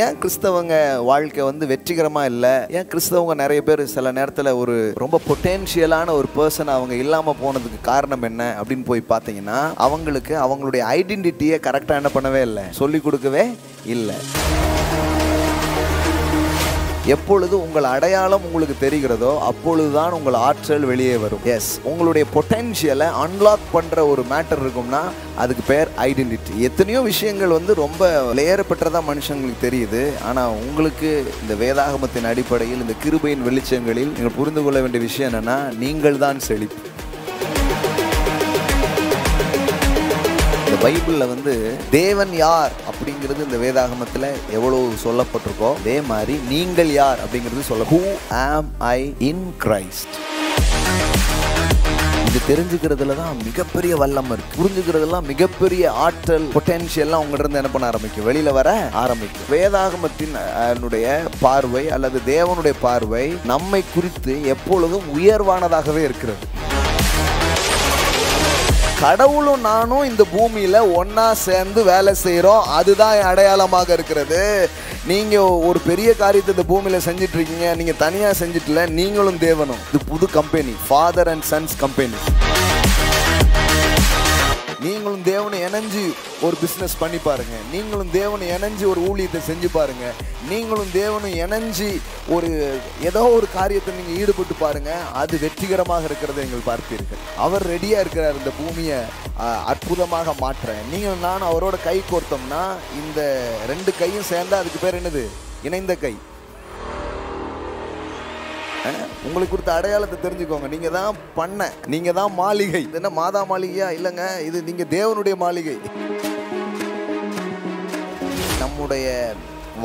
ஏன் கிறிஸ்தவங்க வாழ்க்கை வந்து வெற்றிகரமாக இல்லை? ஏன் கிறிஸ்தவங்க நிறைய பேர் சில நேரத்தில் ஒரு ரொம்ப பொட்டென்ஷியலான ஒரு பர்சன் அவங்க இல்லாமல் போனதுக்கு காரணம் என்ன அப்படின்னு போய் பார்த்தீங்கன்னா, அவங்களுக்கு அவங்களுடைய ஐடென்டிட்டியை கரெக்டாக என்ன பண்ணவே இல்லை, சொல்லிக் கொடுக்கவே இல்லை. எப்பொழுது உங்கள் அடையாளம் உங்களுக்கு தெரிகிறதோ அப்பொழுதுதான் உங்கள் ஆற்றல் வெளியே வரும். எஸ், உங்களுடைய பொட்டென்ஷியலை அன்லாக் பண்ணுற ஒரு மேட்டர் இருக்கும்னா அதுக்கு பேர் ஐடென்டிட்டி. எத்தனையோ விஷயங்கள் வந்து ரொம்ப லேயரப்பட்டதாக மனுஷங்களுக்கு தெரியுது. ஆனால் உங்களுக்கு இந்த வேதாகமத்தின் அடிப்படையில், இந்த கிருபையின் வெளிச்சங்களில் நீங்கள் புரிந்து கொள்ள வேண்டிய விஷயம் என்னென்னா, நீங்கள் தான் செழிப்பு. பைபிளில் வந்து தேவன் யார் அப்படிங்கிறது இந்த வேதாகமத்தில் எவ்வளவு சொல்லப்பட்டிருக்கோ அதே மாதிரி நீங்கள் யார் அப்படிங்கிறது சொல்ல. Who am I in Christ? இது தெரிஞ்சுக்கிறதுல தான் மிகப்பெரிய வல்லம் இருக்கு. புரிஞ்சுக்கிறதுலாம் மிகப்பெரிய ஆற்றல், பொட்டென்ஷியல்லாம் உங்கள்கிட்ட இருந்து என்ன பண்ண ஆரம்பிக்கும், வெளியில வர ஆரம்பிக்கும். வேதாகமத்தின் பார்வை அல்லது தேவனுடைய பார்வை நம்மை குறித்து எப்பொழுதும் உயர்வானதாகவே இருக்கிறது. கடவுளும் நானும் இந்த பூமியில ஒன்னா சேர்ந்து வேலை செய்யறோம், அதுதான் அடையாளமாக இருக்கிறது. நீங்க ஒரு பெரிய காரியத்தை இந்த பூமியில செஞ்சிட்டு இருக்கீங்க, நீங்க தனியா செஞ்சிட்டல, நீங்களும் தேவனும். இது புது company, father and sons company. நீங்களும் தேவனை இணைஞ்சு ஒரு பிஸ்னஸ் பண்ணி பாருங்க. நீங்களும் தேவனை இணைஞ்சு ஒரு ஊழியத்தை செஞ்சு பாருங்க. நீங்களும் தேவனும் இணைஞ்சு ஒரு ஏதோ ஒரு காரியத்தை நீங்கள் ஈடுபட்டு பாருங்க. அது வெற்றிகரமாக இருக்கிறத நீங்கள் பார்ப்பீர்கள். அவர் ரெடியாக இருக்கிறார் இந்த பூமியை அற்புதமாக மாற்ற. நீங்கள் நானும் அவரோட கை கோர்த்தோம்னா இந்த ரெண்டு கையும் சேர்ந்தா அதுக்கு பேர் என்னது, இணைந்த கை. உங்களுக்கு கொடுத்த அடையாளத்தை தெரிஞ்சுக்கோங்க. நீங்க தான் பண்ண, நீங்க தான் மாளிகை. இது என்ன மாதா மாளிகையா? இல்லைங்க, இது நீங்க தேவனுடைய மாளிகை. நம்முடைய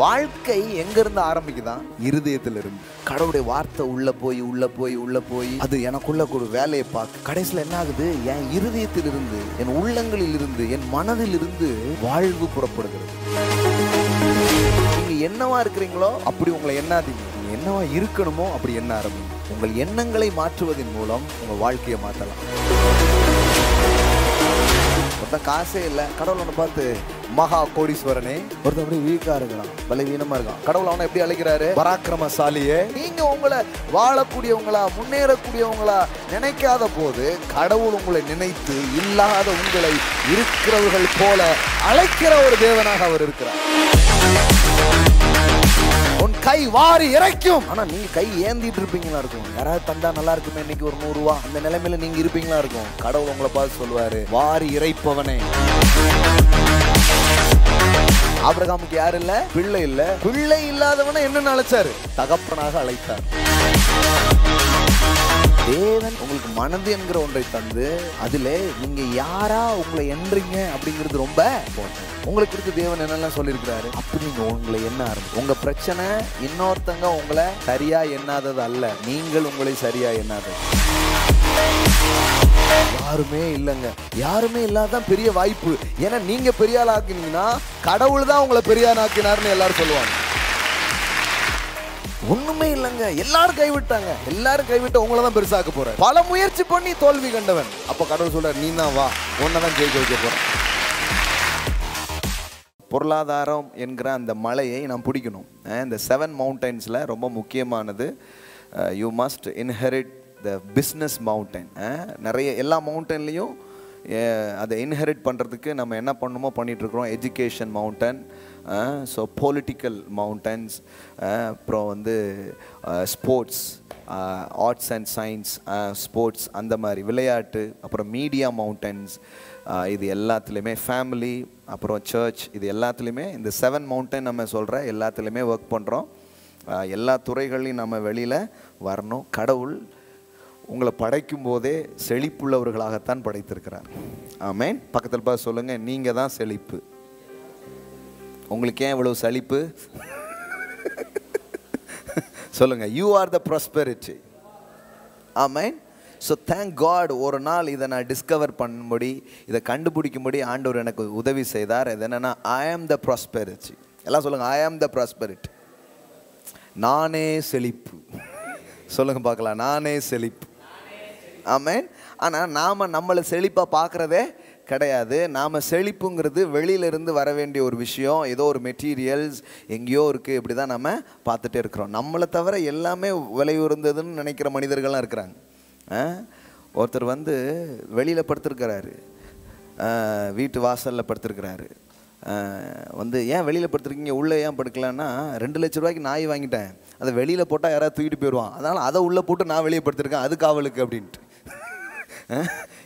வாழ்க்கை எங்க இருந்து ஆரம்பிக்குதான்? இருதயத்துல இருந்து. கடவுளுடைய வார்த்தை உள்ள போய் உள்ள போய் உள்ள போய் அது எனக்குள்ள ஒரு வேலையை பார்க்க கடைசியில் என்ன ஆகுது, என் இருதயத்தில் இருந்து, என் உள்ளங்களில் இருந்து, என் மனதில் இருந்து வாழ்வு புறப்படுகிறது. நீங்க என்னவா இருக்கிறீங்களோ அப்படி உங்களை எண்ணாதீங்க. என்னவா இருக்கணுமோ அப்படி என்ன ஆரம்பிங்க. உங்கள் எண்ணங்களை மாற்றுவதன் மூலம் உங்கள் வாழ்க்கையை மாற்றலாம். ஒருத்தன் காசே இல்லை, கடவுள் அவனை பார்த்து மகா கோடீஸ்வரனே, ஒருத்தன் அப்படி வீக்கா இருக்கலாம், பலவீனமா இருக்கான். கடவுள் அவனை எப்படி அழைக்கிறாரு, பராக்கிரமசாலியே. நீங்க உங்களை வாழக்கூடியவங்களா, முன்னேறக்கூடியவங்களா நினைக்காத போது கடவுள் உங்களை நினைத்து இல்லாத உங்களை இருக்கிறவர்கள் போல அழைக்கிற ஒரு தேவனாக அவர் இருக்கிறார். உன் கை வாரி இறைக்கும். ஆனா நீங்க கை ஏந்திட்டு இருப்பீங்களா இருக்கும். யாராவது தந்தா நல்லா இருக்குமே, இன்னைக்கு ஒரு 100 ரூபா, அந்த நிலைமையில நீங்க இருப்பீங்களா இருக்கும். கடவுள் உங்களை பார்த்து சொல்லுவாரு, வாரி இறைப்பவனே. ஆபிரகாமுக்கு யாரு இல்ல, பிள்ளை இல்ல. பிள்ளை இல்லாதவனை என்ன அழைச்சாரு, தகப்பனாக அழைத்தார். தேவன் உங்களுக்கு மனது என்கிற ஒன்றை தந்து அதிலே நீங்க யாரா உங்களை எண்றீங்க அப்படிங்கிறது ரொம்ப உங்களுக்கு இருக்கு. தேவன் என்னெல்லாம் சொல்லியிருக்கிறாரு, அப்படி நீங்க உங்களை எண்ண ஆரம்பிச்சு. உங்க பிரச்சனை இன்னொருத்தங்க உங்களை சரியா எண்ணாதது அல்ல, நீங்கள் உங்களை சரியா எண்ணாதது. யாருமே இல்லைங்க, யாருமே இல்லாதான் பெரிய வாய்ப்பு. ஏன்னா நீங்க பெரிய ஆள் ஆக்கினீங்கன்னா கடவுள் தான் உங்களை பெரிய ஆள் ஆக்கினார்னு எல்லாரும் சொல்லுவாங்க. ஒண்ணுமே இல்லைங்க, எல்லாரும் கைவிட்டாங்க. எல்லாரும் கைவிட்ட உங்களை தான் பெருசாக்க போற. பல முயற்சி பண்ணி தோல்வி கண்டவன். அப்ப கடவுள் சொல்றார், நீ தான் வா, உன்னதான் ஜெயிக்க வைக்க போற. பொருளாதாரம் என்கிற அந்த மலையை நாம் பிடிக்கணும். இந்த 7 மவுண்டன்ஸில் ரொம்ப முக்கியமானது, you must inherit the business mountain. நிறைய எல்லா மவுண்டன்லேயும் அதை இன்ஹெரிட் பண்ணுறதுக்கு நம்ம என்ன பண்ணணுமோ பண்ணிகிட்ருக்குறோம். Education mountain, so political mountains, அப்புறம் வந்து sports, arts and science, sports, அந்த மாதிரி விளையாட்டு, அப்புறம் மீடியா மவுண்டன்ஸ். இது எல்லாத்துலேயுமே ஃபேமிலி, அப்புறம் சர்ச், இது எல்லாத்துலேயுமே இந்த 7 மவுண்டன் நம்ம சொல்கிற எல்லாத்துலேயுமே ஒர்க் பண்ணுறோம். எல்லா துறைகளையும் நம்ம வெளியில் வரணும். கடவுள் உங்களை படைக்கும் போதே செழிப்புள்ளவர்களாகத்தான் படைத்திருக்கிறார். ஆமென். பக்கத்தில் பார்த்து சொல்லுங்கள், நீங்கள் தான் செழிப்பு. உங்களுக்கு ஏன் இவ்வளவு செழிப்பு சொல்லுங்கள், you are the prosperity. Amen. So thank God, ஒரு நாள் இதை நான் டிஸ்கவர் பண்ணும்படி, இதை கண்டுபிடிக்கும்படி ஆண்டவர் எனக்கு உதவி செய்தார். இது என்னென்னா, ஐ ஆம் த ப்ராஸ்பெரிட்டி. எல்லாம் சொல்லுங்கள், ஐ ஆம் த ப்ராஸ்பெரிட்டி. நானே செழிப்பு. சொல்லுங்கள் பார்க்கலாம், நானே செழிப்பு. ஆமென். ஆனால் நாம் நம்மளை செழிப்பாக பார்க்குறதே கிடையாது. நாம் செழிப்புங்கிறது வெளியிலிருந்து வர வேண்டிய ஒரு விஷயம், ஏதோ ஒரு மெட்டீரியல்ஸ் எங்கேயோ இருக்குது, இப்படி தான் நம்ம பார்த்துட்டே இருக்கிறோம். நம்மளை தவிர எல்லாமே விலை உயர்ந்ததுன்னு நினைக்கிற மனிதர்கள்லாம் இருக்கிறாங்க. ஒருத்தர் வந்து வெளியில் படுத்திருக்கிறாரு, வீட்டு வாசலில் படுத்திருக்கிறாரு. வந்து ஏன் வெளியில் படுத்துருக்கீங்க, உள்ளே ஏன் படுக்கலான்னா 2 லட்ச ரூபாய்க்கு நாய் வாங்கிட்டேன், அதை வெளியில் போட்டால் யாராவது தூக்கிட்டு போயிடுவான், அதனால் அதை உள்ளே போட்டு நான் வெளியே படுத்திருக்கேன், அது காவலுக்கு அப்படின்ட்டு.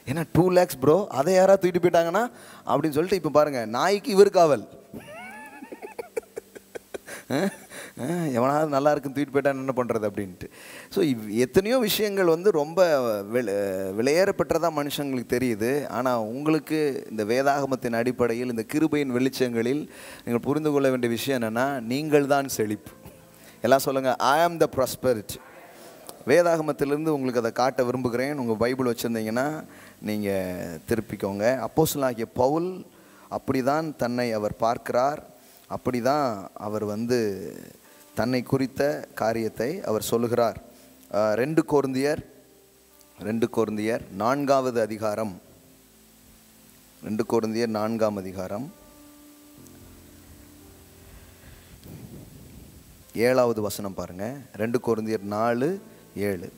ஏன்னா 2 lakhs ப்ரோ, அதை யாராவது தூக்கிட்டு போயிட்டாங்கன்னா அப்படின்னு சொல்லிட்டு இப்போ பாருங்கள், நாய்க்கு இவர் காவல். எவனாவது நல்லா இருக்குன்னு தூக்கிட்டு போயிட்டான்னு என்ன பண்ணுறது அப்படின்ட்டு. ஸோ எத்தனையோ விஷயங்கள் வந்து ரொம்ப விலையேறப்பட்டதாக மனுஷங்களுக்கு தெரியுது. ஆனால் உங்களுக்கு இந்த வேதாகமத்தின் அடிப்படையில், இந்த கிருபையின் வெளிச்சங்களில் நீங்கள் புரிந்து கொள்ள வேண்டிய விஷயம் என்னென்னா, நீங்கள் தான் செழிப்பு. எல்லாம் சொல்லுங்கள், ஐ ஆம் த ப்ராஸ்பெரிட்டி. வேதாகமத்திலிருந்து உங்களுக்கு அதை காட்ட விரும்புகிறேன். உங்கள் பைபிள் வச்சுருந்தீங்கன்னா நீங்கள் திருப்பிக்கோங்க. அப்போஸ்தலனாகிய பவுல் அப்படி தான் தன்னை அவர் பார்க்கிறார், அப்படி தான் அவர் வந்து தன்னை குறித்த காரியத்தை அவர் சொல்லுகிறார். 2 கொரிந்தியர் 4வது அதிகாரம், 2 கொரிந்தியர் 4ஆம் அதிகாரம் 7வது வசனம் பாருங்கள். 2 கொரிந்தியர் 4:7.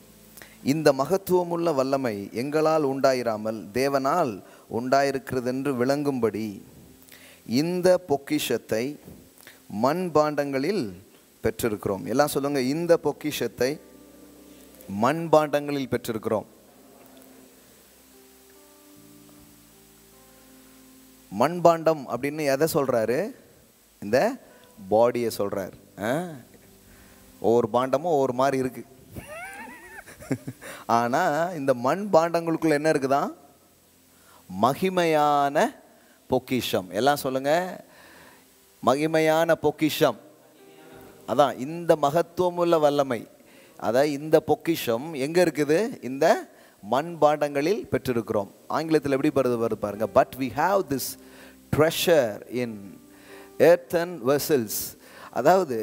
இந்த மகத்துவமுள்ள வல்லமை எங்களால் உண்டாயிராமல் தேவனால் உண்டாயிருக்கிறதென்று விளங்கும்படி இந்த பொக்கிஷத்தை மண்பாண்டங்களில் பெற்றிருக்கிறோம். எல்லாம் சொல்லுங்க, இந்த பொக்கிஷத்தை மண்பாண்டங்களில் பெற்றிருக்கிறோம். மண்பாண்டம் அப்படின்னு எதை சொல்றாரு? இந்த பாடியை சொல்றாரு. ஒவ்வொரு பாண்டமும் ஒவ்வொரு மாதிரி இருக்கு. ஆனா இந்த மண் பாண்டங்களுக்குள்ள என்ன இருக்குதான்? மகிமையான பொக்கிஷம். எல்லாம் சொல்லுங்க, மகிமையான பொக்கிஷம். அதான் இந்த மகத்துவமுள்ள வல்லமை. அதான் இந்த பொக்கிஷம் எங்க இருக்குது? இந்த மண் பாண்டங்களில் பெற்றிருக்கிறோம். ஆங்கிலத்தில் எப்படி வருது பாருங்க. But we have this treasure in earthen vessels. அதாவது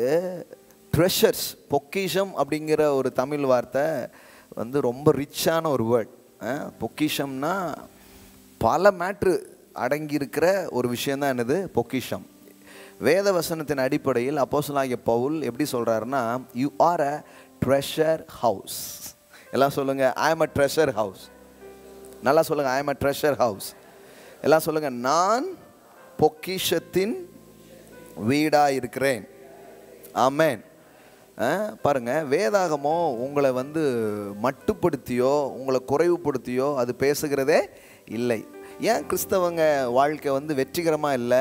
ட்ரெஷர்ஸ், பொக்கிஷம் அப்படிங்கிற ஒரு தமிழ் வார்த்தை வந்து ரொம்ப ரிச்சான ஒரு வேர்ட். பொக்கிஷம்னா பல மேட்ரு அடங்கியிருக்கிற ஒரு விஷயந்தான் என்னது? பொக்கிஷம். வேத வசனத்தின் அடிப்படையில் அப்போஸ்தலனாகிய பவுல் எப்படி சொல்கிறாருன்னா, you are a treasure house. எல்லாம் சொல்லுங்கள், ஐ எம் அ ட்ரெஷர் ஹவுஸ். நல்லா சொல்லுங்கள், ஐ எம் அ ட்ரெஷர் ஹவுஸ். எல்லாம் சொல்லுங்கள், நான் பொக்கிஷத்தின் வீடாக இருக்கிறேன். ஆமென். பாருங்க, வேதாகமோ உங்களை வந்து மட்டுப்படுத்தியோ உங்களை குறைவுபடுத்தியோ அது பேசுகிறதே இல்லை. ஏன் கிறிஸ்தவங்க வாழ்க்கை வந்து வெற்றிகரமாக இல்லை?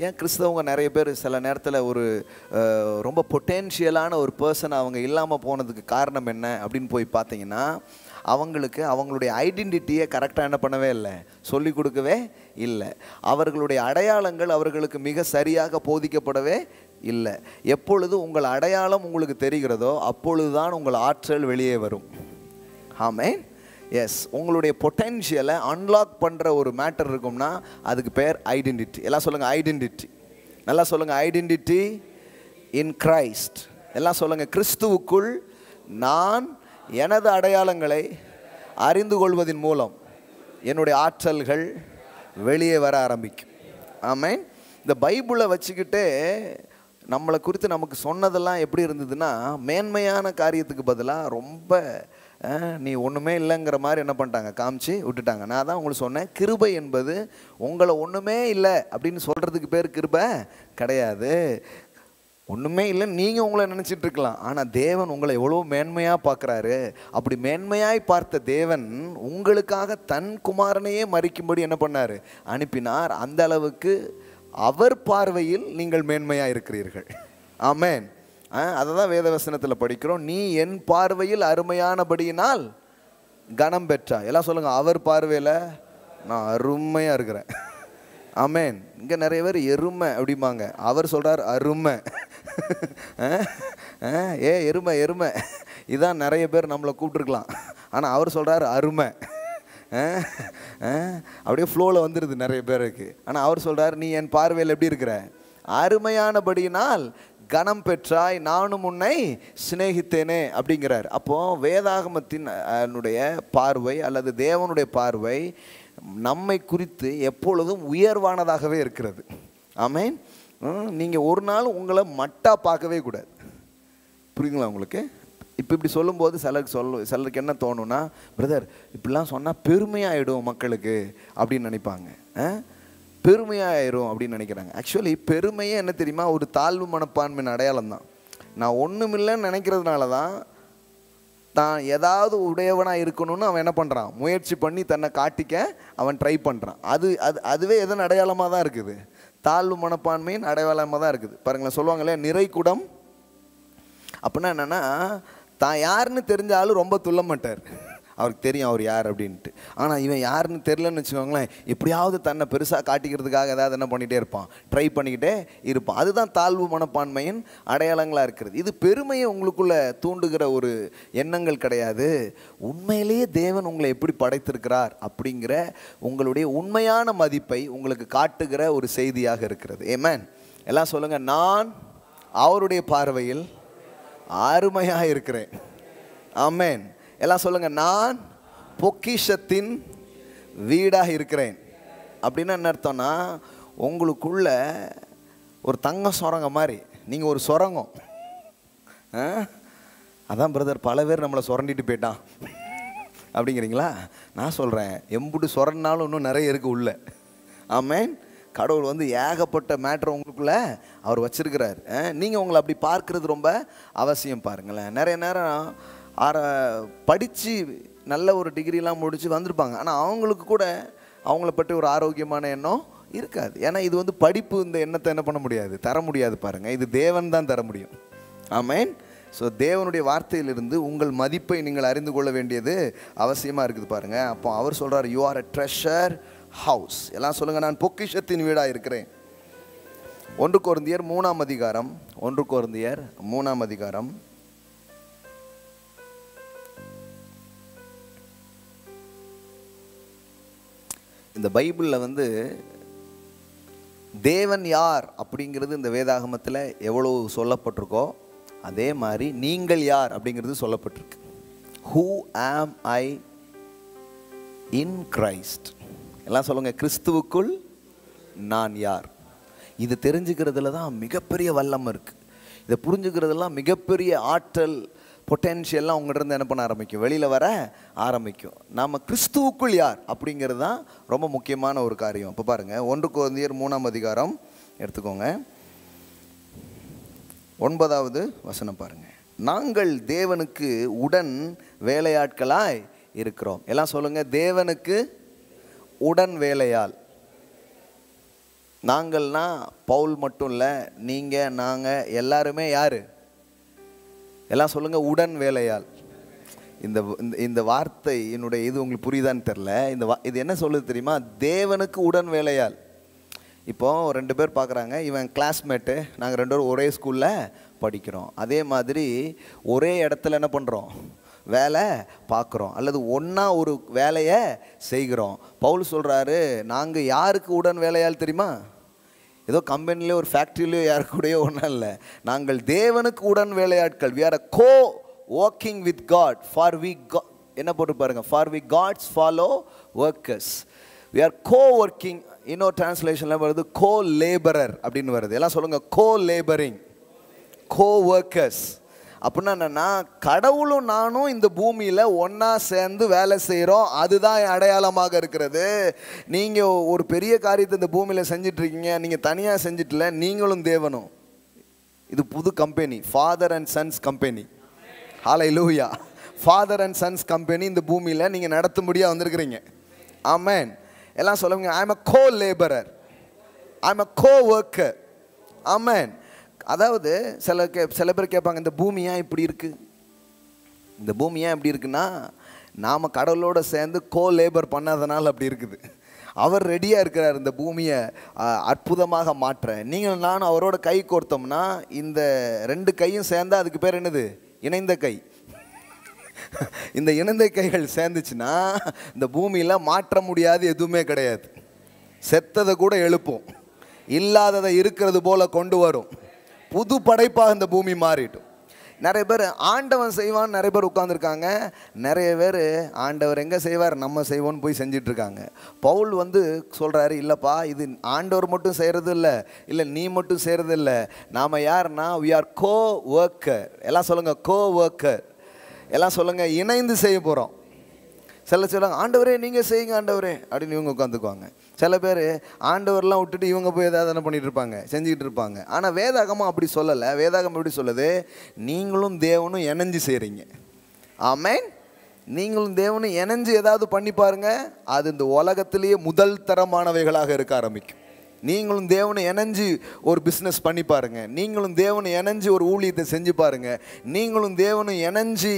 ஏன் கிறிஸ்தவங்க நிறைய பேர் சில நேரத்தில் ஒரு ரொம்ப பொட்டென்ஷியலான ஒரு பர்சன் அவங்க இல்லாமல் போனதுக்கு காரணம் என்ன அப்படின்னு போய் பார்த்தீங்கன்னா, அவங்களுக்கு அவங்களுடைய ஐடென்டிட்டியை கரெக்டாக என்ன பண்ணவே இல்லை, சொல்லிக் கொடுக்கவே இல்லை. அவர்களுடைய அடையாளங்கள் அவர்களுக்கு மிக சரியாக போதிக்கப்படவே இல்லை. எப்பொழுது உங்கள் அடையாளம் உங்களுக்கு தெரிகிறதோ அப்பொழுது தான் உங்கள் ஆற்றல் வெளியே வரும். ஆமென். எஸ், உங்களுடைய பொட்டென்ஷியலை அன்லாக் பண்ணுற ஒரு மேட்டர் இருக்கும்னா அதுக்கு பேர் ஐடென்டிட்டி. எல்லாம் சொல்லுங்கள், ஐடென்டிட்டி. நல்லா சொல்லுங்கள், ஐடென்டிட்டி இன் கிரைஸ்ட். எல்லாம் சொல்லுங்கள், கிறிஸ்துவுக்குள் நான் எனது அடையாளங்களை அறிந்து கொள்வதன் மூலம் என்னுடைய ஆற்றல்கள் வெளியே வர ஆரம்பிக்கும். ஆமென். இந்த பைபிளை வச்சுக்கிட்டே நம்மளை குறித்து நமக்கு சொன்னதெல்லாம் எப்படி இருந்ததுன்னா, மேன்மையான காரியத்துக்கு பதிலாக ரொம்ப நீ ஒன்றுமே இல்லைங்கிற மாதிரி என்ன பண்ணிட்டாங்க, காமிச்சு விட்டுட்டாங்க. நான் தான் உங்களுக்கு சொன்னேன், கிருபை என்பது உங்களை ஒன்றுமே இல்லை அப்படின்னு சொல்கிறதுக்கு பேர் கிருபை கிடையாது. ஒன்றுமே இல்லைன்னு நீங்கள் உங்களை நினச்சிட்டு இருக்கலாம், ஆனால் தேவன் உங்களை எவ்வளோ மேன்மையாக பார்க்குறாரு. அப்படி மேன்மையாய் பார்த்த தேவன் உங்களுக்காக தன் குமாரனையே மரிக்கும்படி என்ன பண்ணார், அனுப்பினார். அந்த அளவுக்கு அவர் பார்வையில் நீங்கள் மேன்மையாக இருக்கிறீர்கள். ஆமென். அதை தான் வேதவசனத்தில் படிக்கிறோம். நீ என் பார்வையில் அருமையானபடியினால் கனம் பெற்றா. எல்லாம் சொல்லுங்கள், அவர் பார்வையில் நான் அருமையாக இருக்கிறேன். ஆமென். இங்கே நிறைய பேர் எருமை அப்படிம்பாங்க, அவர் சொல்கிறார் அருமை. எருமை எருமை இதான் நிறைய பேர் நம்மளை கூப்பிட்டுருக்கலாம், ஆனால் அவர் சொல்கிறார் அருமை. அப்படியே ஃப்ளோவில் வந்துடுது நிறைய பேருக்கு. ஆனால் அவர் சொல்கிறார், நீ என் பார்வையில் எப்படி இருக்கிற, அருமையானபடியினால் கனம் பெற்றாய், நானும் உன்னை சிநேகித்தேனே அப்படிங்கிறார். அப்போது வேதாகமத்தின் பார்வை அல்லது தேவனுடைய பார்வை நம்மை குறித்து எப்பொழுதும் உயர்வானதாகவே இருக்கிறது. ஆமென். நீங்கள் ஒரு நாள் உங்களை மட்டா பார்க்கவே கூடாது. புரியுதுங்களா உங்களுக்கு? இப்போ இப்படி சொல்லும்போது சிலருக்கு என்ன தோணுன்னா, பிரதர் இப்படிலாம் சொன்னால் பெருமையாயிடும் மக்களுக்கு அப்படின்னு நினைப்பாங்க. பெருமையாயிரும் அப்படின்னு நினைக்கிறாங்க. ஆக்சுவலி பெருமையே என்ன தெரியுமா? ஒரு தாழ்வு மனப்பான்மையின் அடையாளம் தான். நான் ஒன்றுமில்லைன்னு நினைக்கிறதுனால தான் தான் ஏதாவது உடையவனாக இருக்கணும்னு அவன் என்ன பண்ணுறான், முயற்சி பண்ணி தன்னை காட்டிக்க அவன் ட்ரை பண்ணுறான். அதுவே எதன் அடையாளமாக தான் இருக்குது? தாழ்வு மனப்பான்மையின் அடையாளமாக தான் இருக்குது. பாருங்களேன், சொல்லுவாங்களே நிறைகுடம். அப்படின்னா என்னென்னா, தான் யாருன்னு தெரிஞ்சாலும் ரொம்ப துள்ள மாட்டார். அவருக்கு தெரியும் அவர் யார் அப்படின்ட்டு. ஆனால் இவன் யாருன்னு தெரிலன்னு வச்சுக்கோங்களேன், எப்படியாவது தன்னை பெருசாக காட்டிக்கிறதுக்காக ஏதாவது என்ன பண்ணிகிட்டே இருப்பான், ட்ரை பண்ணிக்கிட்டே இருப்பான். அதுதான் தாழ்வு மனப்பான்மையின் அடையாளங்களாக இருக்கிறது. இது பெருமையை உங்களுக்குள்ளே தூண்டுகிற ஒரு எண்ணங்கள் கிடையாது. உண்மையிலேயே தேவன் உங்களை எப்படி படைத்திருக்கிறார் அப்படிங்கிற உங்களுடைய உண்மையான மதிப்பை உங்களுக்கு காட்டுகிற ஒரு செய்தியாக இருக்கிறது. ஆமென். எல்லாம் சொல்லுங்கள், நான் அவருடைய பார்வையில் அருமையாக இருக்கிறேன். ஆமென். எல்லாம் சொல்லுங்கள், நான் பொக்கிஷத்தின் வீடாக இருக்கிறேன். அப்படின்னா என்ன அர்த்தம்னா, உங்களுக்குள்ள ஒரு தங்க சுரங்கம் மாதிரி நீங்கள் ஒரு சுரங்கம். அதான் பிரதர் பல பேர் நம்மளை சுரண்டிட்டு போயிட்டான் அப்படிங்கிறீங்களா? நான் சொல்கிறேன், எம்புட்டு சுரண்டாலும் இன்னும் நிறைய இருக்குது உள்ள. ஆமென். கடவுள் ஏகப்பட்ட மேட்ரு உங்களுக்குள்ள அவர் வச்சிருக்கிறார். நீங்கள் உங்களை அப்படி பார்க்கறது ரொம்ப அவசியம். பாருங்களேன், நிறைய நேரம் படித்து நல்ல ஒரு டிகிரிலாம் முடித்து வந்திருப்பாங்க, ஆனால் அவங்களுக்கு கூட அவங்கள பற்றி ஒரு ஆரோக்கியமான எண்ணம் இருக்காது. ஏன்னா இது படிப்பு இந்த எண்ணத்தை என்ன பண்ண முடியாது, தர முடியாது. பாருங்கள், இது தேவன் தான் தர முடியும். ஆமென். ஸோ தேவனுடைய வார்த்தையிலிருந்து உங்கள் மதிப்பை நீங்கள் அறிந்து கொள்ள வேண்டியது அவசியமாக இருக்குது. பாருங்கள், அப்போ அவர் சொல்கிறார், you are a treasure house. எல்லாம் சொல்லுங்கள், நான் பொக்கிஷத்தின் வீடாக இருக்கிறேன். 1 கொரிந்தியர் 3ஆம் அதிகாரம், 1 கொரிந்தியர் 3ஆம் அதிகாரம். இந்த பைபிளில் தேவன் யார் அப்படிங்கிறது இந்த வேதாகமத்தில் எவ்வளோ சொல்லப்பட்டிருக்கோ அதே மாதிரி நீங்கள் யார் அப்படிங்கிறது சொல்லப்பட்டிருக்கு. ஹூ ஆம் ஐ இன் கிரைஸ்ட். எல்லாம் சொல்லுங்கள், கிறிஸ்துவுக்குள் நான் யார். இது தெரிஞ்சுக்கிறதுல தான் மிகப்பெரிய வல்லம் இருக்குது. இதை புரிஞ்சுக்கிறதுலாம் மிகப்பெரிய ஆற்றல் பொட்டென்ஷியல்லாம் உங்கள்கிட்ட என்ன பண்ண ஆரம்பிக்கும், வெளியில் வர ஆரம்பிக்கும். நாம் கிறிஸ்துவுக்குள் யார் அப்படிங்கிறது தான் ரொம்ப முக்கியமான ஒரு காரியம். இப்போ பாருங்கள், 1 கொரிந்தியர் 3ஆம் அதிகாரம் எடுத்துக்கோங்க, 9வது வசனம் பாருங்கள். நாங்கள் தேவனுக்கு உடன் வேலையாட்களாய் இருக்கிறோம். எல்லாம் சொல்லுங்கள், தேவனுக்கு உடன் வேலையாள். நாங்கள்னா பவுல் மட்டும் இல்லை, நீங்கள் நாங்கள் எல்லாருமே யார்? எல்லாம் சொல்லுங்கள், உடன் வேலையாள். இந்த வார்த்தை என்னுடைய இது உங்களுக்கு புரியுதான்னு தெரில. இது என்ன சொல்லுது தெரியுமா? தேவனுக்கு உடன் வேலையாள். இப்போது 2 பேர் பார்க்குறாங்க, இவன் கிளாஸ்மேட்டு, நாங்கள் 2 பேரும் ஒரே ஸ்கூலில் படிக்கிறோம், அதே மாதிரி ஒரே இடத்துல என்ன பண்ணுறோம், வேலை பார்க்குறோம், அல்லது ஒன்றா ஒரு வேலையை செய்கிறோம். பவுல் சொல்கிறாரு, நாங்கள் யாருக்கு உடன் வேலையாள் தெரியுமா? ஏதோ கம்பெனிலேயோ ஒரு ஃபேக்ட்ரியிலையோ யாருக்கூடையோ ஒன்றும் இல்லை. நாங்கள் தேவனுக்கு உடன் வேலையாட்கள். we are a co-working with God, for we என்ன போட்டு பாருங்கள், for we God's follow workers. we are co-working. இன்னொரு டிரான்ஸ்லேஷனில் வருது co-laborer அப்படின்னு வருது. எல்லாம் சொல்லுங்கள், co-laboring, co-workers. அப்படின்னா என்னென்னா, கடவுளும் நானும் இந்த பூமியில் ஒன்றா சேர்ந்து வேலை செய்கிறோம். அதுதான் என் அடையாளமாக இருக்கிறது. நீங்கள் ஒரு பெரிய காரியத்தை இந்த பூமியில் செஞ்சிட்ருக்கீங்க, நீங்கள் தனியாக செஞ்சிட்டில்ல, நீங்களும் தேவனும். இது புது company, father and sons company. Hallelujah. Father and sons company இந்த பூமியில் நீங்கள் நடத்தும்படியாக வந்திருக்கிறீங்க. ஆமென். எல்லாம் சொல்லுங்க, I am a co labourer, I am a co worker. Amen. அதாவது சில பேர் கேட்பாங்க, இந்த பூமி ஏன் இப்படி இருக்குது, இந்த பூமி ஏன் இப்படி இருக்குன்னா, நாம் கடவுளோடு சேர்ந்து கோ லேபர் பண்ணாதனால அப்படி இருக்குது. அவர் ரெடியாக இருக்கிறார் இந்த பூமியை அற்புதமாக மாற்ற. நீங்கள் நானும் அவரோட கை கோர்த்தோம்னா, இந்த 2 கையும் சேர்ந்தா அதுக்கு பேர் என்னது, இணைந்த கை. இந்த இணைந்த கைகள் சேர்ந்துச்சுன்னா இந்த பூமியில் மாற்ற முடியாது எதுவுமே கிடையாது. செத்ததை கூட எழுப்போம், இல்லாததை இருக்கிறது போல கொண்டு வரும், புது படைப்பாக இந்த பூமி மாறிட்டும். நிறைய பேர் ஆண்டவன் செய்வான்னு நிறைய பேர் உட்காந்துருக்காங்க. நிறைய பேர் ஆண்டவர் எங்கே செய்வார், நம்ம செய்வோன்னு போய் செஞ்சிட்ருக்காங்க. பவுல் சொல்கிறாரு, இல்லைப்பா, இது ஆண்டவர் மட்டும் செய்கிறது இல்லை நீ மட்டும் செய்கிறது இல்லை. நாம் யாருன்னா we are co-worker. எல்லாம் சொல்லுங்கள், co-worker. எல்லாம் சொல்லுங்கள், இணைந்து செய்ய போகிறோம். சில சொல்லுவாங்க, ஆண்டவரே நீங்கள் செய்யுங்க ஆண்டவரே அப்படின்னு இவங்க உட்காந்துக்குவாங்க. சில பேர் ஆண்டவர்லாம் விட்டுட்டு இவங்க போய் ஏதாவது என்ன பண்ணிகிட்டு இருப்பாங்க, செஞ்சுக்கிட்டு இருப்பாங்க. ஆனால் வேதாகமும் அப்படி சொல்லலை. வேதாகம் எப்படி சொல்லுது, நீங்களும் தேவனும் இணைஞ்சு செய்கிறீங்க. ஆமென். நீங்களும் தேவனும் இணைஞ்சு ஏதாவது பண்ணி பாருங்கள், அது இந்த உலகத்திலேயே முதல் தரமானவைகளாக இருக்க ஆரம்பிக்கும். நீங்களும் தேவனை இணைஞ்சு ஒரு பிஸ்னஸ் பண்ணி பாருங்கள். நீங்களும் தேவனை இணைஞ்சு ஒரு ஊழியத்தை செஞ்சு பாருங்கள். நீங்களும் தேவனை இணைஞ்சு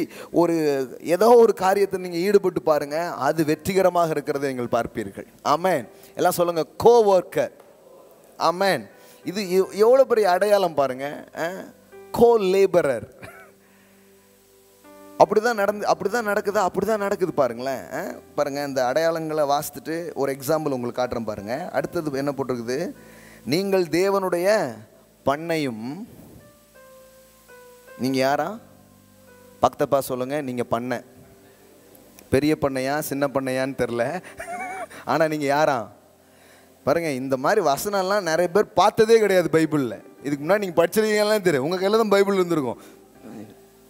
ஏதோ ஒரு காரியத்தை நீங்கள் ஈடுபட்டு பாருங்கள், அது வெற்றிகரமாக இருக்கிறதை நீங்கள் பார்ப்பீர்கள். ஆமென். எல்லாம் சொல்லுங்கள், co-worker. ஆமென். இது எவ்வளோ பெரிய அடையாளம் பாருங்கள். co-laborer. அப்படி தான் நடக்குது பாருங்களேன். பாருங்கள், இந்த அடையாளங்களை வாசித்துட்டு ஒரு எக்ஸாம்பிள் உங்களுக்கு காட்டுறேன் பாருங்கள். அடுத்தது என்ன போட்டிருக்குது, நீங்கள் தேவனுடைய பண்ணையும். நீங்கள் யாரா? பக்தப்பா சொல்லுங்கள், நீங்கள் பண்ணை. பெரிய பண்ணையா சின்ன பண்ணையான்னு தெரில, ஆனால் நீங்கள் யாரா பாருங்கள். இந்த மாதிரி வசனம்லாம் நிறைய பேர் பார்த்ததே கிடையாது பைபிளில். இதுக்கு முன்னாடி நீங்கள் படிச்சிருக்கீங்கலாம் தெரியும், உங்கள் கையில் தான் பைபிள் இருந்திருக்கும்.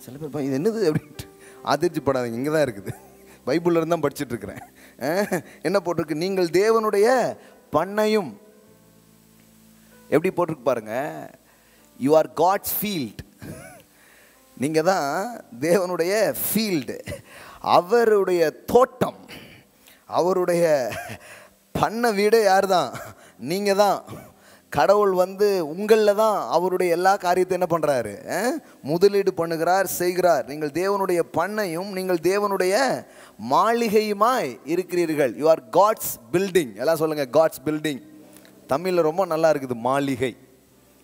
சில பேர் இது என்னது அப்படின்ட்டு அதிர்ச்சி படாதீங்க, இங்கே தான் இருக்குது, பைபிளில் இருந்து தான் படிச்சுட்ருக்கிறேன். என்ன போட்டிருக்கு, நீங்கள் தேவனுடைய பண்ணையும். எப்படி போட்டிருக்கு பாருங்க, யூ ஆர் காட்ஸ் ஃபீல்ட். நீங்கள் தான் தேவனுடைய ஃபீல்டு, அவருடைய தோட்டம், அவருடைய பண்ண வீடு. யார் தான்? நீங்கள் தான். கடவுள் உங்களில் தான் அவருடைய எல்லா காரியத்தையும் என்ன பண்ணுறாரு, முதலீடு பண்ணுகிறார், செய்கிறார். நீங்கள் தேவனுடைய பண்ணையும் நீங்கள் தேவனுடைய மாளிகையுமாய் இருக்கிறீர்கள். You are God's building. எல்லாம் சொல்லுங்கள், காட்ஸ் பில்டிங். தமிழில் ரொம்ப நல்லா இருக்குது, மாளிகை.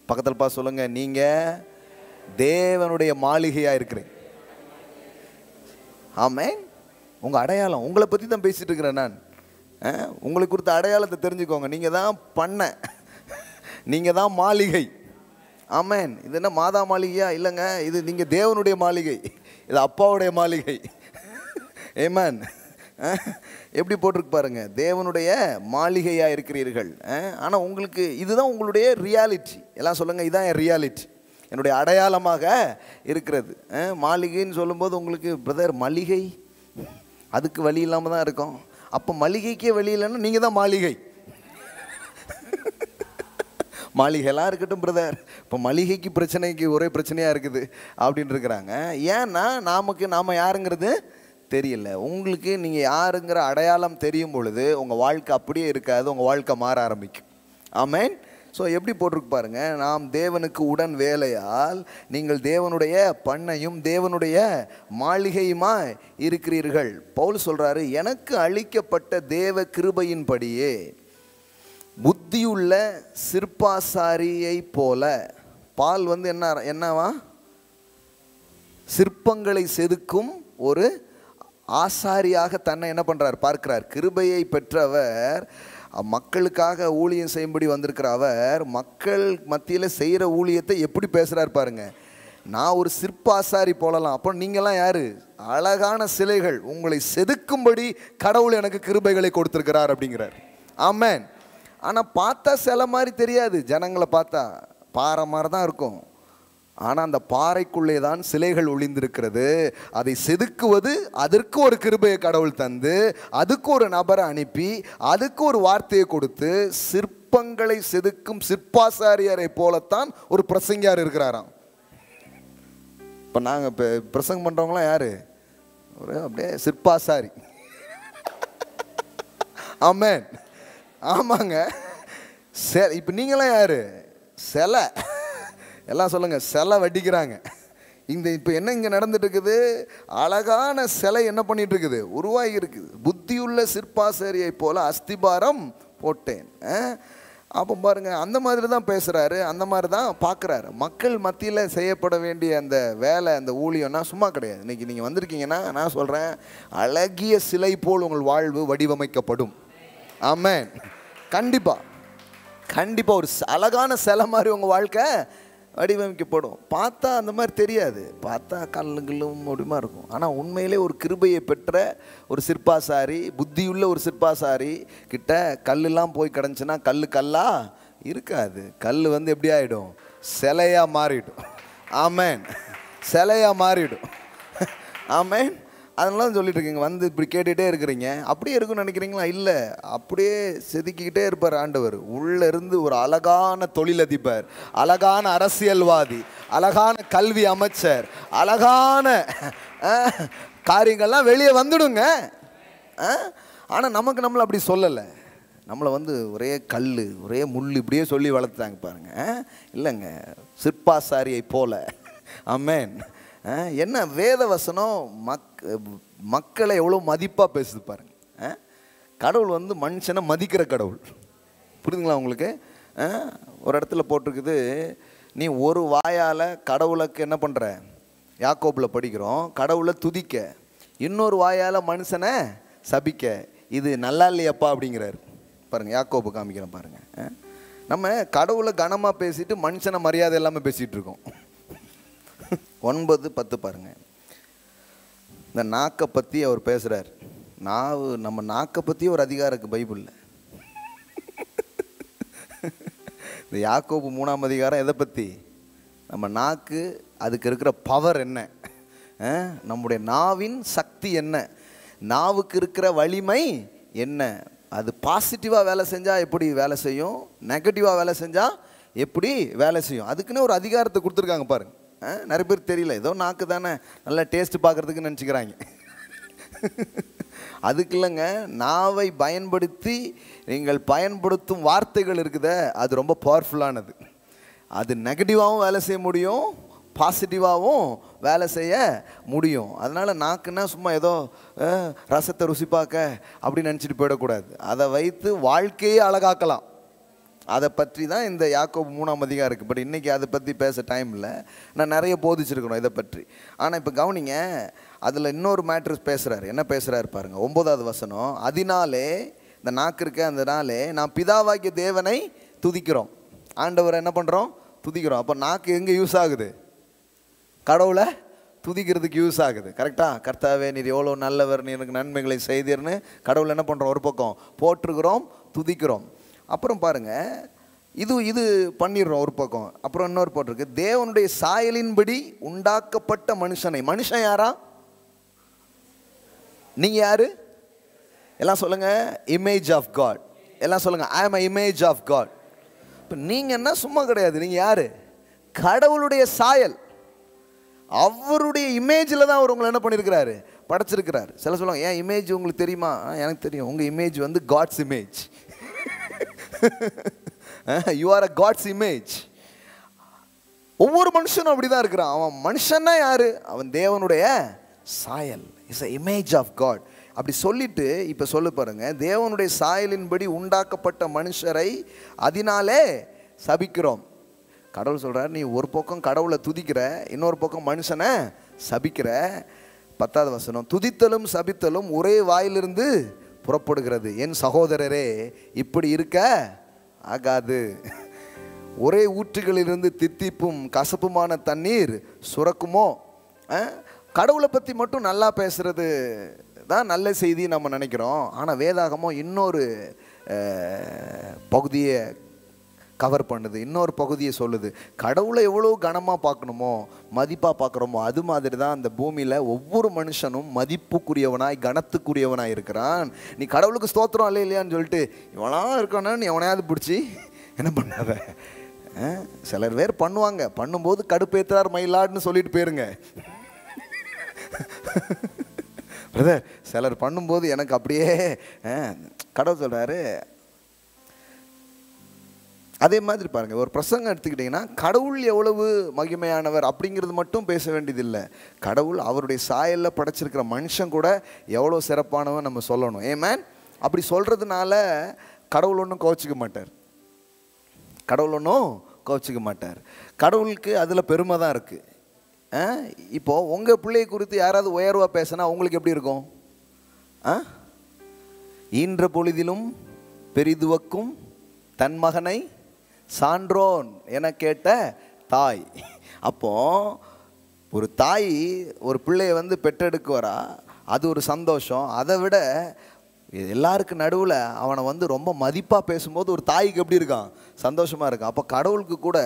பக்கத்தில் பார்த்து சொல்லுங்கள், நீங்கள் தேவனுடைய மாளிகையாக இருக்கிறீங்க. ஆமென். உங்கள் அடையாளம், உங்களை பற்றி தான் பேசிகிட்டு இருக்கிறேன் நான். உங்களுக்கு கொடுத்த அடையாளத்தை தெரிஞ்சுக்கோங்க. நீங்கள் தான் பண்ணை, நீங்கள் தான் மாளிகை. ஆமென். இது என்ன மாதா மாளிகையா? இல்லைங்க, இது நீங்கள் தேவனுடைய மாளிகை, இது அப்பாவுடைய மாளிகை. ஆமென். எப்படி போட்டிருக்கு பாருங்க, தேவனுடைய மாளிகையாக இருக்கிறீர்கள். ஆனால் உங்களுக்கு இதுதான் உங்களுடைய ரியாலிட்டி. எல்லாம் சொல்லுங்கள், இதுதான் என் ரியாலிட்டி, என்னுடைய அடையாளமாக இருக்கிறது. மாளிகைன்னு சொல்லும்போது உங்களுக்கு, பிரதர் மளிகை அதுக்கு வழி இல்லாமல் தான் இருக்கும். அப்போ மளிகைக்கே வழி இல்லைன்னா நீங்கள் தான் மாளிகை. மாளிகைலாம் இருக்கட்டும் பிரதர், இப்போ மளிகைக்கு பிரச்சனைக்கு ஒரே பிரச்சனையாக இருக்குது அப்படின்னு இருக்கிறாங்க. ஏன்னா நாம் யாருங்கிறது தெரியல. உங்களுக்கு நீங்கள் யாருங்கிற அடையாளம் தெரியும் பொழுது உங்கள் வாழ்க்கை அப்படியே இருக்காது, உங்கள் வாழ்க்கை மாற ஆரம்பிக்கும். ஆமென். ஸோ எப்படி போட்டிருக்கு பாருங்கள், நாம் தேவனுக்கு உடன் வேலையால் நீங்கள் தேவனுடைய பண்ணையும் தேவனுடைய மாளிகையுமா இருக்கிறீர்கள். பவுல் சொல்கிறாரு, எனக்கு அளிக்கப்பட்ட தேவ கிருபையின்படியே புத்தியுள்ள சிற்பாசாரியை போல. பால் என்னவா, சிற்பங்களை செதுக்கும் ஒரு ஆசாரியாக தன்னை என்ன பண்ணுறார், பார்க்கிறார். கிருபையை பெற்றவர், மக்களுக்காக ஊழியம் செய்யும்படி வந்திருக்கிற அவர் மக்கள் மத்தியில் செய்கிற ஊழியத்தை எப்படி பேசுகிறார் பாருங்க. நான் ஒரு சிற்பாசாரி போலலாம். அப்போ நீங்களாம் யார்? அழகான சிலைகள், உங்களை செதுக்கும்படி கடவுள் எனக்கு கிருபைகளை கொடுத்துருக்கிறார் அப்படிங்கிறார். ஆமென். ஆனால் பார்த்தா சிலை மாதிரி தெரியாது, ஜனங்களை பார்த்தா பாறை மாதிரி தான் இருக்கும். ஆனால் அந்த பாறைக்குள்ளே தான் சிலைகள் ஒளிந்திருக்கிறது. அதை செதுக்குவது, அதற்கு ஒரு கிருபையை கடவுள் தந்து, அதுக்கு ஒரு நபரை அனுப்பி, அதுக்கு ஒரு வார்த்தையை கொடுத்து, சிற்பங்களை செதுக்கும் சிற்பாசாரியாரை போலத்தான் ஒரு பிரசங்கியார் இருக்கிறாராம். இப்போ நாங்கள் இப்போ பிரசங்கம் பண்ணுறவங்களாம் யார்? ஒரு அப்படியே சிற்பாசாரி. ஆமென். ஆமாங்க. இப்போ நீங்களாம் யார்? சிலை. எல்லாம் சொல்லுங்கள், சிலை வட்டிக்கிறாங்க. இப்போ என்ன இங்கே நடந்துட்டு இருக்குது? அழகான சிலை என்ன பண்ணிட்டு இருக்குது? உருவாகி இருக்குது. புத்தியுள்ள சிற்பாசாரியை போல அஸ்திபாரம் போட்டேன். அப்போ பாருங்க, அந்த மாதிரி தான் பேசுகிறாரு, அந்த மாதிரி தான் பார்க்குறாரு. மக்கள் மத்தியில் செய்யப்பட வேண்டிய அந்த வேலை, அந்த ஊழியம்னா சும்மா கிடையாது. இன்றைக்கி நீங்கள் வந்திருக்கீங்கன்னா நான் சொல்கிறேன், அழகிய சிலை போல் உங்கள் வாழ்வு வடிவமைக்கப்படும். ஆமென். கண்டிப்பாக கண்டிப்பாக ஒரு அழகான சிலை மாதிரி உங்கள் வாழ்க்கை வடிவமைக்கப்படும். பார்த்தா அந்த மாதிரி தெரியாது, பார்த்தா கல்லுங்களும் முடியுமா இருக்கும். ஆனால் உண்மையிலே ஒரு கிருபையை பெற்ற ஒரு சிற்பாசாரி, புத்தியுள்ள ஒரு சிற்பாசாரி கிட்ட கல்லெல்லாம் போய் கிடந்துச்சுன்னா கல்லா இருக்காது. கல் எப்படி ஆகிடும்? சிலையாக மாறிடும். ஆமேன். சிலையாக மாறிடும். ஆமேன். அதனால தான் சொல்லிட்டு இருக்கீங்க, இப்படி கேட்டுகிட்டே இருக்கிறீங்க. அப்படியே இருக்குன்னு நினைக்கிறீங்களா? இல்லை, அப்படியே செதுக்கிக்கிட்டே இருப்பார் ஆண்டவர். உள்ளே இருந்து ஒரு அழகான தொழிலதிபர், அழகான அரசியல்வாதி, அழகான கல்வி அமைச்சர், அழகான காரியங்கள்லாம் வெளியே வந்துடுங்க. ஆனால் நம்மளை அப்படி சொல்லலை. நம்மளை ஒரே கல், ஒரே முள் இப்படியே சொல்லி வளர்த்துட்டாங்க பாருங்க. இல்லைங்க, சிற்பாசாரியை போல. ஆமேன். என்ன வேத வசனம் மக்களை எவ்வளோ மதிப்பாக பேசுது பாருங்க. கடவுள் மனுஷனை மதிக்கிற கடவுள். புரியுதுங்களா உங்களுக்கு? ஒரு இடத்துல போட்டிருக்குது, நீ ஒரு வாயால் கடவுளுக்கு என்ன பண்ணுற? யாக்கோபில் படிக்கிறோம், கடவுளை துதிக்க, இன்னொரு வாயால் மனுஷனை சபிக்க. இது நல்லா இல்லையப்பா அப்படிங்கிறாரு பாருங்கள். யாக்கோபு காமிக்கிறேன் பாருங்கள். நம்ம கடவுளை கனமாக பேசிட்டு மனுஷனை மரியாதை இல்லாமல் பேசிகிட்டு இருக்கோம். 9:10 பாருங்க. இந்த நாக்கை பற்றி அவர் பேசுகிறார். நம்ம நாக்கை பற்றி ஒரு அதிகாரம் இருக்குது பைபிளில். இந்த யாக்கோபு 3ஆம் அதிகாரம் எதை பற்றி? நம்ம நாக்கு, அதுக்கு இருக்கிற பவர் என்ன, நம்முடைய நாவின் சக்தி என்ன, நாவுக்கு இருக்கிற வலிமை என்ன, அது பாசிட்டிவாக வேலை செஞ்சால் எப்படி வேலை செய்யும், நெகட்டிவாக வேலை செஞ்சால் எப்படி வேலை செய்யும். அதுக்குன்னு ஒரு அதிகாரத்தை கொடுத்துருக்காங்க பாருங்க. நிறைய பேர் தெரியல, ஏதோ நாக்கு தானே நல்லா டேஸ்ட் பார்க்குறதுக்கு நினச்சிக்கிறாங்க. அதுக்கு இல்லைங்க, நாவை பயன்படுத்தி நீங்கள் பயன்படுத்தும் வார்த்தைகள் இருக்குதே, அது ரொம்ப பவர்ஃபுல்லானது. அது நெகட்டிவாகவும் வேலை செய்ய முடியும், பாசிட்டிவாகவும் வேலை செய்ய முடியும். அதனால் நாக்குன்னா சும்மா ஏதோ ரசத்தை ருசி பார்க்க அப்படின்னு நினச்சிட்டு போயிடக்கூடாது. அதை வைத்து வாழ்க்கையே அழகாக்கலாம். அதை பற்றி தான் இந்த யாக்கோபு 3ஆம் அதிகாரம் இருக்குது. பட் இன்றைக்கி அதை பற்றி பேச டைம் இல்லை. நான் நிறைய போதிச்சிருக்கணும் இதை பற்றி. ஆனால் இப்போ கவனிங்க, அதில் இன்னொரு மேட்ரு பேசுகிறார். என்ன பேசுகிறாரு பாருங்கள். 9வது வசனம், அதனாலே, இந்த நாக்கு இருக்க அந்த நாளே நான் பிதாவாகிய தேவனை துதிக்கிறோம். ஆண்டவரை என்ன பண்ணுறோம்? துதிக்கிறோம். அப்போ நாக்கு எங்கே யூஸ் ஆகுது? கடவுளை துதிக்கிறதுக்கு யூஸ் ஆகுது. கரெக்டாக? கர்த்தாவே நீர் எவ்வளோ நல்லவர், நீ எனக்கு நன்மைகளை செய்தீர்னு கடவுளை என்ன பண்ணுறோம்? ஒரு பக்கம் போற்றுகிறோம், துதிக்கிறோம். அப்புறம் பாருங்கள், இது பண்ணிடுறோம் ஒரு பக்கம். அப்புறம் இன்னொரு போட்டிருக்கு, தேவனுடைய சாயலின்படி உண்டாக்கப்பட்ட மனுஷனை. மனுஷன் யாரா? நீங்கள் யாரு? எல்லாம் சொல்லுங்கள், இமேஜ் ஆஃப் காட். எல்லாம் சொல்லுங்கள், ஐ ஆம் அ இமேஜ் ஆஃப் காட். இப்போ நீங்கள் என்ன சும்மா கிடையாது, நீங்கள் யார்? கடவுளுடைய சாயல். அவருடைய இமேஜில் தான் அவர் உங்களை என்ன பண்ணியிருக்கிறாரு? படைச்சிருக்கிறார். சில சொல்லுவாங்க, ஏன் இமேஜ் உங்களுக்கு தெரியுமா? எனக்கு தெரியும். உங்கள் image God's image. You are a God's image. ஒவ்வொரு மனுஷனும் அப்படிதான் இருக்கிறான். அவன் மனுஷன்னா யாரு? அவன் தேவனுடைய சாயல். Is a image of God. அப்படி சொல்லிட்டு இப்போ சொல்லு பாருங்க, தேவனுடைய சாயலின்படி உண்டாக்கப்பட்ட மனுஷரை அதனாலே சபிக்கிறோம். கடவுள் சொல்கிறார், நீ ஒரு பக்கம் கடவுளை துதிக்கிற, இன்னொரு பக்கம் மனுஷனை சபிக்கிற. 10வது வசனம், துதித்தலும் சபித்தலும் ஒரே வாயிலிருந்து புறப்படுகிறது. என் சகோதரரே, இப்படி இருக்க ஆகாது. ஒரே ஊற்றுகளிலிருந்து தித்திப்பும் கசப்புமான தண்ணீர் சுரக்குமோ? கடவுளை பற்றி மட்டும் நல்லா பேசுகிறது தான் நல்ல செய்தி நம்ம நினைக்கிறோம். ஆனால் வேதாகமோ இன்னொரு பகுதியை கவர் பண்ணுது, இன்னொரு பகுதியை சொல்லுது. கடவுளை எவ்வளோ கனமாக பார்க்கணுமோ, மதிப்பாக பார்க்குறோமோ, அது மாதிரி தான் அந்த பூமியில் ஒவ்வொரு மனுஷனும் மதிப்புக்குரியவனாய் கனத்துக்குரியவனாய் இருக்கிறான். நீ கடவுளுக்கு ஸ்தோத்திரம் அல்ல இல்லையான்னு சொல்லிட்டு இவனா இருக்கானு நீ எவனையாவது பிடிச்சி என்ன பண்ணாத. சிலர் பேர் பண்ணுவாங்க, பண்ணும்போது கடுப்பேற்றார் மயிலாடுன்னு சொல்லிட்டு போயிருங்க. பிரதர், சிலர் பண்ணும்போது எனக்கு அப்படியே கடவுள் சொல்கிறாரு. அதே மாதிரி பாருங்கள், ஒரு பிரசங்கம் எடுத்துக்கிட்டிங்கன்னா கடவுள் எவ்வளவு மகிமையானவர் அப்படிங்கிறது மட்டும் பேச வேண்டியதில்லை. கடவுள் அவருடைய சாயலில் படைச்சிருக்கிற மனுஷன் கூட எவ்வளோ சிறப்பானவன் நம்ம சொல்லணும். ஏமேன். அப்படி சொல்கிறதுனால கடவுள் ஒன்றும் கோச்சிக்க மாட்டார். கடவுள் ஒன்றும் கோச்சிக்க மாட்டார். கடவுளுக்கு அதில் பெருமை தான் இருக்குது. இப்போது உங்கள் பிள்ளையை குறித்து யாராவது உயர்வாக பேசினா உங்களுக்கு எப்படி இருக்கும்? ஈன்ற பொழுதிலும் பெரிதுவக்கும் தன் மகனை சான்றோன் என கேட்ட தாய். அப்போ ஒரு தாய் ஒரு பிள்ளையை வந்து பெற்றெடுக்க வரா, அது ஒரு சந்தோஷம். அதை விட எல்லாருக்கும் நடுவில் அவனை வந்து ரொம்ப மதிப்பாக பேசும்போது ஒரு தாய்க்கு எப்படி இருக்கான்? சந்தோஷமாக இருக்கான். அப்போ கடவுளுக்கு கூட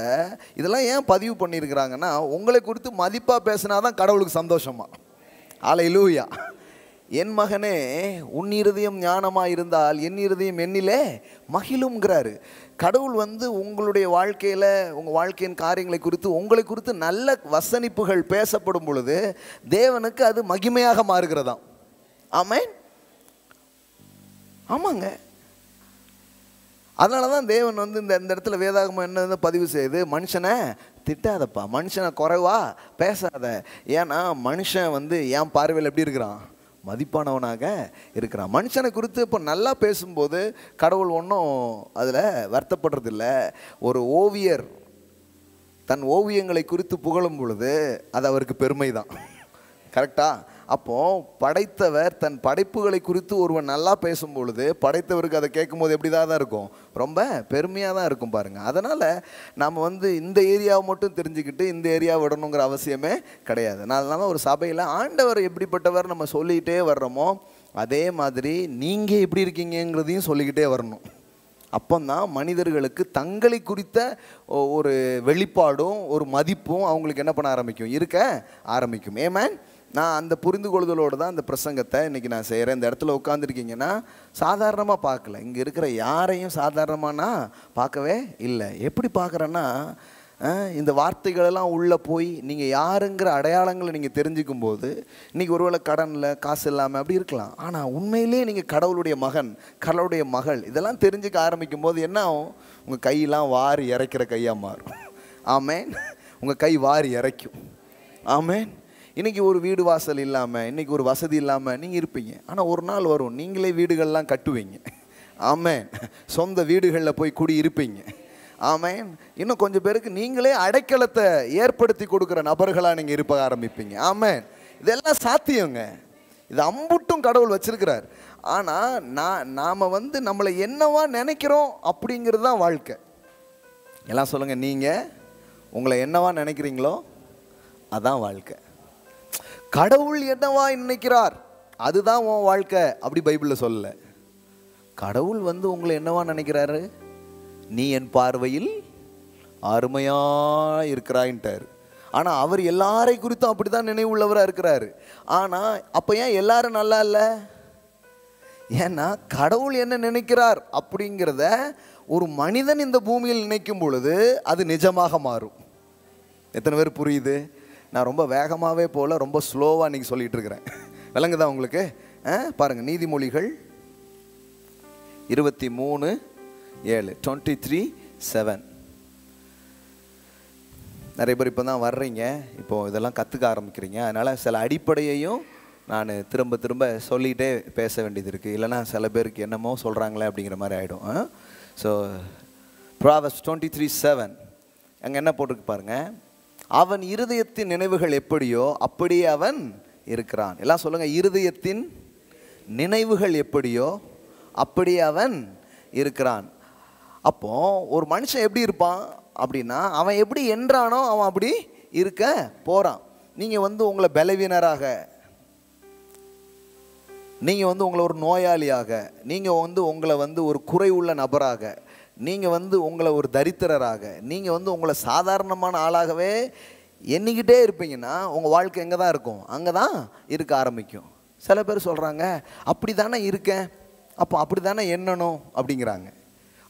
இதெல்லாம் ஏன் பதிவு பண்ணியிருக்கிறாங்கன்னா, உங்களை குறித்து மதிப்பாக பேசினா தான் கடவுளுக்கு சந்தோஷமா. அல்லேலூயா. என் மகனே, உன் இருதயம் ஞானமாக இருந்தால் என் இருதயம் என்னிலே மகிழுங்கிறாரு. கடவுள் வந்து உங்களுடைய வாழ்க்கையில், உங்கள் வாழ்க்கையின் காரியங்களை குறித்து, உங்களை குறித்து நல்ல வசனிப்புகள் பேசப்படும் பொழுது தேவனுக்கு அது மகிமையாக மாறுகிறதாம். ஆமென். ஆமாங்க. அதனால தான் தேவன் வந்து இந்த இடத்துல வேதாகமம் என்ன பதிவு செய்யுது, மனுஷனை திட்டாதப்பா, மனுஷனை குறைவா பேசாத. ஏன்னா மனுஷன் வந்து என் பார்வையில் எப்படி இருக்கிறான்? மதிப்பானவனாக இருக்கிறான். மனுஷனை குறித்து இப்போ நல்லா பேசும்போது கடவுள் ஒன்றும் அதில் வருத்தப்படுறதில்ல. ஒரு ஓவியர் தன் ஓவியங்களை குறித்து புகழும் பொழுது அது அவருக்கு பெருமை தான். கரெக்டா? அப்போது படைத்தவர் தன் படைப்புகளை குறித்து ஒருவன் நல்லா பேசும் பொழுது படைத்தவருக்கு அதை கேட்கும் போது எப்படி தான் இருக்கும்? ரொம்ப பெருமையாக தான் இருக்கும் பாருங்கள். அதனால் நம்ம வந்து இந்த ஏரியாவை மட்டும் தெரிஞ்சுக்கிட்டு இந்த ஏரியாவை விடணுங்கிற அவசியமே கிடையாது. அதனால ஒரு சபையில் ஆண்டவர் எப்படிப்பட்டவர் நம்ம சொல்லிக்கிட்டே வர்றோமோ அதே மாதிரி நீங்கள் எப்படி இருக்கீங்கிறதையும் சொல்லிக்கிட்டே வரணும். அப்போந்தான் மனிதர்களுக்கு தங்களை குறித்த ஒரு வெளிப்பாடும் ஒரு மதிப்பும் அவங்களுக்கு என்ன பண்ண ஆரம்பிக்கும்? இருக்க ஆரம்பிக்கும். ஆமென். நான் அந்த புரிந்து கொள்ளுதலோடு தான் இந்த பிரசங்கத்தை இன்றைக்கி நான் செய்கிறேன். இந்த இடத்துல உட்காந்துருக்கீங்கன்னா சாதாரணமாக பார்க்கல. இங்கே இருக்கிற யாரையும் சாதாரணமானா பார்க்கவே இல்லை. எப்படி பார்க்குறேன்னா, இந்த வார்த்தைகளெல்லாம் உள்ளே போய் நீங்கள் யாருங்கிற அடையாளங்களை நீங்கள் தெரிஞ்சுக்கும் போது இன்றைக்கி ஒருவேளை கடனில் காசு இல்லாமல் அப்படி இருக்கலாம். ஆனால் உண்மையிலேயே நீங்கள் கடவுளுடைய மகன், கடவுளுடைய மகள், இதெல்லாம் தெரிஞ்சுக்க ஆரம்பிக்கும் போது என்ன ஆகும்? உங்கள் கையெல்லாம் வாரி இறைக்கிற கையாக மாறும். ஆமென். உங்கள் கை வாரி இறைக்கும். ஆமென். இன்றைக்கி ஒரு வீடு வாசல் இல்லாமல், இன்றைக்கி ஒரு வசதி இல்லாமல் நீங்கள் இருப்பீங்க. ஆனால் ஒரு நாள் வரும் நீங்களே வீடுகள்லாம் கட்டுவீங்க. ஆமென். சொந்த வீடுகளில் போய் குடி இருப்பீங்க. ஆமென். இன்னும் கொஞ்சம் பேருக்கு நீங்களே அடைக்கலத்தை ஏற்படுத்தி கொடுக்குற நபர்களாக நீங்கள் இருப்ப ஆரம்பிப்பீங்க. ஆமென். இதெல்லாம் சாத்தியங்க. இது அம்புட்டும் கடவுள் வச்சிருக்கிறார். ஆனால் நாம் வந்து நம்மளை என்னவா நினைக்கிறோம் அப்படிங்கிறது தான் வாழ்க்கை. எல்லாம் சொல்லுங்கள், நீங்கள் உங்களை என்னவா நினைக்கிறீங்களோ அதான் வாழ்க்கை. கடவுள் என்னவா நினைக்கிறார் அதுதான் உன் வாழ்க்கை அப்படி பைபிளில் சொல்லல. கடவுள் வந்து உங்களை என்னவா நினைக்கிறாரு? நீ என் பார்வையில் அருமையா இருக்கிறாயின்ட்டார். ஆனால் அவர் எல்லாரை குறித்தும் அப்படி தான் நினைவுள்ளவராக இருக்கிறாரு. ஆனால் அப்போ ஏன் எல்லாரும் நல்லா இல்லை? ஏன்னா கடவுள் என்ன நினைக்கிறார் அப்படிங்கிறத ஒரு மனிதன் இந்த பூமியில் நினைக்கும் பொழுது அது நிஜமாக மாறும். எத்தனை பேர் புரியுது? நான் ரொம்ப வேகமாகவே போல ரொம்ப ஸ்லோவாக இன்றைக்கி சொல்லிகிட்டு இருக்கிறேன். விளங்குதா உங்களுக்கு? பாருங்கள், நீதிமொழிகள் 23:7 23:7. நிறைய பேர் இப்போ தான் வர்றீங்க, இப்போது இதெல்லாம் கற்றுக்க ஆரம்பிக்கிறீங்க. அதனால் சில அடிப்படையையும் நான் திரும்ப திரும்ப சொல்லிகிட்டே பேச வேண்டியது இருக்குது. இல்லைனா சில பேருக்கு என்னமோ சொல்கிறாங்களே அப்படிங்கிற மாதிரி ஆகிடும். ஸோ Proverbs 23:7 அங்கே என்ன போட்டிருக்கு பாருங்கள். அவன் இருதயத்தின் நினைவுகள் எப்படியோ அப்படியே அவன் இருக்கிறான். எல்லாம் சொல்லுங்கள், இருதயத்தின் நினைவுகள் எப்படியோ அப்படியே அவன் இருக்கிறான். அப்போ ஒரு மனுஷன் எப்படி இருப்பான் அப்படின்னா, அவன் எப்படி என்றானோ அவன் அப்படி இருக்க போகிறான். நீங்கள் வந்து உங்களை பலவீனராக, நீங்கள் வந்து உங்களை ஒரு நோயாளியாக, நீங்கள் வந்து உங்களை வந்து ஒரு குறை உள்ள நபராக, நீங்கள் வந்து உங்களை ஒரு தரித்திரராக, நீங்கள் வந்து உங்களை சாதாரணமான ஆளாகவே எண்ணிக்கிட்டே இருப்பீங்கன்னா உங்கள் வாழ்க்கை எங்கே தான் இருக்கும்? அங்கே தான் இருக்க ஆரம்பிக்கும். சில பேர் சொல்கிறாங்க, அப்படி தானே இருக்கேன், அப்போ அப்படி தானே எண்ணணும் அப்படிங்கிறாங்க.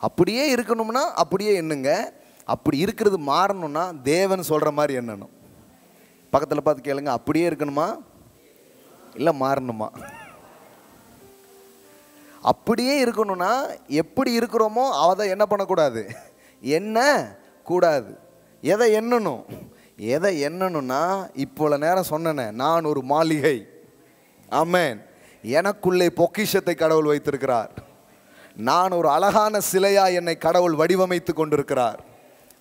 அப்படியே இருக்கணும்னா அப்படியே எண்ணுங்க. அப்படி இருக்கிறது மாறணும்னா தேவன் சொல்கிற மாதிரி எண்ணணும். பக்கத்தில் பார்த்து கேளுங்க, அப்படியே இருக்கணுமா இல்லை மாறணுமா? அப்படியே இருக்கணும்னா எப்படி இருக்கிறோமோ அதை என்ன பண்ணக்கூடாது? எண்ண கூடாது. எதை எண்ணணும்? எதை எண்ணணும்னா இப்போ நேரம் சொன்னேனே, நான் ஒரு மாளிகை. ஆமென். எனக்குள்ளே பொக்கிஷத்தை கடவுள் வைத்திருக்கிறார். நான் ஒரு அழகான சிலையா என்னை கடவுள் வடிவமைத்து கொண்டிருக்கிறார்.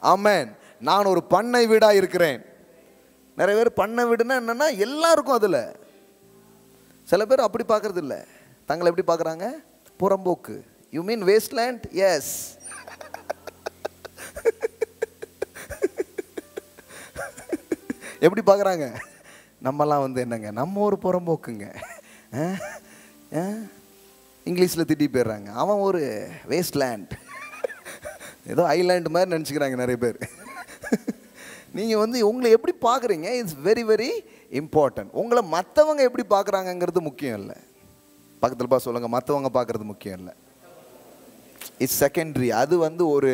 ஆமென். நான் ஒரு பண்ணை வீடாக இருக்கிறேன். நிறைய பேர் பண்ணை வீடுனா என்னன்னா எல்லாருக்கும் அதில். சில பேர் அப்படி பார்க்கறது இல்லை. தங்களை எப்படி பார்க்குறாங்க? புறம்போக்கு. You mean wasteland? எஸ். எப்படி பார்க்குறாங்க? நம்மலாம் வந்து என்னங்க, நம்ம ஒரு புறம்போக்குங்க, இங்கிலீஷில் திட்டி போயிடுறாங்க, அவன் ஒரு வேஸ்ட் லேண்ட், ஏதோ ஐலாண்டு மாதிரி நினச்சிக்கிறாங்க நிறைய பேர். நீங்கள் வந்து உங்களை எப்படி பார்க்குறீங்க இட்ஸ் வெரி வெரி இம்பார்ட்டன்ட். உங்களை மற்றவங்க எப்படி பார்க்குறாங்கங்கிறது முக்கியம் இல்லை. பக்கத்தில் பார்த்து சொல்லுங்கள், மற்றவங்க பார்க்குறது முக்கியம் இல்லை, இட்ஸ் செகண்டரி. அது வந்து ஒரு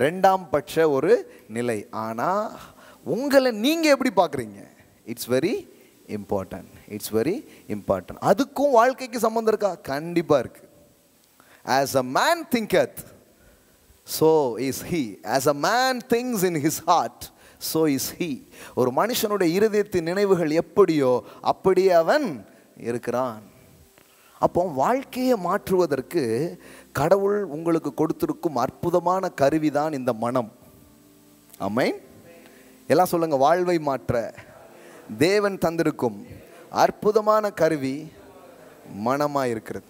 ரெண்டாம் பட்ச ஒரு நிலை. ஆனால் உங்களை நீங்கள் எப்படி பார்க்குறீங்க it's very important, it's very important. அதுக்கும் வாழ்க்கைக்கு சம்மந்தம் இருக்கா? கண்டிப்பாக இருக்குது. As a man thinketh, so is he. As a man thinks in his heart, so is he. ஒரு மனுஷனுடைய இருதயத்தின் நினைவுகள் எப்படியோ அப்படியே அவன் இருக்கிறான். அப்போ வாழ்க்கையை மாற்றுவதற்கு கடவுள் உங்களுக்கு கொடுத்திருக்கும் அற்புதமான கருவிதான் இந்த மனம். ஆமென். எல்லாம் சொல்லுங்க, வாழ்வை மாற்ற தேவன் தந்திருக்கும் அற்புதமான கருவி மனமாக இருக்கிறது.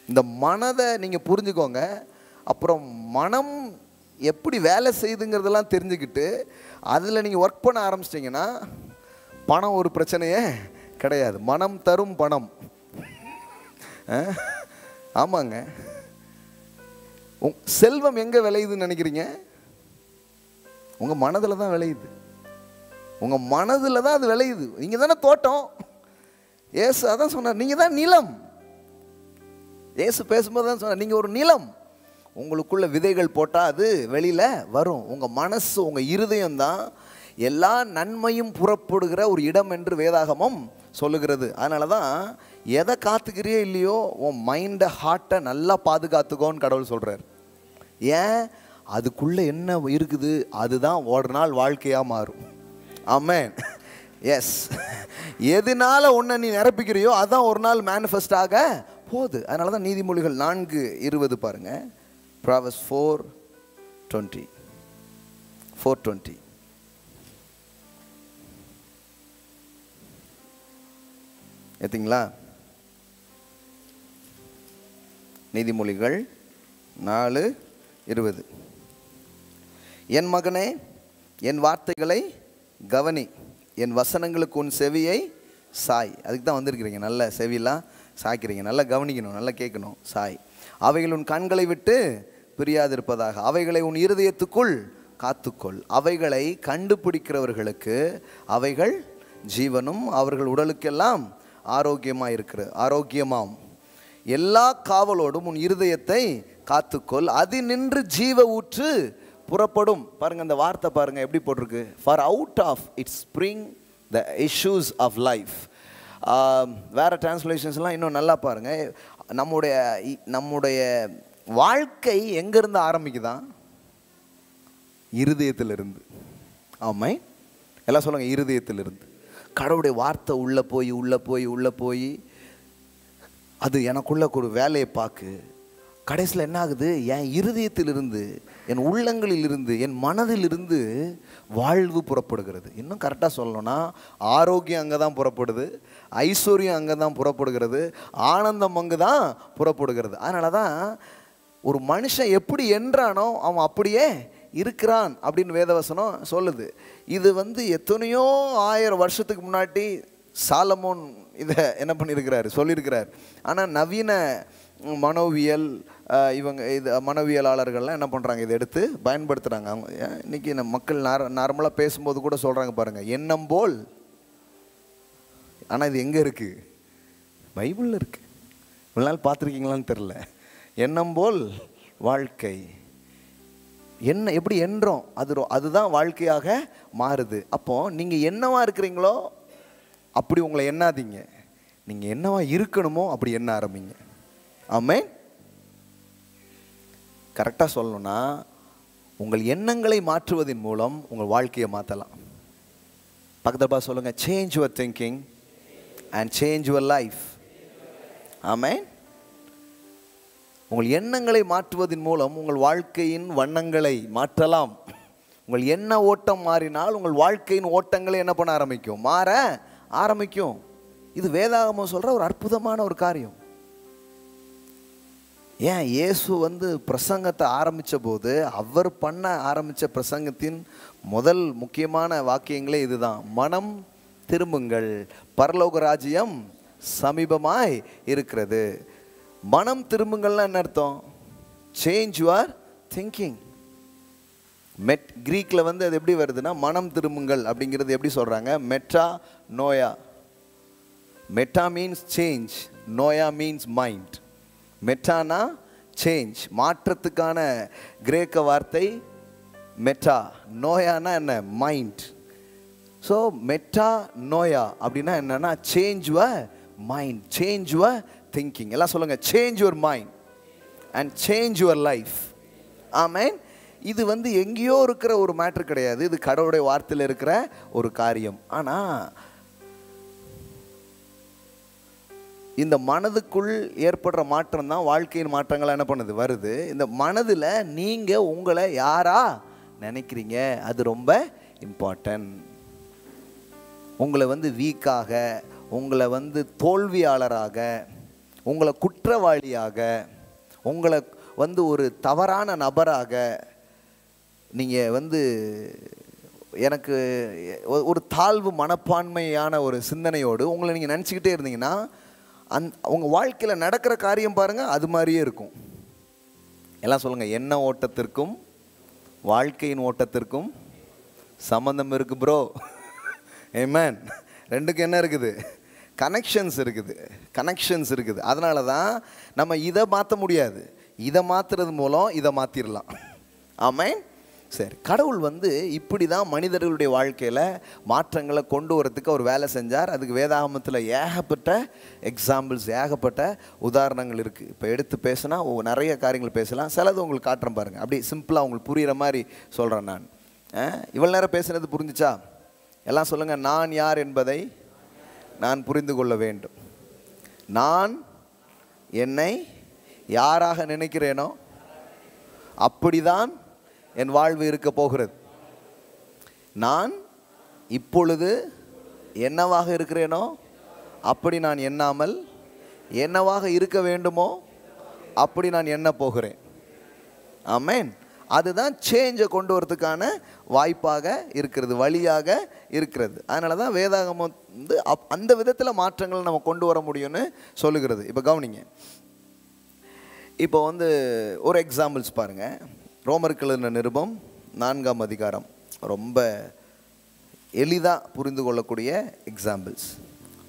இந்த மனதை நீங்கள் புரிஞ்சுக்கோங்க. அப்புறம் மனம் எப்படி வேலை செய்யுதுங்கிறதெல்லாம் தெரிஞ்சுக்கிட்டு அதில் நீங்கள் ஒர்க் பண்ண ஆரம்பிச்சிட்டிங்கன்னா பணம் ஒரு பிரச்சனையே கிடையாது. மனம் தரும் பணம். ஆமாங்க. செல்வம் எங்கே விளையுதுன்னு நினைக்கிறீங்க? உங்கள் மனதில் தான் விளையுது. உங்கள் மனதில் தான் அது விளையுது. நீங்கள் தானே தோட்டம். ஏசு அதான் சொன்னார், நீங்கள் தான் நிலம். ஏசு பேசும்போது தான் சொன்னார், நீங்கள் ஒரு நிலம். உங்களுக்குள்ள விதைகள் போட்டால் அது வெளியில் வரும். உங்கள் மனசு, உங்கள் இருதயம் தான் எல்லா நன்மையும் புறப்படுகிற ஒரு இடம் என்று வேதாகமம் சொல்லுகிறது. அதனால தான் எதை காத்துக்கிறியோ இல்லையோ உன் மைண்டை, ஹார்ட்டை நல்லா பாதுகாத்துக்கோன்னு கடவுள் சொல்கிறார். ஏன்? அதுக்குள்ளே என்ன இருக்குது அதுதான் ஒரு நாள் வாழ்க்கையாக மாறும். ஆமென். எஸ். எதனால உன்னை நீ நிரப்பிக்கிறியோ அதுதான் ஒரு நாள் மேனிஃபெஸ்ட் ஆக போகுது. அதனால தான் நீதிமொழிகள் 4:20 பாருங்க. Proverbs 4:20. ஏத்திங்களா? நீதிமொழிகள் 4:20. என் மகனே, என் வார்த்தைகளை கவனி, என் வசனங்களுக்கு உன் செவியை சாய். அதுக்கு தான் வந்திருக்கிறீங்க. நல்ல செவியெல்லாம் சாய்க்கிறீங்க. நல்லா கவனிக்கணும், நல்லா கேட்கணும். சாய். அவைகள் உன் கண்களை விட்டு பிரியாதிருப்பதாக, அவைகளை உன் இருதயத்துக்குள் காத்துக்கொள். அவைகளை கண்டுபிடிக்கிறவர்களுக்கு அவைகள் ஜீவனும் அவர்கள் உடலுக்கெல்லாம் ஆரோக்கியமாம். எல்லா காவலோடும் உன் இருதயத்தை காத்துக்கொள், அது நின்று ஜீவ ஊற்று புறப்படும். பாருங்க, அந்த வார்த்தை பாருங்க எப்படி போட்டிருக்கு. For out of its spring the issues of life. வேறு டிரான்ஸ்லேஷன்ஸ்லாம் இன்னும் நல்லா பாருங்கள். நம்முடைய வாழ்க்கை எங்கேருந்து ஆரம்பிக்குதான்? இருதயத்திலிருந்து. ஆமாம், எல்லாம் சொல்லுங்கள், இருதயத்திலிருந்து. கடவுளுடைய வார்த்தை உள்ளே போய் அது எனக்குள்ள ஒரு வேலையை பார்க்கு. கடைசியில் என்ன ஆகுது? என் இருதயத்திலிருந்து, என் உள்ளங்களிலிருந்து, என் மனதிலிருந்து வாழ்வு புறப்படுகிறது. இன்னும் கரெக்டாக சொல்லணும்னா ஆரோக்கியம் அங்கே தான் புறப்படுது, ஐஸ்வர்யம் அங்கே தான் புறப்படுகிறது, ஆனந்தம் அங்கே தான் புறப்படுகிறது. அதனால தான் ஒரு மனுஷன் எப்படி என்றானோ அவன் அப்படியே இருக்கிறான் அப்படின்னு வேதவசனம் சொல்லுது. இது வந்து எத்தனையோ 1000 வருஷத்துக்கு முன்னாடி சாலமோன் இதை என்ன பண்ணியிருக்கிறார், சொல்லியிருக்கிறார். ஆனால் நவீன மனோவியல் இது மனோவியலாளர்கள்லாம் என்ன பண்ணுறாங்க, இதை எடுத்து பயன்படுத்துகிறாங்க. அவங்க இன்றைக்கி நம்ம மக்கள் நார்மலாக பேசும்போது கூட சொல்கிறாங்க பாருங்கள், எண்ணம் போல். ஆனால் இது எங்கே இருக்குது? பைபிளில் இருக்குது. இவ்வளோ நாள் பார்த்துருக்கீங்களான்னு தெரில. எண்ணம் போல் வாழ்க்கை. என்ன எப்படி எண்றோம் அதுதான் வாழ்க்கையாக மாறுது. அப்போது நீங்கள் என்னவா இருக்கிறீங்களோ அப்படி உங்களை எண்ணாதீங்க. நீங்கள் என்னவா இருக்கணுமோ அப்படி எண்ண ஆரம்பிங்க. ஆமென். கரெக்டாக சொல்லணும்னா உங்கள் எண்ணங்களை மாற்றுவதன் மூலம் உங்கள் வாழ்க்கையை மாற்றலாம். பக்கத்தில் பார்த்து சொல்லுங்கள், change your thinking and change your life. Amen. உங்கள் எண்ணங்களை மாற்றுவதன் மூலம் உங்கள் வாழ்க்கையின் வண்ணங்களை மாற்றலாம். உங்கள் எண்ண ஓட்டம் மாறினால் உங்கள் வாழ்க்கையின் ஓட்டங்களை என்ன பண்ண ஆரம்பிக்கும்? மாற ஆரம்பிக்கும். இது வேதாகமம் சொல்கிற ஒரு அற்புதமான ஒரு காரியம். ஏன் இயேசு வந்து பிரசங்கத்தை ஆரம்பித்த போது அவர் பண்ண ஆரம்பித்த பிரசங்கத்தின் முதல் முக்கியமான வாக்கியங்களே இதுதான், மனம் திரும்புங்கள், பரலோக ராஜ்யம் சமீபமாய் இருக்கிறது. மனம் திரும்புங்கள்னா என்ன அர்த்தம்? Change your thinking. கிரீக்கில் வந்து அது எப்படி வருதுன்னா, மனம் திரும்புங்கள் அப்படிங்கிறது எப்படி சொல்கிறாங்க? மெட்டா நோயா. மெட்டா மீன்ஸ் சேஞ்ச், நோயா மீன்ஸ் மைண்ட். மெட்டானா சேஞ்ச், மாற்றத்துக்கான கிரேக்க வார்த்தை மெட்டா. நோயானா என்ன? மைண்ட். ஸோ மெட்டா நோயா அப்படின்னா என்னன்னா, change your mind, change your thinking. எல்லாம் சொல்லுங்கள், change your mind and change your life. Amen. இது வந்து எங்கேயோ இருக்கிற ஒரு மேட்ரு கிடையாது, இது கடவுளுடைய வார்த்தையில் இருக்கிற ஒரு காரியம். ஆனால் இந்த மனதுக்குள் ஏற்படுற மாற்றம் தான் வாழ்க்கையின் மாற்றங்கள் என்ன பண்ணுது, வருது. இந்த மனதில் நீங்கள் உங்களை யாரா நினைக்கிறீங்க, அது ரொம்ப இம்பார்ட்டன்ட். உங்களை வந்து வீக்காக, உங்களை வந்து தோல்வியாளராக, உங்களை குற்றவாளியாக, உங்களை வந்து ஒரு தவறான நபராக நீங்கள் வந்து எனக்கு ஒரு தாழ்வு மனப்பான்மையான ஒரு சிந்தனையோடு உங்களை நீங்கள் நினச்சிக்கிட்டே இருந்தீங்கன்னா, உங்கள் வாழ்க்கையில் நடக்கிற காரியம் பாருங்கள் அது மாதிரியே இருக்கும். எல்லாம் சொல்லுங்கள், எண்ண ஓட்டத்திற்கும் வாழ்க்கையின் ஓட்டத்திற்கும் சம்மந்தம் இருக்குது ப்ரோ. ஆமென். ரெண்டுக்கும் என்ன இருக்குது? கனெக்ஷன்ஸ் இருக்குது, கனெக்ஷன்ஸ் இருக்குது. அதனால தான் நம்ம இதை மாற்ற முடியாது, இதை மாற்றுறது மூலம் இதை மாற்றிடலாம். ஆமென். சரி, கடவுள் வந்து இப்படி தான் மனிதர்களுடைய வாழ்க்கையில் மாற்றங்களை கொண்டு வரத்துக்கு அவர் வேலை செஞ்சார். அதுக்கு வேதாகமத்தில் ஏகப்பட்ட எக்ஸாம்பிள்ஸ், ஏகப்பட்ட உதாரணங்கள் இருக்குது. இப்போ எடுத்து பேசினா நிறைய காரியங்கள் பேசலாம். சிலது உங்களுக்கு காட்டுறேன் பாருங்கள், அப்படி சிம்பிளாக உங்களுக்கு புரிகிற மாதிரி சொல்கிறேன் நான். இவ்வளோ நேரம் பேசுனது புரிஞ்சிச்சா? எல்லாம் சொல்லுங்கள், நான் யார் என்பதை நான் புரிந்து கொள்ள வேண்டும். நான் என்னை யாராக நினைக்கிறேனோ அப்படிதான் என் வாழ்வு இருக்க போகிறது. நான் இப்பொழுது என்னவாக இருக்கிறேனோ அப்படி நான் எண்ணாமல் என்னவாக இருக்க வேண்டுமோ அப்படி நான் எண்ண போகிறேன். ஆமென். அதுதான் சேஞ்சை கொண்டு வரதுக்கான வாய்ப்பாக இருக்கிறது, வழியாக இருக்கிறது. அதனால தான் வேதாகமம் வந்து அந்த விதத்தில் மாற்றங்களை நம்ம கொண்டு வர முடியும்னு சொல்லுகிறது. இப்போ கவனிங்க, இப்போ வந்து ஒரு எக்ஸாம்பிள்ஸ் பாருங்கள். ரோமருக்கு எழுதின நிருபம் 4ஆம் அதிகாரம், ரொம்ப எளிதாக புரிந்து கொள்ளக்கூடிய எக்ஸாம்பிள்ஸ்.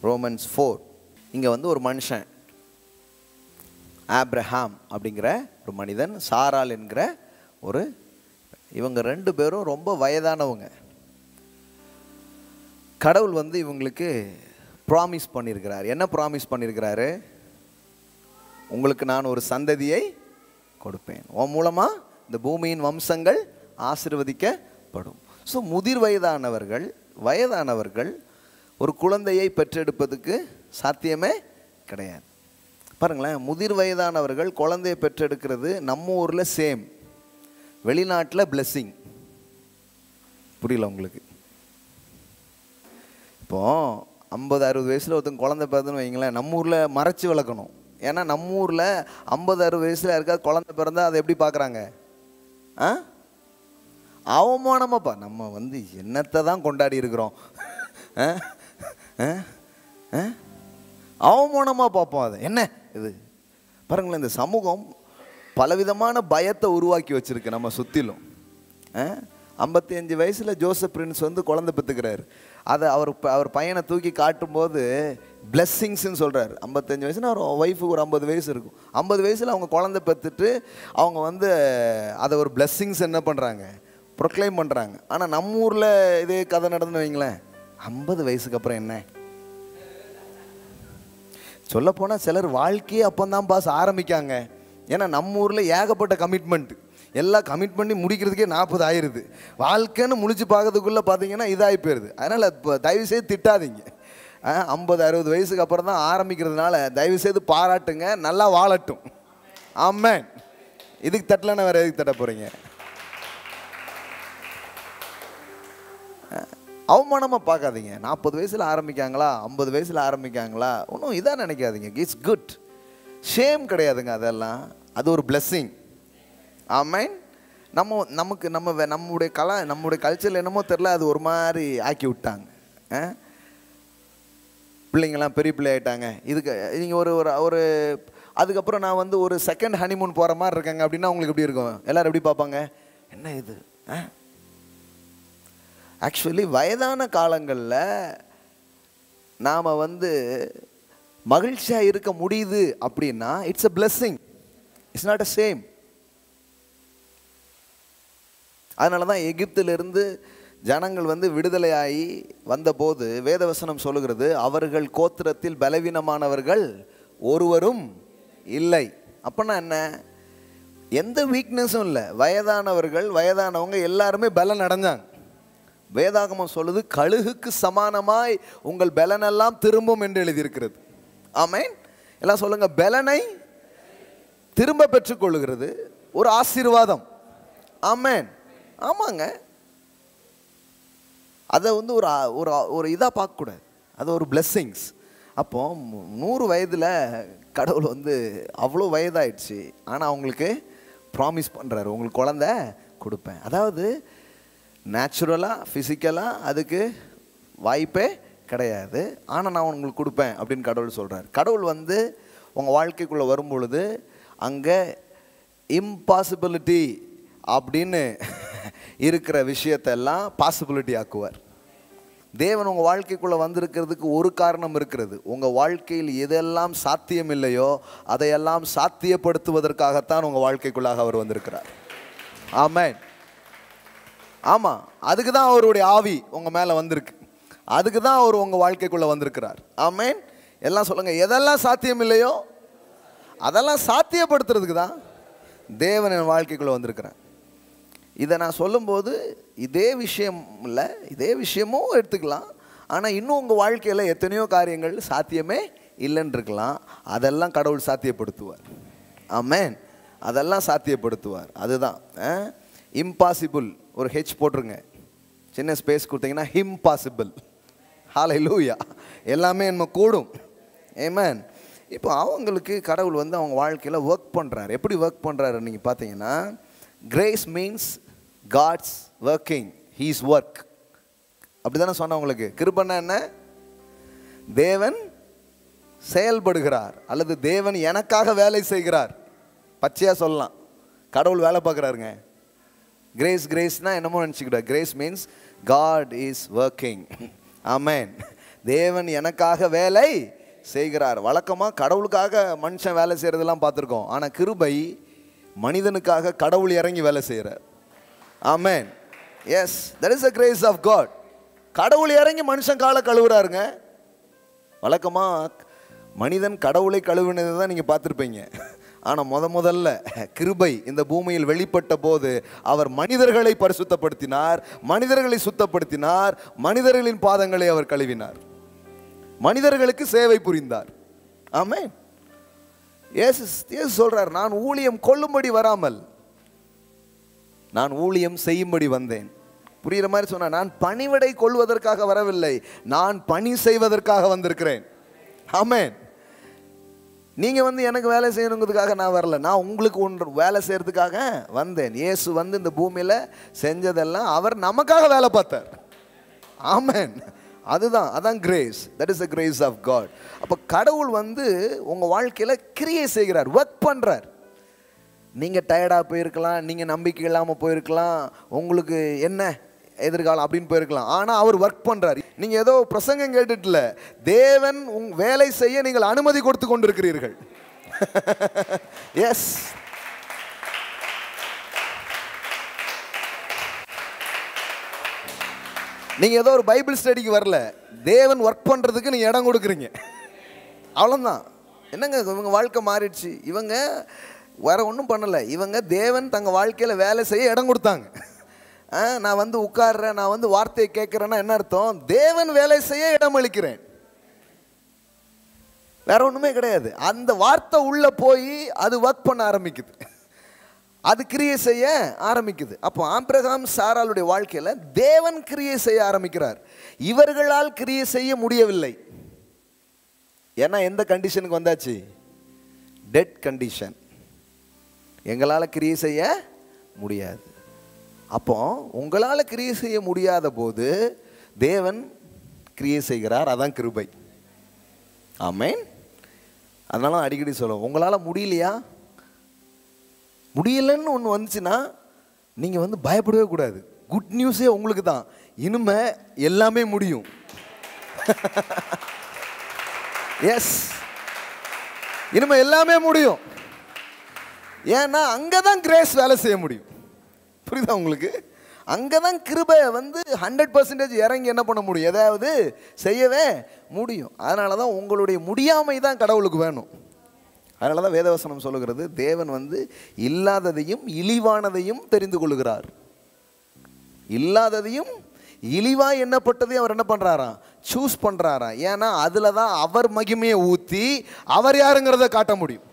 ரோமன்ஸ் 4. இங்கே வந்து ஒரு மனுஷன், ஆப்ரஹாம் அப்படிங்கிற ஒரு மனிதன், சாராள் என்கிற ஒரு, இவங்க ரெண்டு பேரும் ரொம்ப வயதானவங்க. கடவுள் வந்து இவங்களுக்கு ப்ராமிஸ் பண்ணியிருக்கிறார். என்ன ப்ராமிஸ் பண்ணியிருக்கிறாரு? உங்களுக்கு நான் ஒரு சந்ததியை கொடுப்பேன், உன் மூலமாக இந்த பூமியின் வம்சங்கள் ஆசீர்வதிக்கப்படும். ஸோ முதிர் வயதானவர்கள் ஒரு குழந்தையை பெற்றெடுப்பதுக்கு சாத்தியமே கிடையாது. பாருங்களேன், முதிர் வயதானவர்கள் குழந்தையை பெற்றெடுக்கிறது நம்ம ஊரில் சேம், வெளிநாட்டில் பிளெஸ்ஸிங். புரியல உங்களுக்கு? இப்போது 50-60 வயசில் ஒருத்தங்க குழந்தை பிறந்துன்னு வைங்களேன், நம்ம ஊரில் மறைச்சி வளர்க்கணும். ஏன்னா நம்ம ஊரில் 50-60 வயசில் யாருக்காவது குழந்தை பிறந்தால் அதை எப்படி பார்க்குறாங்க? அவமானமாப்பா, நம்ம வந்து என்னத்தை தான் கொண்டாடி இருக்கிறோம், அவமானமாக பார்ப்போம். அது என்ன இது பாருங்களேன், இந்த சமூகம் பலவிதமான பயத்தை உருவாக்கி வச்சுருக்கு நம்ம சுற்றிலும். 55 வயசில் ஜோசப் பிரின்ஸ் வந்து குழந்தை பெற்றுக்கிறாரு. அதை அவர் பையனை தூக்கி காட்டும்போது பிளெஸ்ஸிங்ஸ்ன்னு சொல்கிறார். 55 வயசுனா அவர் ஒய்ஃபுக்கு ஒரு 50 வயசு இருக்கும். 50 வயசில் அவங்க குழந்தை பெற்றுட்டு அவங்க வந்து அதை ஒரு பிளெஸ்ஸிங்ஸ் என்ன பண்ணுறாங்க, ப்ரொக்ளைம் பண்ணுறாங்க. ஆனால் நம்ம ஊரில் இதே கதை நடந்துன்னு வைங்களேன், 50 வயசுக்கு அப்புறம் என்ன சொல்லப்போனால் சிலர் வாழ்க்கையே அப்போந்தான் பாஸ் ஆரம்பிக்காங்க. ஏன்னா நம்ம ஊரில் ஏகப்பட்ட கமிட்மெண்ட், எல்லாம் கமிட் பண்ணி முடிக்கிறதுக்கே 40 ஆயிடுது. வாழ்க்கைன்னு முடிச்சு பார்க்கறதுக்குள்ளே பார்த்தீங்கன்னா இதாகி போயிடுது. அதனால் இப்போ தயவுசெய்து திட்டாதீங்க. 50-60 வயசுக்கு அப்புறம் தான் ஆரம்பிக்கிறதுனால தயவுசெய்து பாராட்டுங்க, நல்லா வாழட்டும். ஆமென். இதுக்கு தட்டலன்னா வேறு எதுக்கு தட்ட போகிறீங்க? அவமானமாக பார்க்காதீங்க. 40 வயசில் ஆரம்பிக்காங்களா, 50 வயசில் ஆரம்பிக்காங்களா, ஒன்றும் இதாக நினைக்காதீங்க. இட்ஸ் குட், ஷேம் கிடையாதுங்க. அதெல்லாம் அது ஒரு பிளெஸ்ஸிங். ஆமென். நம்முடைய கல்ச்சரில் என்னமோ தெரில, அது ஒரு மாதிரி ஆக்கி விட்டாங்க. பிள்ளைங்கள்லாம் பெரிய பிள்ளை ஆகிட்டாங்க. இதுக்கு நீங்கள் ஒரு அதுக்கப்புறம் நான் வந்து ஒரு செகண்ட் ஹனிமூன் போகிற மாதிரி இருக்காங்க அப்படின்னா உங்களுக்கு எப்படி இருக்கும்? எல்லோரும் எப்படி பார்ப்பாங்க? என்ன இது? ஆக்சுவலி வயதான காலங்களில் நாம் வந்து மகிழ்ச்சியாக இருக்க முடியுது அப்படின்னா it's a blessing, it's not a same. அதனால தான் எகிப்திலிருந்து ஜனங்கள் வந்து விடுதலையாகி வந்தபோது வேதவசனம் சொல்லுகிறது, அவர்கள் கோத்திரத்தில் பலவீனமானவர்கள் ஒருவரும் இல்லை. அப்படின்னா என்ன? எந்த வீக்னஸும் இல்லை. வயதானவங்க எல்லாருமே பலன் அடைஞ்சாங்க. வேதாகமம் சொல்லுது, கழுகுக்கு சமானமாய் உங்கள் பலனெல்லாம் திரும்பும் என்று எழுதியிருக்கிறது. ஆமென். எல்லாம் சொல்லுங்க, பலனை திரும்ப பெற்றுக்கொள்ளுகிறது ஒரு ஆசீர்வாதம். ஆமென். ஆமாங்க. அதை வந்து ஒரு இதாக பார்க்கக்கூடாது, அது ஒரு பிளெஸ்ஸிங்ஸ். அப்போ 100 வயதில் கடவுள் வந்து அவ்வளோ வயதாயிடுச்சு, ஆனால் அவங்களுக்கு ப்ராமிஸ் பண்ணுறாரு, உங்களுக்கு குழந்தை கொடுப்பேன். அதாவது நேச்சுரலாக ஃபிசிக்கலாக அதுக்கு வாய்ப்பே கிடையாது, ஆனால் நான் உங்களுக்கு கொடுப்பேன் அப்படின்னு கடவுள் சொல்கிறார். கடவுள் வந்து உங்கள் வாழ்க்கைக்குள்ளே வரும்பொழுது அங்கே இம்பாசிபிலிட்டி அப்படின்னு இருக்கிற விஷயத்தெல்லாம் பாசிபிலிட்டி ஆக்குவார். தேவன் உங்கள் வாழ்க்கைக்குள்ளே வந்திருக்கிறதுக்கு ஒரு காரணம் இருக்கிறது. உங்கள் வாழ்க்கையில் எதெல்லாம் சாத்தியம் இல்லையோ அதையெல்லாம் சாத்தியப்படுத்துவதற்காகத்தான் உங்கள் வாழ்க்கைக்குள்ளாக அவர் வந்திருக்கிறார். ஆமென். ஆமாம், அதுக்கு தான் அவருடைய ஆவி உங்கள் மேலே வந்திருக்கு, அதுக்கு தான் அவர் உங்கள் வாழ்க்கைக்குள்ளே வந்திருக்கிறார். ஆமென். எல்லாம் சொல்லுங்கள், எதெல்லாம் சாத்தியம் இல்லையோ அதெல்லாம் சாத்தியப்படுத்துறதுக்கு தான் தேவன் என் வாழ்க்கைக்குள்ளே வந்திருக்கிறார். இதை நான் சொல்லும்போது இதே விஷயம் இல்லை, இதே விஷயமும் எடுத்துக்கலாம். ஆனால் இன்னும் உங்கள் வாழ்க்கையில் எத்தனையோ காரியங்கள் சாத்தியமே இல்லைன்னு இருக்கலாம், அதெல்லாம் கடவுள் சாத்தியப்படுத்துவார். ஆமென். அதெல்லாம் சாத்தியப்படுத்துவார். அதுதான் இம்பாசிபிள். ஒரு ஹெச் போட்டுருங்க, சின்ன ஸ்பேஸ் கொடுத்தீங்கன்னா இம்பாசிபிள். ஹல்லேலூயா. எல்லாமே நம்ம கூடும். ஆமென். இப்போ அவங்களுக்கு கடவுள் வந்து அவங்க வாழ்க்கையில் ஒர்க் பண்ணுறாரு. எப்படி ஒர்க் பண்ணுறாரு நீங்கள் பார்த்தீங்கன்னா, grace means God's working, he's work. அப்படி தானே சொன்ன உங்களுக்கு. கிருபைன்னா என்ன? தேவன் செயல்படுகிறார், அல்லது தேவன் எனக்காக வேலை செய்கிறார். பச்சையாக சொல்லலாம், கடவுள் வேலை பார்க்குறாருங்க. கிரேஸ்னா என்னமோ நினச்சிக்கிட்டார். Grace means God is working. Amen. தேவன் எனக்காக வேலை செய்கிறார். வழக்கமாக கடவுளுக்காக மனுஷன் வேலை செய்கிறதெல்லாம் பார்த்துருக்கோம், ஆனால் கிருபை மனிதனுக்காக கடவுள் இறங்கி வேலை செய்கிறார். Amen. Yes, that is the grace of God. கடவுள் இறங்கி மனுஷன் காலை கழுவுறாருங்க. வழக்கமாக மனிதன் கடவுளை கழுவினதை தான் நீங்கள் பார்த்துருப்பீங்க. ஆனால் முதல்ல கிருபை இந்த பூமியில் வெளிப்பட்ட போது அவர் மனிதர்களை பரிசுத்தப்படுத்தினார், மனிதர்களை சுத்தப்படுத்தினார், மனிதர்களின் பாதங்களை அவர் கழுவினார், மனிதர்களுக்கு சேவை புரிந்தார். ஆமென். இயேசு சொல்றார், நான் ஊழியம் கொள்ளும்படி வராமல் நான் ஊழியம் செய்யும்படி வந்தேன். புரியுற மாதிரி சொன்னா, நான் பணிவிடை கொள்வதற்காக வரவில்லை, நான் பணி செய்வதற்காக வந்திருக்கிறேன். ஆமென். நீங்க வந்து எனக்கு வேலை செய்யணுங்கிறதுக்காக நான் வரல, நான் உங்களுக்கு ஒன்று வேலை செய்யறதுக்காக வந்தேன். இயேசு வந்து இந்த பூமியில செஞ்சதெல்லாம் அவர் நமக்காக வேலை பார்த்தார். ஆமென். அதான் grace. That is the grace of God. அப்போ கடவுள் வந்து உங்கள் வாழ்க்கையில் கிரியை செய்கிறார், ஒர்க் பண்ணுறார். நீங்கள் டயர்டாக போயிருக்கலாம், நீங்கள் நம்பிக்கை இல்லாமல் போயிருக்கலாம், உங்களுக்கு என்ன எதிர்காலம் அப்படின்னு போயிருக்கலாம், ஆனால் அவர் ஒர்க் பண்ணுறார். நீங்கள் ஏதோ பிரசங்கம் கேட்டுட்டுல, தேவன் வேலை செய்ய நீங்கள் அனுமதி கொடுத்து கொண்டிருக்கிறீர்கள். எஸ். நீங்கள் ஏதோ ஒரு பைபிள் ஸ்டடிக்கு வரல, தேவன் ஒர்க் பண்ணுறதுக்கு நீங்கள் இடம் கொடுக்குறீங்க. அவ்வளோதான். என்னங்க இவங்க வாழ்க்கை மாறிடுச்சு, இவங்க வேற ஒன்றும் பண்ணலை, இவங்க தேவன் தங்கள் வாழ்க்கையில் வேலை செய்ய இடம் கொடுத்தாங்க. நான் வந்து உட்கார்றேன், நான் வந்து வார்த்தையை கேட்குறேன்னா என்ன அர்த்தம்? தேவன் வேலை செய்ய இடம் அளிக்கிறேன், வேற ஒன்றுமே கிடையாது. அந்த வார்த்தை உள்ளே போய் அது ஒர்க் பண்ண ஆரம்பிக்குது, அது கிரியை செய்ய ஆரம்பிக்குது. அப்போ ஆபிரகாம் சாராளுடைய வாழ்க்கையில் தேவன் கிரியை செய்ய ஆரம்பிக்கிறார். இவர்களால் கிரியை செய்ய முடியவில்லை. ஏன்னா எந்த கண்டிஷனுக்கு வந்தாச்சு? Dead condition. எங்களால் கிரியை செய்ய முடியாது. அப்போ உங்களால் கிரியை செய்ய முடியாத போது தேவன் கிரியை செய்கிறார். அதான் கிருபை. ஆமென். அதனால அடிக்கடி சொல்லுவோம், உங்களால் முடியலையா, முடியலன்னு ஒன்று வந்துச்சுன்னா நீங்கள் பயப்படவே கூடாது. குட் நியூஸே உங்களுக்கு தான், இனிமே எல்லாமே முடியும். எஸ், இனிமே எல்லாமே முடியும். ஏன்னா அங்கே தான் கிரேஸ் வேலை செய்ய முடியும். புரியுதா உங்களுக்கு? அங்கே தான் கிருபை 100% இறங்கி என்ன பண்ண முடியும், எதாவது செய்யவே முடியும். அதனால தான் உங்களுடைய முடியாமை தான் கடவுளுக்கு வேணும். அதனால தான் வேதவசனம் சொல்லுகிறது, தேவன் இல்லாததையும் இழிவானதையும் தெரிந்து கொள்கிறார். இல்லாததையும் இழிவா எண்ணப்பட்டதையும் அவர் என்ன பண்ணுறாராம், சூஸ் பண்ணுறாராம். ஏன்னா அதில் தான் அவர் மகிமையை ஊற்றி அவர் யாருங்கிறத காட்ட முடியும்.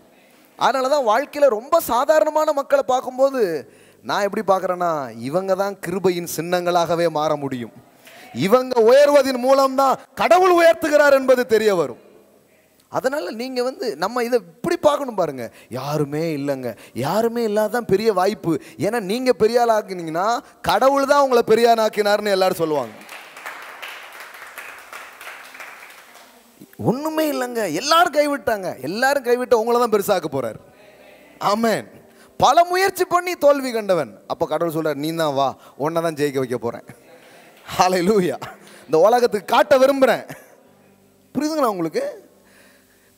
அதனால தான் வாழ்க்கையில் ரொம்ப சாதாரணமான மக்களை பார்க்கும்போது நான் எப்படி பார்க்குறேன்னா, இவங்க தான் கிருபையின் சின்னங்களாகவே மாற முடியும். இவங்க உயர்வதின் மூலம்தான் கடவுள் உயர்த்துகிறார் என்பது தெரிய வரும். அதனால் நீங்கள் நம்ம இதை இப்படி பார்க்கணும் பாருங்க. யாருமே இல்லைங்க, யாருமே இல்லாதான் பெரிய வாய்ப்பு. ஏன்னா நீங்கள் பெரிய ஆள் ஆக்கினீங்கன்னா கடவுள் தான் உங்களை பெரிய ஆள் ஆக்கினார்னு எல்லாரும் சொல்லுவாங்க. ஒன்றுமே இல்லைங்க, எல்லாரும் கைவிட்டாங்க. எல்லாரும் கைவிட்ட உங்களை தான் பெருசாக்க போகிறார். ஆமென். பல முயற்சி பண்ணி தோல்வி கண்டவன், அப்போ கடவுள் சொல்கிறார், நீ தான் வா, உன்னை தான் ஜெயிக்க வைக்க போகிறேன். ஹல்லேலூயா. இந்த உலகத்துக்கு காட்ட விரும்புகிறேன். புரியுதுங்களா உங்களுக்கு?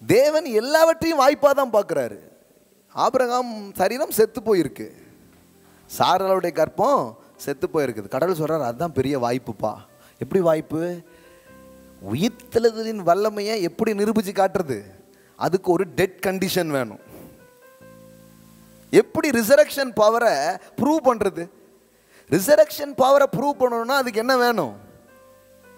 தேவன் எல்லாவற்றையும் வாய்ப்பாக தான் பார்க்குறாரு. ஆபிரகாம் சரீரம் செத்து போயிருக்கு, சாராளுடைய கர்ப்பம் செத்து போயிருக்குது. கடவுள் சொல்கிறார், அதுதான் பெரிய வாய்ப்புப்பா. எப்படி வாய்ப்பு? உயிர்த்தெழுதலின் வல்லமையை எப்படி நிரூபித்து காட்டுறது? அதுக்கு ஒரு டெட் கண்டிஷன் வேணும். எப்படி ரிசரக்ஷன் பவரை ப்ரூவ் பண்ணுறது? ரிசரக்ஷன் பவரை ப்ரூவ் பண்ணணும்னா அதுக்கு என்ன வேணும்?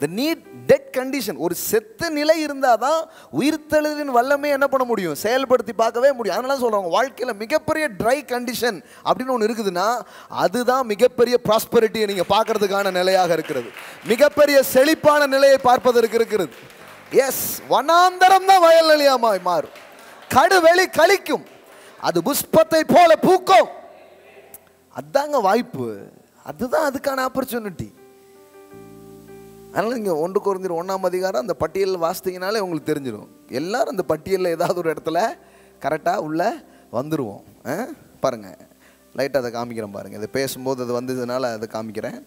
the need dead condition. ஒரு செத்த நிலை இருந்தால் தான் உயிர்த்தெழுதலின் வல்லமை என்ன பண்ண முடியும், செயல்படுத்தி பார்க்கவே முடியும். அதனால சொல்கிறாங்க, வாழ்க்கையில் மிகப்பெரிய ட்ரை கண்டிஷன் அப்படின்னு ஒன்று இருக்குதுன்னா அதுதான் மிகப்பெரிய ப்ராஸ்பரிட்டியை நீங்கள் பார்க்கறதுக்கான நிலையாக இருக்கிறது. மிகப்பெரிய செழிப்பான நிலையை பார்ப்பதற்கு இருக்கிறது. எஸ், வனாந்தரம் தான் வயல் நிலையமாய் மாறும், கடுவெளி கழிக்கும், அது புஷ்பத்தை போல பூக்கும். அதுதாங்க வாய்ப்பு, அதுதான் அதுக்கான ஆப்பர்ச்சுனிட்டி. அதனால் நீங்கள் 1 கொரிந்தியர் 1 அந்த பட்டியலில் வாசித்தீங்கனாலே உங்களுக்கு தெரிஞ்சிடும். எல்லாரும் அந்த பட்டியலில் ஏதாவது ஒரு இடத்துல கரெக்டாக உள்ளே வந்துடுவோம். பாருங்கள், லைட்டாக அதை காமிக்கிறேன் பாருங்கள். இதை பேசும்போது அது வந்ததுனால அதை காமிக்கிறேன்.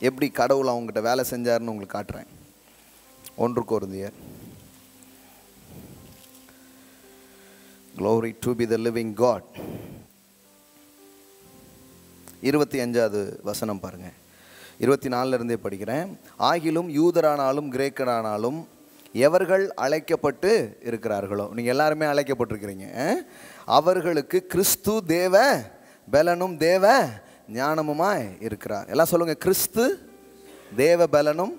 எப்படி கடவுள் அவங்ககிட்ட வேலை செஞ்சாருன்னு உங்களுக்கு காட்டுறேன். 1 கொரிந்தியர். Glory to be the living God. 25வது வசனம் பாருங்கள். 24 படிக்கிறேன். ஆகிலும் யூதரானாலும் கிரேக்கரானாலும் எவர்கள் அழைக்கப்பட்டு இருக்கிறார்களோ, நீங்கள் எல்லாருமே அழைக்கப்பட்டிருக்கிறீங்க, அவர்களுக்கு கிறிஸ்து தேவ பலனும் தேவ ஞானமுமாய் இருக்கிறார். எல்லாம் சொல்லுங்கள், கிறிஸ்து தேவ பலனும்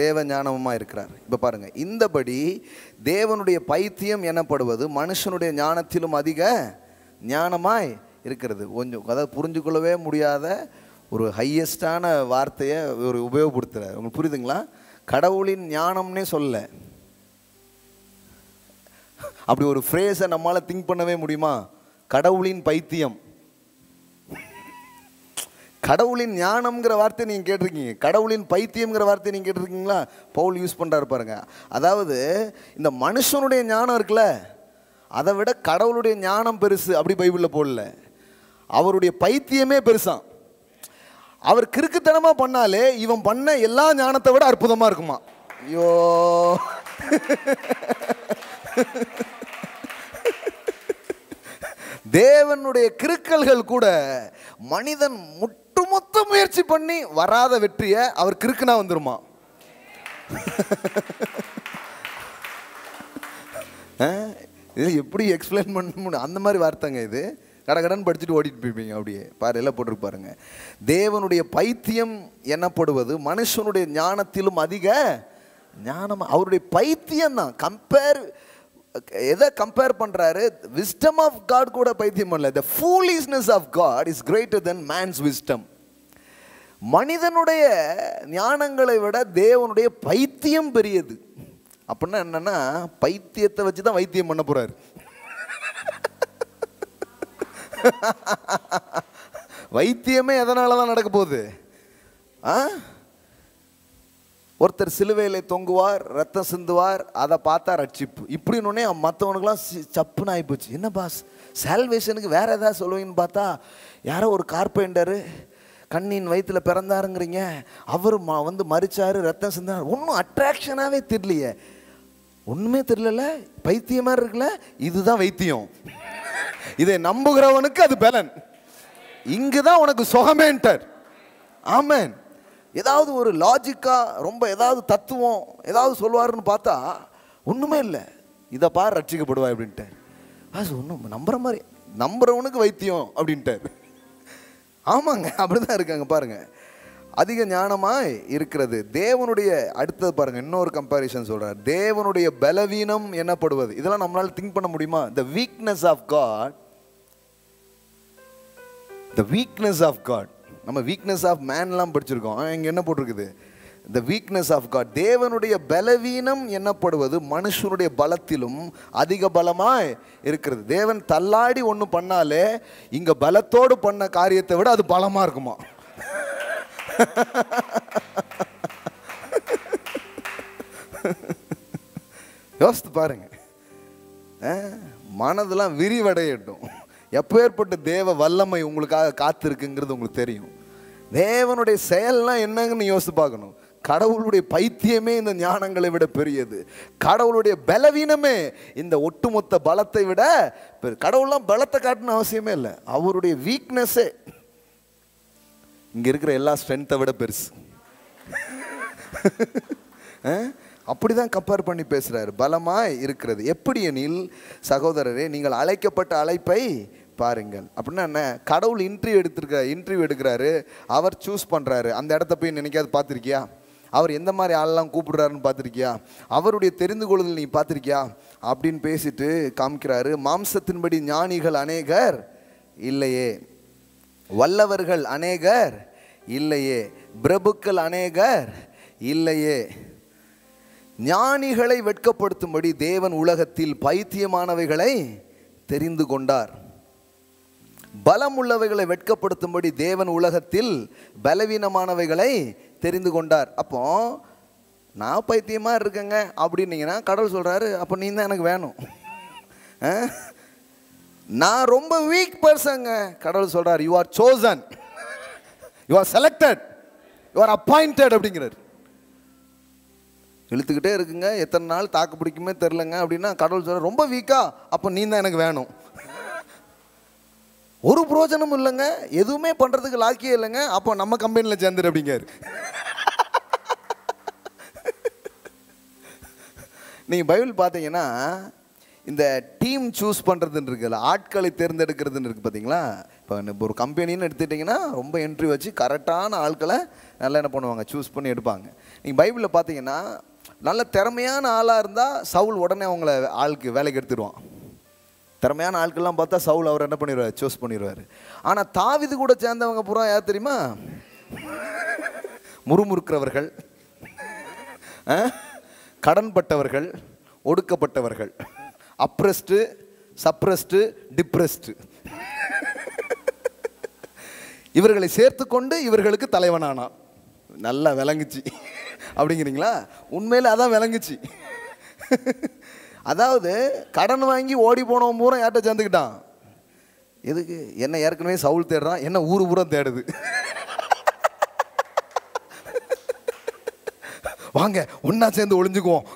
தேவ ஞானமுமாய் இருக்கிறார். இப்போ பாருங்கள், இந்தபடி தேவனுடைய பைத்தியம் எனப்படுவது மனுஷனுடைய ஞானத்திலும் அதிக ஞானமாய் இருக்கிறது. கொஞ்சம் அதாவது புரிஞ்சுக்கொள்ளவே முடியாத ஒரு ஹையஸ்டான வார்த்தையை ஒரு உபயோகப்படுத்துகிறார். உங்களுக்கு புரியுதுங்களா? கடவுளின் ஞானம்னே சொல்ல, அப்படி ஒரு ஃப்ரேஸை நம்மளால் திங்க் பண்ணவே முடியுமா? கடவுளின் பைத்தியம். கடவுளின் ஞானம்ங்கிற வார்த்தை நீங்கள் கேட்டிருக்கீங்க, கடவுளின் பைத்தியம்ங்கிற வார்த்தை நீங்கள் கேட்டிருக்கீங்களா? பவுல் யூஸ் பண்ணுறாரு பாருங்க. அதாவது இந்த மனுஷனுடைய ஞானம் இருக்குல்ல, அதை விட கடவுளுடைய ஞானம் பெருசு அப்படி பைபிளில் போடல. அவருடைய பைத்தியமே பெருசான். அவர் கிறுக்குத்தனமாக பண்ணாலே இவன் பண்ண எல்லா ஞானத்தை விட அற்புதமாக இருக்குமா? ஐயோ, தேவனுடைய கிறுக்கல்கள் கூட மனிதன் முற்றுமொத்த முயற்சி பண்ணி வராத வெற்றியை அவர் கிறுக்குனா வந்துருமா? இது எப்படி எக்ஸ்பிளைன் பண்ண முடியும்? அந்த மாதிரி வார்த்தைங்க இது. கடகடன் படிச்சுட்டு ஓடிட்டு போய்ப்பீங்க. அப்படியே பாரு, எல்லாம் போட்டுருக்கு பாருங்க. தேவனுடைய பைத்தியம் எனப்படுவது மனுஷனுடைய ஞானத்திலும் அதிக ஞானம். அவருடைய பைத்தியம் தான். எதை கம்பேர் பண்றாரு? விஸ்டம் ஆஃப் காட் கூட பைத்தியம் பண்ணல. the foolishness of God is greater than man's wisdom. மனிதனுடைய ஞானங்களை விட தேவனுடைய பைத்தியம் பெரியது. அப்படின்னா என்னன்னா, பைத்தியத்தை வச்சு தான் வைத்தியம் பண்ண போறாரு. வைத்தியமே எதனால தான் நடக்க போகுது? ஒருத்தர் சிலுவையில் தொங்குவார், ரத்தம் சிந்துவார், அதை பார்த்தா ரட்சிப்பு இப்படின்னே மற்றவனுக்குலாம் சப்புன்னு ஆகிப்போச்சு. என்ன பாஸ் சால்வேஷனுக்கு வேற ஏதாவது சொல்லுவீங்கன்னு பார்த்தா, யாரோ ஒரு கார்பெண்டரு கண்ணின் வயிற்றில் பிறந்தாருங்கிறீங்க, அவர் வந்து மறிச்சாரு, ரத்தம் சிந்தார். ஒன்றும் அட்ராக்ஷனாகவே தெரியலையே, ஒன்றுமே தெரியல, பைத்தியமாக இருக்குல்ல. இதுதான் வைத்தியம். இதை நம்புகிறவனுக்கு அது பலன். இங்குதான் உனக்கு சுகமேன்டர். ஆமேன். ஏதாவது ஒரு லாஜிக்கா ரொம்ப ஏதாவது தத்துவம் ஏதாவது சொல்லுவாருன்னு பார்த்தா ஒன்றுமே இல்லை. இதை பார் ரட்சிக்கப்படுவா அப்படின்ட்டு. ஒன்றும் நம்புற மாதிரி, நம்புறவனுக்கு வைத்தியம் அப்படின்ட்டார். ஆமாங்க, அப்படிதான் இருக்காங்க பாருங்க. அதிக ஞானமாய் இருக்கிறது தேவனுடைய. அடுத்தது பாருங்க, இன்னொரு கம்பேரிசன் சொல்றார். தேவனுடைய பலவீனம் எனப்படுவது. இதெல்லாம் நம்மளால திங்க் பண்ண முடியுமா? the weakness of God, the weakness of God. நம்ம வீக்னஸ் ஆஃப் மேன்லாம் படிச்சிருக்கோம். இங்கே என்ன போட்டிருக்குது? the weakness of God. தேவனுடைய பலவீனம் என்னப்படுவது மனுஷனுடைய பலத்திலும் அதிக பலமாய் இருக்கிறது. தேவன் தள்ளாடி ஒன்று பண்ணாலே இங்கே பலத்தோடு பண்ண காரியத்தை விட அது பலமாக இருக்குமா? யோசித்து பாருங்க. மனதெல்லாம் விரிவடையட்டும். எப்பேற்பட்ட தேவ வல்லமை உங்களுக்காக காத்திருக்குங்கிறது உங்களுக்கு தெரியும். தேவனுடைய செயல்லாம் என்னங்கன்னு யோசித்து பார்க்கணும். கடவுளுடைய பைத்தியமே இந்த ஞானங்களை விட பெரியது. கடவுளுடைய பலவீனமே இந்த ஒட்டுமொத்த பலத்தை விட கடவுள்லாம் பலத்தை காட்டணும் அவசியமே இல்லை. அவருடைய வீக்னஸே இங்க இருக்கிற எல்லா ஸ்ட்ரென்த்தை விட பெருசு. அப்படிதான் கம்பேர் பண்ணி பேசுறாரு. பலமாய் இருக்கிறது. எப்படி எனில் சகோதரரே, நீங்கள் அழைக்கப்பட்ட அழைப்பை பாருங்கள். அப்படின்னா என்ன? கடவுள் இன்டர்வியூ எடுக்கிறாரு, அவர் சூஸ் பண்றாரு. அந்த இடத்த போய் நினைக்காது பார்த்துருக்கியா? அவர் எந்த மாதிரி ஆளெல்லாம் கூப்பிடுறாருன்னு பார்த்துருக்கியா? அவருடைய தெரிந்து கொள்ளுதல் நீ பார்த்துருக்கியா அப்படின்னு பேசிட்டு காமிக்கிறாரு. மாம்சத்தின்படி ஞானிகள் அநேகர் இல்லையே, வல்லவர்கள் அநேகர் இல்லையே, பிரபுக்கள் அநேகர் இல்லையே. ஞானிகளை வெட்கப்படுத்தும்படி தேவன் உலகத்தில் பைத்தியமானவைகளை தெரிந்து கொண்டார். பலம் உள்ளவைகளை வெட்கப்படுத்தும்படி தேவன் உலகத்தில் பலவீனமானவைகளை தெரிந்து கொண்டார். அப்போ நான் பைத்தியமாக இருக்கேங்க அப்படின்னீங்கன்னா கடவுள் சொல்கிறாரு, அப்போ நீ தான் எனக்கு வேணும். நான் ரொம்ப வீக் பர்சங்க, கடவுள் சொல்கிறார், you are chosen, you are selected, you are appointed அப்படிங்கிறார். இழுத்துக்கிட்டே இருக்குங்க, எத்தனை நாள் தாக்கு பிடிக்குமே தெரிலங்க அப்படின்னா கடவுள் சொல்கிறார், ரொம்ப வீக்கா, அப்போ நீ தான் எனக்கு வேணும். ஒரு பிரோஜனமும் இல்லைங்க, எதுவுமே பண்ணுறதுக்கு லாக்கியே இல்லைங்க, அப்போ நம்ம கம்பெனியில் சேர்ந்துரு அப்படிங்காரு. நீங்கள் பைபிள் பார்த்தீங்கன்னா இந்த டீம் சூஸ் பண்ணுறதுன்னு இருக்குல்ல, ஆட்களை தேர்ந்தெடுக்கிறதுன்னு இருக்குது பார்த்தீங்களா? இப்போ ஒரு கம்பெனின்னு எடுத்துட்டிங்கன்னா ரொம்ப என்ட்ரி வச்சு கரெக்டான ஆட்களை நல்லா என்ன பண்ணுவாங்க, சூஸ் பண்ணி எடுப்பாங்க. நீங்கள் பைபிளில் பார்த்தீங்கன்னா நல்ல திறமையான ஆளாக இருந்தால் சவுல் உடனே அவங்கள ஆளுக்கு வேலைக்கு எடுத்துடுவான். திறமையான ஆட்கள்லாம் பார்த்தா சவுல் அவர் என்ன பண்ணிடுவார், சூஸ் பண்ணிடுவார். ஆனால் தாவீது கூட சேர்ந்தவங்க பூரா யார் தெரியுமா? முறுமுறுக்கிறவர்கள், கடன்பட்டவர்கள், ஒடுக்கப்பட்டவர்கள், அப்ரெஸ்டு, சப்ரெஸ்டு, டிப்ரெஸ்டு. இவர்களை சேர்த்து கொண்டு இவர்களுக்கு தலைவனானான். நல்லா விளங்குச்சு அப்படிங்கிறீங்களா? உண்மையில் அதான் விளங்குச்சு. அதாவது கடன் வாங்கி ஓடி போனவன் பூரா யார்கிட்ட சேர்ந்துக்கிட்டான்? எதுக்கு? என்ன ஏற்கனவே சவுல் தேடுறான், என்ன ஊரு பூரா தேடுது. வாங்க ஒன்னா சேர்ந்து ஒளிஞ்சுக்குவோம்.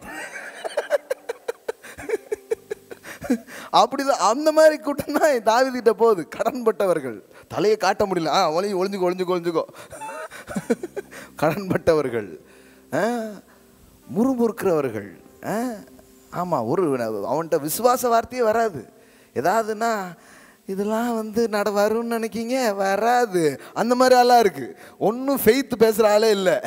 அப்படிதான் அந்த மாதிரி கூட்டம் தான் தாவீதுகிட்ட போகுது. கடன்பட்டவர்கள், தலையை காட்ட முடியல, ஒளிஞ்சுக்கோ. கடன்பட்டவர்கள், முறுமுறுக்கிறவர்கள். ஆமாம், அவன்கிட்ட விசுவாச வார்த்தையே வராது. ஏதாவதுன்னா இதெல்லாம் வந்து வரும்னு நினைக்கிங்க, வராது. அந்த மாதிரி ஆளாக இருக்குது. ஒன்றும் ஃபெய்த் பேசுகிற ஆளே இல்லை.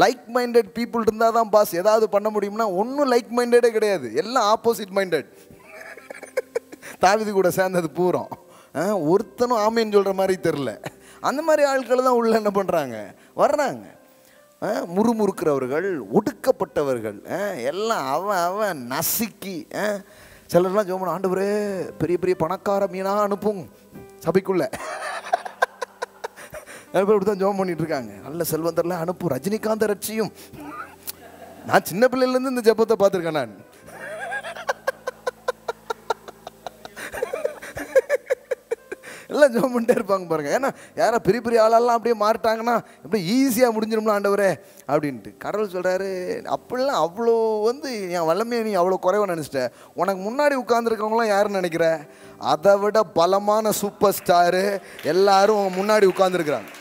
லைக் மைண்டட் பீப்புள் இருந்தால் தான் பாஸ் ஏதாவது பண்ண முடியும்னா ஒன்றும் லைக் மைண்டடே கிடையாது, எல்லாம் ஆப்போசிட் மைண்டட். தாவீது கூட சேர்ந்தது பூரம் ஒருத்தனும் ஆமேன்னு சொல்கிற மாதிரி தெரில. அந்த மாதிரி ஆட்கள் தான் உள்ள என்ன பண்ணுறாங்க, வர்றாங்க. முறுமுறுக்கிறவர்கள், ஒடுக்கப்பட்டவர்கள், எல்லாம் அவன் நசுக்கி சிலர்லாம் ஜெபம் பண்ண, ஆண்டவரே பெரிய பெரிய பணக்கார மீனாக அனுப்பும் சபைக்குள்ள. இப்படிதான் ஜெபம் பண்ணிட்டு இருக்காங்க. நல்ல செல்வந்தர்லாம் அனுப்பும், ரஜினிகாந்த் ரட்சியும். நான் சின்ன பிள்ளையிலேருந்து இந்த ஜெபத்தை பார்த்துருக்கேன். நான் எல்லாம் ஜெபம் பண்ணிட்டே இருப்பாங்க பாருங்க. ஏன்னா யாரா பெரிய பெரிய ஆளெல்லாம் அப்படியே மாறிட்டாங்கன்னா எப்படி ஈஸியாக முடிஞ்சிடும்ல ஆண்டவரே அப்படின்ட்டு. கடவுள் சொல்கிறாரு, அப்படிலாம் அவ்வளோ என் வல்லமையை நீ அவ்வளோ குறைவாக நினச்சிட்ட. உனக்கு முன்னாடி உட்காந்துருக்கவங்களாம் யாருன்னு நினைக்கிற? அதை விட பலமான சூப்பர் ஸ்டாரு எல்லாரும் முன்னாடி உட்காந்துருக்குறாங்க.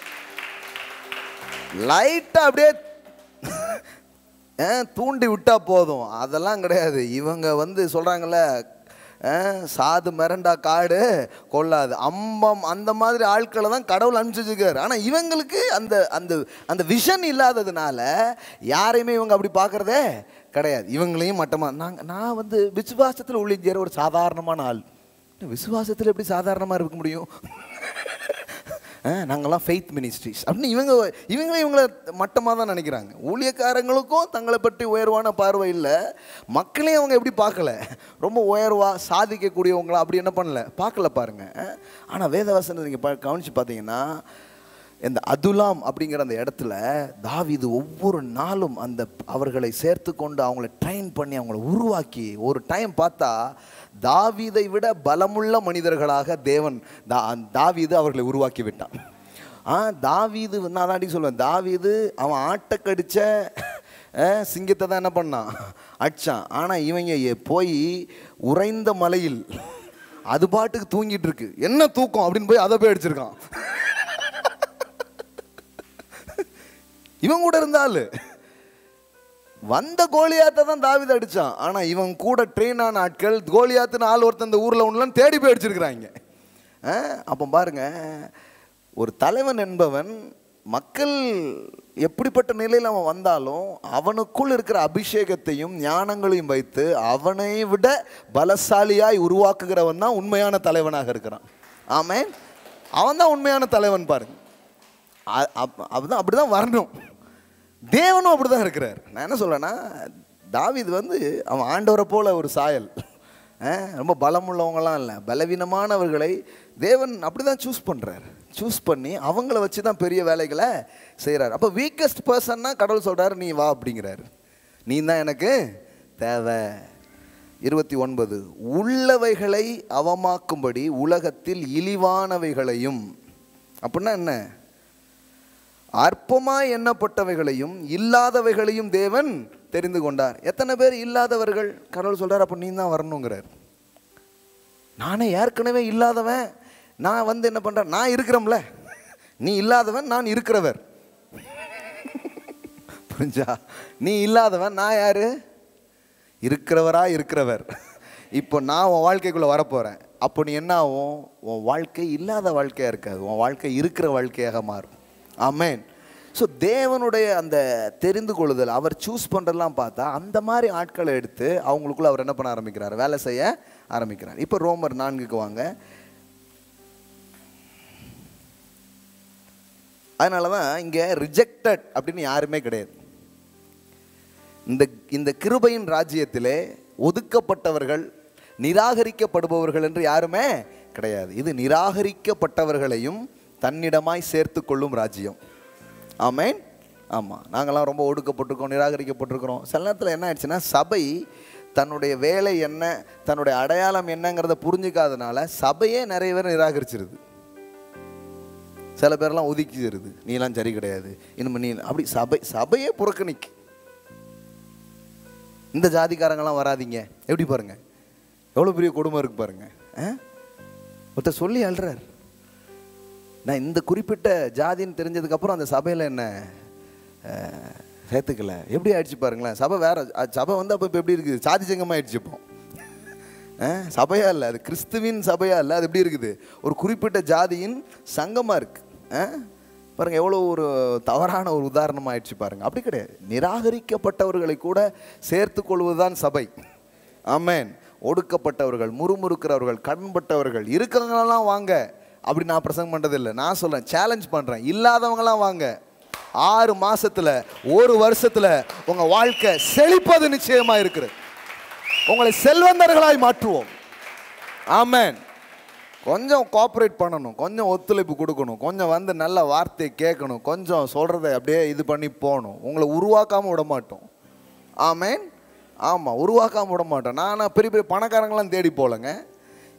லைட்டாக அப்படியே தூண்டி விட்டா போதும். அதெல்லாம் கிடையாது. இவங்க சொல்கிறாங்கல்ல, சாது மிரண்டா காடு கொள்ளாது அம்பம், அந்த மாதிரி ஆட்களை தான் கடவுள் அனுப்பிச்சிருக்காரு. ஆனால் இவங்களுக்கு அந்த அந்த அந்த விஷன் இல்லாததுனால யாரையுமே இவங்க அப்படி பார்க்குறதே கிடையாது. இவங்களையும் மட்டமாக நான் விசுவாசத்தில் உள்ளிஞ்சேற ஒரு சாதாரணமான ஆள். விசுவாசத்தில் எப்படி சாதாரணமாக இருக்க முடியும்? நாங்கள்லாம் ஃபெய்த் மினிஸ்ட்ரிஸ் அப்படின்னு இவங்களே இவங்கள மட்டமாக தான் நினைக்கிறாங்க. ஊழியக்காரங்களுக்கும் தங்களை பற்றி உயர்வான பார்வை இல்லை. மக்களையும் அவங்க எப்படி பார்க்கல, ரொம்ப உயர்வாக சாதிக்கக்கூடியவங்களா அப்படி என்ன பண்ணல, பார்க்கல பாருங்க. ஆனால் வேதவசனத்தை நீங்கள் கவனித்து பார்த்தீங்கன்னா, இந்த அதுலாம் அப்படிங்கிற அந்த இடத்துல தாவீது ஒவ்வொரு நாளும் அவர்களை சேர்த்து கொண்டு அவங்கள ட்ரெயின் பண்ணி அவங்கள உருவாக்கி ஒரு டைம் பார்த்தா தாவீதை விட பலமுள்ள மனிதர்களாக தாவீது அவர்களை உருவாக்கி விட்டான். தாவீது நான் தாண்டி சொல்லுவேன், தாவீது அவன் ஆட்டை கடிச்ச சிங்கத்தை தான் என்ன பண்ணான், அடிச்சான். ஆனால் இவங்க போய் உறைந்த மலையில் அது பாட்டுக்கு தூங்கிட்டு இருக்கு, என்ன தூக்கம் அப்படின்னு போய் அதை போய் அடிச்சிருக்கான். இவன் கூட இருந்தாலு வந்த கோலியாத்தை தான் தாவீது அடித்தான். ஆனால் இவன் கூட ட்ரெயின் ஆன ஆட்கள் கோலியாத்துன்னு ஆள் ஒருத்தன் இந்த ஊரில் ஒன்றுலாம் தேடி போய் அடிச்சிருக்கிறாங்க. அப்போ பாருங்க, ஒரு தலைவன் என்பவன் மக்கள் எப்படிப்பட்ட நிலையில் அவன் வந்தாலும் அவனுக்குள் இருக்கிற அபிஷேகத்தையும் ஞானங்களையும் வைத்து அவனை விட பலசாலியாய் உருவாக்குகிறவன் தான் உண்மையான தலைவனாக இருக்கிறான். ஆமென். அவன் தான் உண்மையான தலைவன் பாருங்க. அப்படிதான் வரணும். தேவனும் அப்படிதான் இருக்கிறார். நான் என்ன சொல்றேன்னா, தாவீது அவன் ஆண்டவரை போல ஒரு சாயல், ரொம்ப பலமுள்ளவங்களாம் இல்லை, பலவீனமானவர்களை தேவன் அப்படிதான் சூஸ் பண்றார். சூஸ் பண்ணி அவங்கள வச்சு தான் பெரிய வேலைகளை செய்கிறார். அப்போ வீக்கஸ்ட் பர்சன்னா கடவுள் சொல்றாரு, நீ வா அப்படிங்கிறாரு, நீ தான் எனக்கு தேவை. 29 உள்ளவைகளை அவமாக்கும்படி உலகத்தில் இழிவானவைகளையும், அப்படின்னா என்ன, அற்பமாய் எண்ணப்பட்டவைகளையும் இல்லாதவைகளையும் தேவன் தெரிந்து கொண்டார். எத்தனை பேர் இல்லாதவர்கள்? கடவுள் சொல்றார், அப்போ நீ தான் வரணுங்கிறார். நானே ஏற்கனவே இல்லாதவன், நான் என்ன பண்றேன், நான் இருக்கிறோம்ல, நீ இல்லாதவன், நான் இருக்கிறவர். புரிஞ்சா? நீ இல்லாதவன், நான் யாரு, இருக்கிறவரா இருக்கிறவர். இப்போ நான் உன் வாழ்க்கைக்குள்ள வரப்போறேன். அப்போ நீ என்ன ஆகும், உன் வாழ்க்கை இல்லாத வாழ்க்கையா இருக்காது, உன் வாழ்க்கை இருக்கிற வாழ்க்கையாக மாறும். ஆமென். ஸோ தேவனுடைய அந்த தெரிந்து கொள்ளுதல், அவர் சூஸ் பண்ணுறதெல்லாம் பார்த்தா அந்த மாதிரி ஆட்களை எடுத்து அவங்களுக்குள்ள அவர் என்ன பண்ண ஆரம்பிக்கிறார், வேலை செய்ய ஆரம்பிக்கிறார். இப்போ ரோமர் 4க்கு வாங்க. அதனால தான் இங்கே ரிஜெக்டட் அப்படின்னு யாருமே கிடையாது. இந்த கிருபையின் ராஜ்யத்திலே ஒதுக்கப்பட்டவர்கள், நிராகரிக்கப்படுபவர்கள் என்று யாருமே கிடையாது. இது நிராகரிக்கப்பட்டவர்களையும் தன்னிடமாய் சேர்த்து கொள்ளும் ராஜ்யம். ஆமென். ஆமாம், நாங்கள்லாம் ரொம்ப ஒடுக்கப்பட்டிருக்கோம், நிராகரிக்கப்பட்டிருக்கிறோம். சில நேரத்தில் என்ன ஆயிடுச்சுன்னா, சபை தன்னுடைய வேலை என்ன, தன்னுடைய அடையாளம் என்னங்கிறத புரிஞ்சிக்காதனால சபையே நிறைய பேர் நிராகரிச்சிருது. சில பேர்லாம் ஒதுக்கிச்சிருது, நீலாம் சரி கிடையாது, இனிமே நீ அப்படி சபையே புறக்கணிக்கு. இந்த ஜாதிக்காரங்கெல்லாம் வராதிங்க, எப்படி பாருங்க, எவ்வளோ பெரிய கொடுமை இருக்கு பாருங்க. ஒருத்தர் சொல்லி அழுறார், நான் இந்த குறிப்பிட்ட ஜாதின்னு தெரிஞ்சதுக்கப்புறம் அந்த சபையில் என்ன சேர்த்துக்கல. எப்படி ஆயிடுச்சு பாருங்களேன், சபை வேற. சபை அப்போ இப்போ எப்படி இருக்குது, சாதி சங்கமாக ஆயிடுச்சு. இப்போ சபையா இல்லை, அது கிறிஸ்துவின் சபையா இல்லை, அது எப்படி இருக்குது, ஒரு குறிப்பிட்ட ஜாதியின் சங்கமாக இருக்கு. பாருங்க, எவ்வளோ ஒரு தவறான ஒரு உதாரணமாக ஆயிடுச்சு பாருங்க. அப்படி கிடையாது, நிராகரிக்கப்பட்டவர்களை கூட சேர்த்து கொள்வதுதான் சபை. ஆமென். ஒடுக்கப்பட்டவர்கள், முறுமுறுக்கிறவர்கள், கடன்பட்டவர்கள் இருக்கிறவங்களெல்லாம் வாங்க அப்படி நான் பிரசங்கம் பண்ணுறதில்லை. நான் சொல்கிறேன், சேலஞ்ச் பண்ணுறேன், இல்லாதவங்களாம் வாங்க. 6 மாதத்தில் 1 வருஷத்தில் உங்கள் வாழ்க்கை செழிப்பது நிச்சயமாக இருக்குது. உங்களை செல்வந்தர்களாய் மாற்றுவோம். ஆமென். கொஞ்சம் கோஆப்ரேட் பண்ணணும், கொஞ்சம் ஒத்துழைப்பு கொடுக்கணும், கொஞ்சம் வந்து நல்ல வார்த்தையை கேட்கணும், கொஞ்சம் சொல்கிறத அப்படியே இது பண்ணி போகணும். உங்களை உருவாக்காமல் விட மாட்டோம். ஆமென். ஆமாம், உருவாக்காமல் விட மாட்டோம். நான் பெரிய பெரிய பணக்காரங்களாம் தேடி போகலைங்க.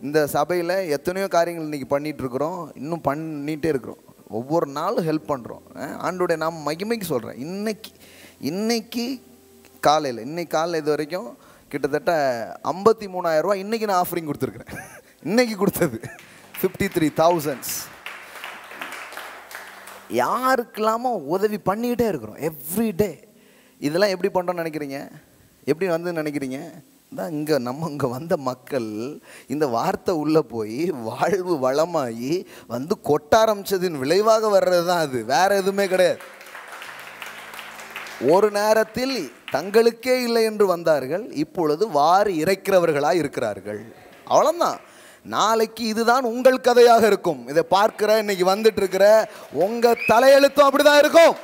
இந்த சபையில் எத்தனையோ காரியங்கள் இன்றைக்கி பண்ணிகிட்ருக்குறோம், இன்னும் பண்ணிகிட்டே இருக்கிறோம். ஒவ்வொரு நாளும் ஹெல்ப் பண்ணுறோம். ஆண்டோடைய நாம் மகிமைக்கு சொல்கிறேன். இன்னைக்கு காலையில் இது வரைக்கும் கிட்டத்தட்ட 53,000 ரூபா இன்றைக்கி நான் ஆஃபரிங் கொடுத்துருக்குறேன். இன்றைக்கி கொடுத்தது 53,000. யாருக்கெல்லாமோ உதவி பண்ணிக்கிட்டே இருக்கிறோம் எவ்ரிடே. இதெல்லாம் எப்படி பண்ணுறோன்னு நினைக்கிறீங்க? எப்படி வந்து நினைக்கிறீங்க? தான் இங்கே வந்த மக்கள் இந்த வார்த்தை உள்ளே போய் வாழ்வு வளமாகி வந்து கொட்ட ஆரம்பிச்சதின் விளைவாக வர்றது தான் அது, வேறு எதுவுமே கிடையாது. ஒரு நேரத்தில் தங்களுக்கே இல்லை என்று வந்தார்கள், இப்பொழுது வாரி இறைக்கிறவர்களாக இருக்கிறார்கள். அவ்வளோதான். நாளைக்கு இதுதான் உங்கள் கதையாக இருக்கும். இதை பார்க்கிற இன்னைக்கு வந்துட்டு இருக்கிற உங்கள் தலையெழுத்தும் அப்படிதான் இருக்கும்.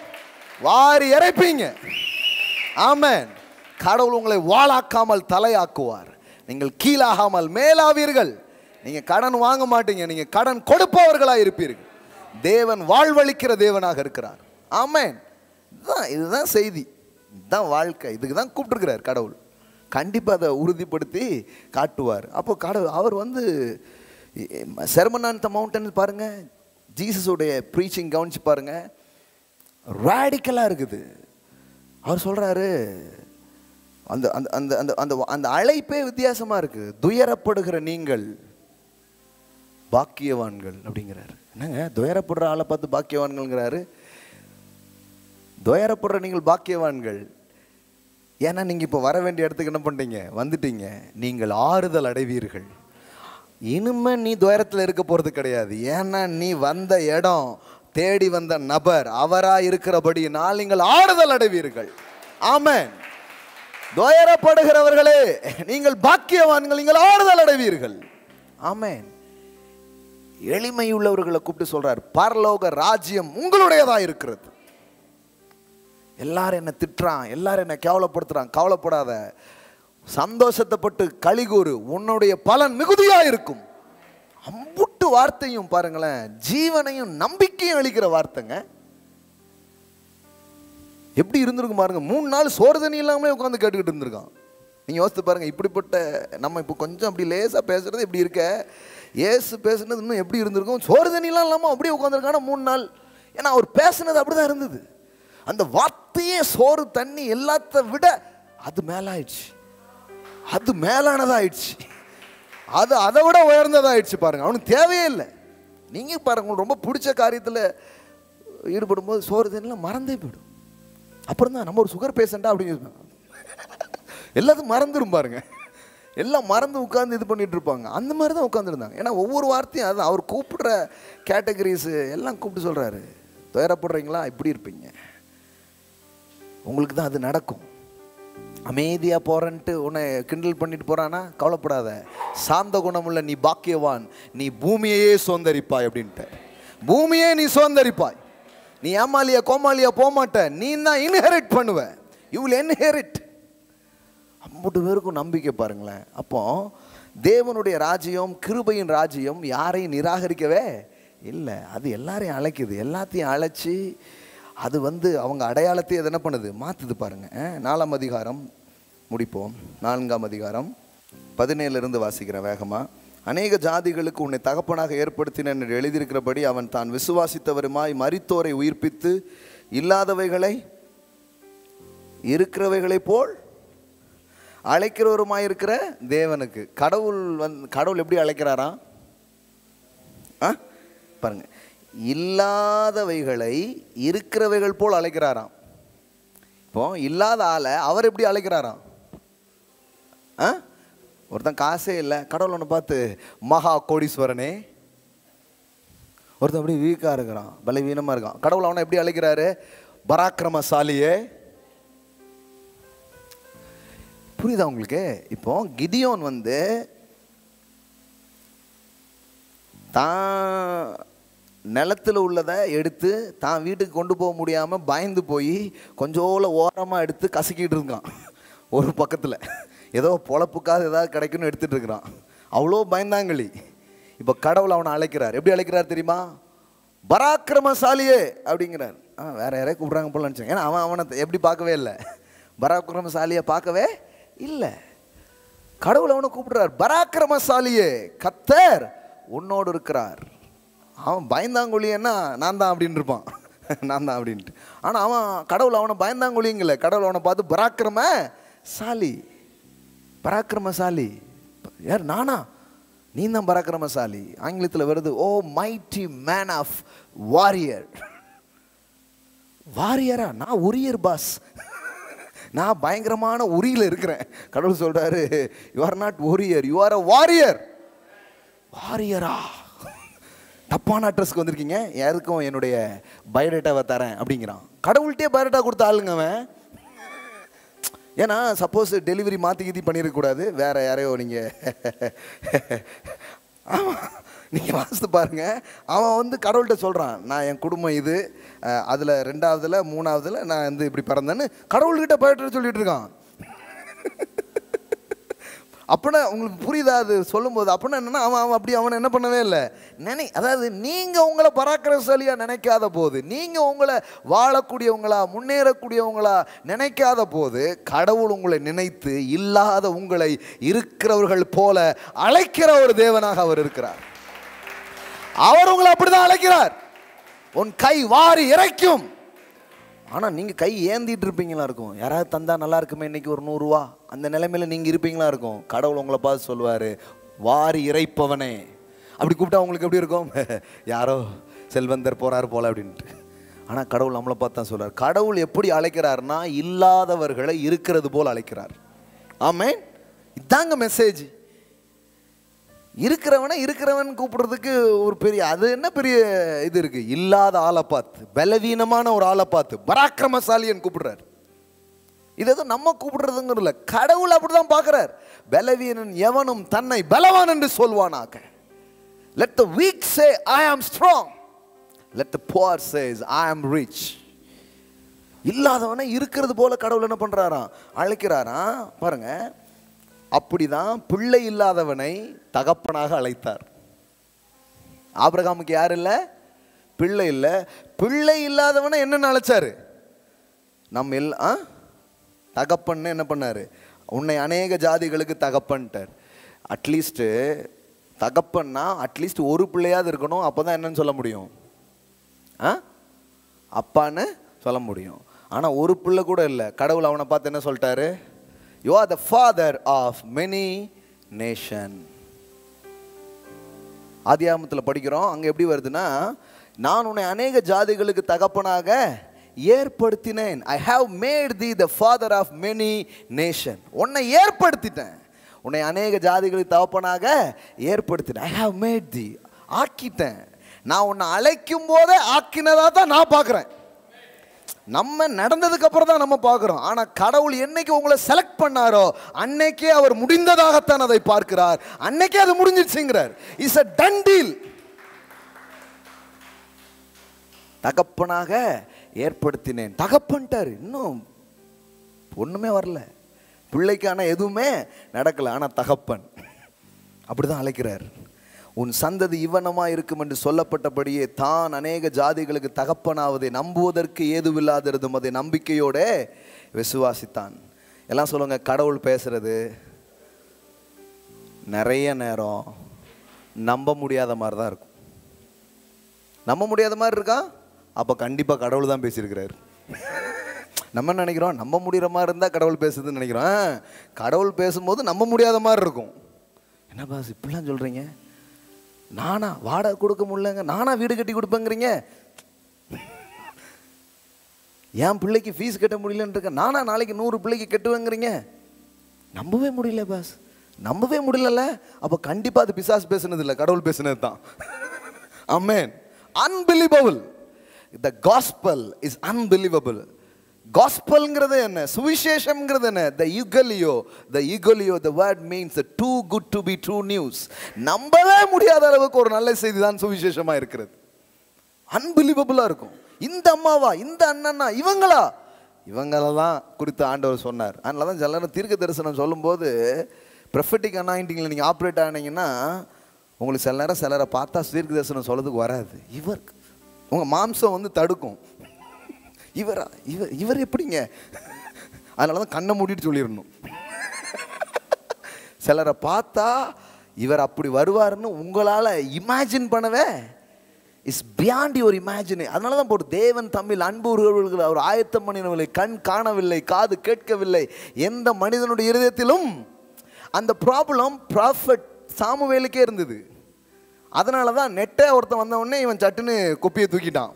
வாரி இறைப்பீங்க. ஆமென். கடவுள் உங்களை வாளாக்காமல் தலையாக்குவார். நீங்கள் கீழாகாமல் மேலாவீர்கள். நீங்கள் கடன் வாங்க மாட்டீங்க, நீங்கள் கடன் கொடுப்பவர்களாக இருப்பீர்கள். தேவன் வாழ்வளிக்கிற தேவனாக இருக்கிறார். ஆமென். இதுதான் செய்தி, இதுதான் வாழ்க்கை. இதுக்கு தான் கூப்பிட்டுருக்கிறார் கடவுள். கண்டிப்பாக அதை உறுதிப்படுத்தி காட்டுவார். அப்போ கடவுள் அவர் வந்து செர்மன் ஆன் தி மவுண்டன் பாருங்கள், ஜீசஸோடைய ப்ரீச்சிங் கவனிச்சு பாருங்கள், ராடிக்கலாக இருக்குது. அவர் சொல்கிறாரு, அந்த அந்த அந்த அந்த அந்த அந்த அழைப்பே வித்தியாசமாக இருக்குது. துயரப்படுகிற நீங்கள் பாக்கியவான்கள் அப்படிங்கிறாரு. என்னங்க துயரப்படுற ஆளை பார்த்து பாக்கியவான்கள்ங்கிறாரு? துயரப்படுற நீங்கள் பாக்கியவான்கள். ஏன்னா நீங்கள் இப்போ வர வேண்டிய இடத்துக்கு என்ன பண்ணுறீங்க? வந்துட்டீங்க. நீங்கள் ஆறுதல் அடைவீர்கள். இனிமே நீ துயரத்தில் இருக்க போகிறது கிடையாது. ஏன்னா நீ வந்த இடம், தேடி வந்த நபர் அவராக இருக்கிறபடியினால் நீங்கள் ஆறுதல் அடைவீர்கள். ஆமென். துயரப்படுகிறவர்களே நீங்கள் பாக்கியவான்கள், நீங்கள் ஆறுதல் அடைவீர்கள். ஆமென். எளிமை உள்ளவர்களை கூப்பிட்டு சொல்றார், பரலோக ராஜ்யம் உங்களுடையதாக இருக்கிறது. எல்லாரும் என்ன திட்டுறான், எல்லாரும் என்ன கேவலப்படுத்துறான், கவலைப்படாத, சந்தோஷத்தைப்பட்டு களிகூறு, உன்னுடைய பலன் மிகுதியா இருக்கும். அம்புட்டு வார்த்தையும் பாருங்களேன், ஜீவனையும் நம்பிக்கையும் அளிக்கிற வார்த்தைங்க. எப்படி இருந்திருக்கும் பாருங்க. 3 நாள் சோறு தண்ணி இல்லாமலே உட்காந்து கேட்டுக்கிட்டு இருந்திருக்கான். நீங்கள் யோசித்து பாருங்க. இப்படிப்பட்ட நம்ம இப்போ கொஞ்சம் அப்படி லேசாக பேசுறது எப்படி இருக்க, ஏசு பேசுனது இன்னும் எப்படி இருந்திருக்கும்? சோறு தண்ணிலாம் இல்லாமல் அப்படியே உட்காந்துருக்கான 3 நாள். ஏன்னா அவர் பேசுனது அப்படிதான் இருந்தது. அந்த வார்த்தையே சோறு தண்ணி எல்லாத்த விட அது மேலாயிடுச்சு, அது மேலானதாயிடுச்சு, அது அதை விட உயர்ந்ததாயிடுச்சு. பாருங்க, அவனுக்கு தேவையே இல்லை. நீங்கள் பாருங்க, உங்களுக்கு ரொம்ப பிடிச்ச காரியத்தில் ஈடுபடும் போது சோறு தண்ணிலாம் மறந்தே போயிடும். அப்புறம் தான் நம்ம ஒரு சுகர் பேஷண்டா அப்படின்னு எல்லாத்தையும் மறந்துடும் பாருங்க. எல்லாம் மறந்து உட்காந்து இது பண்ணிட்டு இருப்பாங்க. அந்த மாதிரி தான் உட்காந்துருந்தாங்க. ஏன்னா ஒவ்வொரு வார்த்தையும் அதுதான் அவர் கூப்பிடுற கேட்டகரிஸ் எல்லாம் கூப்பிட்டு சொல்கிறாரு. துயரப்படுறீங்களா? இப்படி இருப்பீங்க, உங்களுக்கு தான் அது நடக்கும். அமைதியாக போகிறன்ட்டு உன்னை கிண்டல் பண்ணிட்டு போகிறானா, கவலைப்படாத, சாந்த குணமுள்ள நீ பாக்கியவான், நீ பூமியையே சுதந்தரிப்பாய் அப்படின்ட்டு. பூமியே நீ சுதந்தரிப்பாய். நீ ஏமாலியா கோமாலியா போக மாட்ட, நீ தான் இன்ஹெரிட் பண்ணுவ. You will inherit. 50 பேருக்கும் நம்பிக்கை பாருங்களேன். அப்போ தேவனுடைய ராஜ்யம், கிருபையின் ராஜ்யம் யாரையும் நிராகரிக்கவே இல்லை. அது எல்லாரையும் அழைக்குது. எல்லாத்தையும் அழைச்சி அது வந்து அவங்க அடையாளத்தை அது என்ன பண்ணுது? மாற்றுது பாருங்க. 4ஆம் அதிகாரம் முடிப்போம். 4ஆம் அதிகாரம் 17 வாசிக்கிறேன் வேகமாக. அநேக ஜாதிகளுக்கு உன்னை தகப்பனாக ஏற்படுத்தின என்று எழுதியிருக்கிறபடி அவன் தான் விசுவாசித்தவருமாய் மரித்தோரை உயிர்ப்பித்து இல்லாதவைகளை இருக்கிறவைகளை போல் அழைக்கிறவருமாய் இருக்கிற தேவனுக்கு. கடவுள் எப்படி அழைக்கிறாராம் பாருங்க. இல்லாதவைகளை இருக்கிறவைகள் போல் அழைக்கிறாராம். இப்போ இல்லாத ஆளை அவர் எப்படி அழைக்கிறாராம்? ஒருத்தன் காசே இல்லை, கடவுள் ஒன்று பார்த்து மகா கோடீஸ்வரனே. ஒருத்தன் அப்படி வீக்காக இருக்கிறான், பலவீனமாக இருக்கான், கடவுள் அவனை எப்படி அழைக்கிறாரு? பராக்கிரமசாலியே. புரியுதா உங்களுக்கு? இப்போ கிதியோன் வந்து தான் நிலத்தில் உள்ளதை எடுத்து தான் வீட்டுக்கு கொண்டு போக முடியாமல் பயந்து போய் கொஞ்சோல ஓரமாக எடுத்து கசக்கிட்டு இருக்கான் ஒரு பக்கத்தில். ஏதோ பொழப்புக்காக ஏதாவது கிடைக்குன்னு எடுத்துகிட்டு இருக்கிறான். அவ்வளோ பயந்தாங்களி. இப்போ கடவுள் அவனை அழைக்கிறார். எப்படி அழைக்கிறார் தெரியுமா? பராக்கிரமசாலியே அப்படிங்கிறார். வேற யாரையும் கூப்பிட்றாங்க போல நினச்சேன். ஏன்னா அவனை எப்படி பார்க்கவே இல்லை, பராக்கிரமசாலியை பார்க்கவே இல்லை. கடவுள் அவனை கூப்பிடுறார், பராக்கிரமசாலியே கர்த்தர் உன்னோடு இருக்கிறார். அவன் பயந்தாங்கொழியன்னா நான் தான் அப்படின்னு இருப்பான், நான் தான் அப்படின்ட்டு. ஆனால் அவன் கடவுள் அவனை பயந்தாங்கொழிங்கல, கடவுள் அவனை பார்த்து பராக்கிரமசாலி. பராக்கிரமசாலி யார்? நானா? நீ தான் பராக்கிரமசாலி. ஆங்கிலத்தில் வருது oh mighty man of warrior. வாரியரா? நான் உரியர் பாஸ், நான் பயங்கரமான உரியில் இருக்கிறேன். கடவுள் சொல்றாரு, you are not worrier, you are a warrior. வாரியரா? தப்பான அட்ரஸ்க்கு வந்திருக்கீங்க, யாருக்கும் என்னுடைய பயோடேட்டாவை தரேன் அப்படிங்கிறான். கடவுள்கிட்டே பயோடேட்டா கொடுத்த ஆளுங்க அவன். ஏன்னா சப்போஸ் டெலிவரி மாற்றி பண்ணிடக்கூடாது, வேற யாரையோ நீங்கள் ஆமாம் நீங்கள் வாசித்து பாருங்கள். அவன் வந்து கடவுள்கிட்ட சொல்கிறான், நான் என் குடும்பம் இது, அதில் 2ஆவதுல 3ஆவதுல நான் வந்து இப்படி பிறந்தேன்னு கடவுள்கிட்ட பயோடேட்டா சொல்லிட்டு இருக்கான். அப்படின்னா உங்களுக்கு புரியுதா அது சொல்லும்போது? அப்படின்னா என்னன்னா அவன் அப்படி அவனை என்ன பண்ணவே இல்லை. அதாவது நீங்கள் உங்களை பராக்கிரமசாலியாக நினைக்காத போது, நீங்கள் உங்களை வாழக்கூடியவங்களா முன்னேறக்கூடியவங்களா நினைக்காத போது, கடவுள் உங்களை நினைத்து இல்லாத உங்களை இருக்கிறவர்கள் போல அழைக்கிற ஒரு தேவனாக அவர் இருக்கிறார். அவர் உங்களை அப்படிதான் அழைக்கிறார். உன் கை வாரி இறைக்கும். ஆனால் நீங்கள் கை ஏந்திட்டு இருப்பீங்களா இருக்கும். யாராவது தந்தா நல்லா இருக்குமே இன்னைக்கு ஒரு 100 ரூபா, அந்த நிலைமையில் நீங்கள் இருப்பீங்களா இருக்கும். கடவுள் உங்களை பார்த்து சொல்லுவார், வாரி இறைப்பவனே. அப்படி கூப்பிட்டா உங்களுக்கு எப்படி இருக்கும்? யாரோ செல்வந்தர் போகிறார் போல அப்படின்ட்டு. ஆனால் கடவுள் நம்மளை பார்த்து தான் சொல்கிறார். கடவுள் எப்படி அழைக்கிறார்னா இல்லாதவர்களை இருக்கிறது போல் அழைக்கிறார். ஆமென். இதாங்க மெசேஜ். இருக்கிறவனை இருக்கிறவன் கூப்பிடுறதுக்கு ஒரு பெரிய, அது என்ன பெரிய இது இருக்கு? இல்லாத ஆளை பார்த்து, பலவீனமான ஒரு ஆளை பார்த்து பராக்கிரமசாலியன் கூப்பிடுறார். இது எதுவும் நம்ம கூப்பிடுறதுங்கிறதுல, கடவுள் அப்படிதான் பார்க்கிறார். பலவீனன் எவனும் தன்னை பலவான் என்று சொல்வானாக. Let the weak say I am strong, let the poor says I am rich. இல்லாதவனை இருக்கிறது போல கடவுள் என்ன பண்றாராம்? அழைக்கிறாராம். பாருங்க, அப்படிதான் பிள்ளை இல்லாதவனை தகப்பனாக அழைத்தார். ஆபிரகாமுக்கு யார் இல்லை? பிள்ளை இல்லை. பிள்ளை இல்லாதவனை என்னன்னு அழைச்சாரு? நம்ம தகப்பன்னு என்ன பண்ணாரு? உன்னை அநேக ஜாதிகளுக்கு தகப்பன்ட்டார். அட்லீஸ்ட் தகப்பன்னா அட்லீஸ்ட் ஒரு பிள்ளையாவது இருக்கணும். அப்போதான் என்னன்னு சொல்ல முடியும்? அப்பான்னு சொல்ல முடியும். ஆனால் ஒரு பிள்ளை கூட இல்லை. கடவுள் அவனை பார்த்து என்ன சொல்லிட்டாரு? You are the father of many nations. ஆதியாகமத்தில் படிக்கிறோம், அங்கே எப்படி வருதுன்னா, நான் உன்னை அநேக ஜாதிகளுக்கு தகப்பனாக ஏற்படுத்தினேன். I have made thee the father of many nations. உன்னை ஏற்படுத்திட்டேன், உன்னை அநேக ஜாதிகளுக்கு தகப்பனாக ஏற்படுத்தினேன். I have made thee, ஆக்கிட்டேன். நான் உன்னை அழைக்கும் போதே ஆக்கினதா தான் நான் பார்க்குறேன். நம்ம நடந்ததுக்கு அப்புறம் தான் நம்ம பார்க்கிறோம். ஆனா கடவுள் என்னைக்கு உங்களை செலக்ட் பண்ணாரோ அன்னைக்கே அவர் முடிந்ததாகத்தான் அதை பார்க்கிறார். அன்னைக்கே அது முடிஞ்சிருச்சுங்கிறார். It's a done deal. தகப்பனாக ஏற்படுத்தினேன். தகப்பன்ட்டார். இன்னும் ஒண்ணுமே வரல, பிள்ளைக்கான எதுவுமே நடக்கல. ஆனா தகப்பன் அப்படிதான் அழைக்கிறார். உன் சந்ததி இவ்வனமா இருக்கும் என்று சொல்லப்பட்டபடியே தான் அநேக ஜாதிகளுக்கு தகப்பனாவதை நம்புவதற்கு ஏதுவில்லாதிருந்தும் அதை நம்பிக்கையோட விசுவாசித்தான். எல்லாம் சொல்லுங்க, கடவுள் பேசுறது நிறைய நேரம் நம்ப முடியாத மாதிரி தான் இருக்கும். நம்ப முடியாத மாதிரி இருக்கா? அப்போ கண்டிப்பாக கடவுள் தான் பேசியிருக்கிறாரு. நம்ம நினைக்கிறோம் நம்ப முடிகிற மாதிரி இருந்தால் கடவுள் பேசுதுன்னு நினைக்கிறோம். கடவுள் பேசும்போது நம்ப முடியாத மாதிரி இருக்கும். என்ன பாஸ் இப்படிலாம் சொல்கிறீங்க? நானா வாடகை கொடுக்க முடியலங்க, நானா வீடு கட்டி கொடுப்பேங்கிறீங்க. என் பிள்ளைக்கு ஃபீஸ் கட்ட முடியலன்னு இருக்க, நானா நாளைக்கு 100 பிள்ளைக்கு கட்டுவேங்கிறீங்க. நம்பவே முடியல பாஸ், நம்பவே முடியல. அப்போ கண்டிப்பாக அது பிசாசு பேசுனது இல்லை, கடவுள் பேசுனது தான். Amen. Unbelievable. The gospel is unbelievable. காஸ்பல்ங்கிறது என்ன? சுவிசேஷம்ங்கிறது என்ன? the eugelio, the word means the too good to be true news. நம்பவே முடியாத அளவுக்கு ஒரு நல்ல செய்தி தான் சுவிசேஷமா இருக்கிறது. அன்பிலீவபிளா இருக்கும். இந்த அம்மாவா, இந்த அண்ணனா, இவங்களா, இவங்களெல்லாம் குறித்து ஆண்டவர் சொன்னார். அதனால தான் சில நேரம் தீர்க்க தரிசனம் சொல்லும்போது ப்ரொஃபெட்டிக் அனாயிண்டிங்கில் நீங்கள் ஆப்ரேட் ஆனீங்கன்னா உங்களுக்கு சில நேரம் சிலரை பார்த்தா தீர்க்க தரிசனம் சொல்கிறதுக்கு வராது. இவர் உங்கள் மாம்சம் வந்து தடுக்கும். இவர் எப்படிங்க? அதனால தான் கண்ணை மூடிட்டு சொல்லிடணும். சிலரை பார்த்தா இவர் அப்படி வருவார்னு உங்களால் இமேஜின் பண்ணவே இஸ் பியாண்ட் யுவர் இமேஜின். அதனால தான் போட்டு தேவன் தம்மில் அன்பு உறவுகள் அவர் ஆயத்தம் பண்ணினவில்லை, கண் காணவில்லை, காது கேட்கவில்லை, எந்த மனிதனுடைய இருதயத்திலும். அந்த ப்ராப்ளம் ப்ராஃபட் சாமுவேலுக்கே இருந்தது. அதனால தான் நெட்டை ஒருத்தன் வந்த உடனே இவன் சட்டுன்னு குப்பியை தூக்கிட்டான்.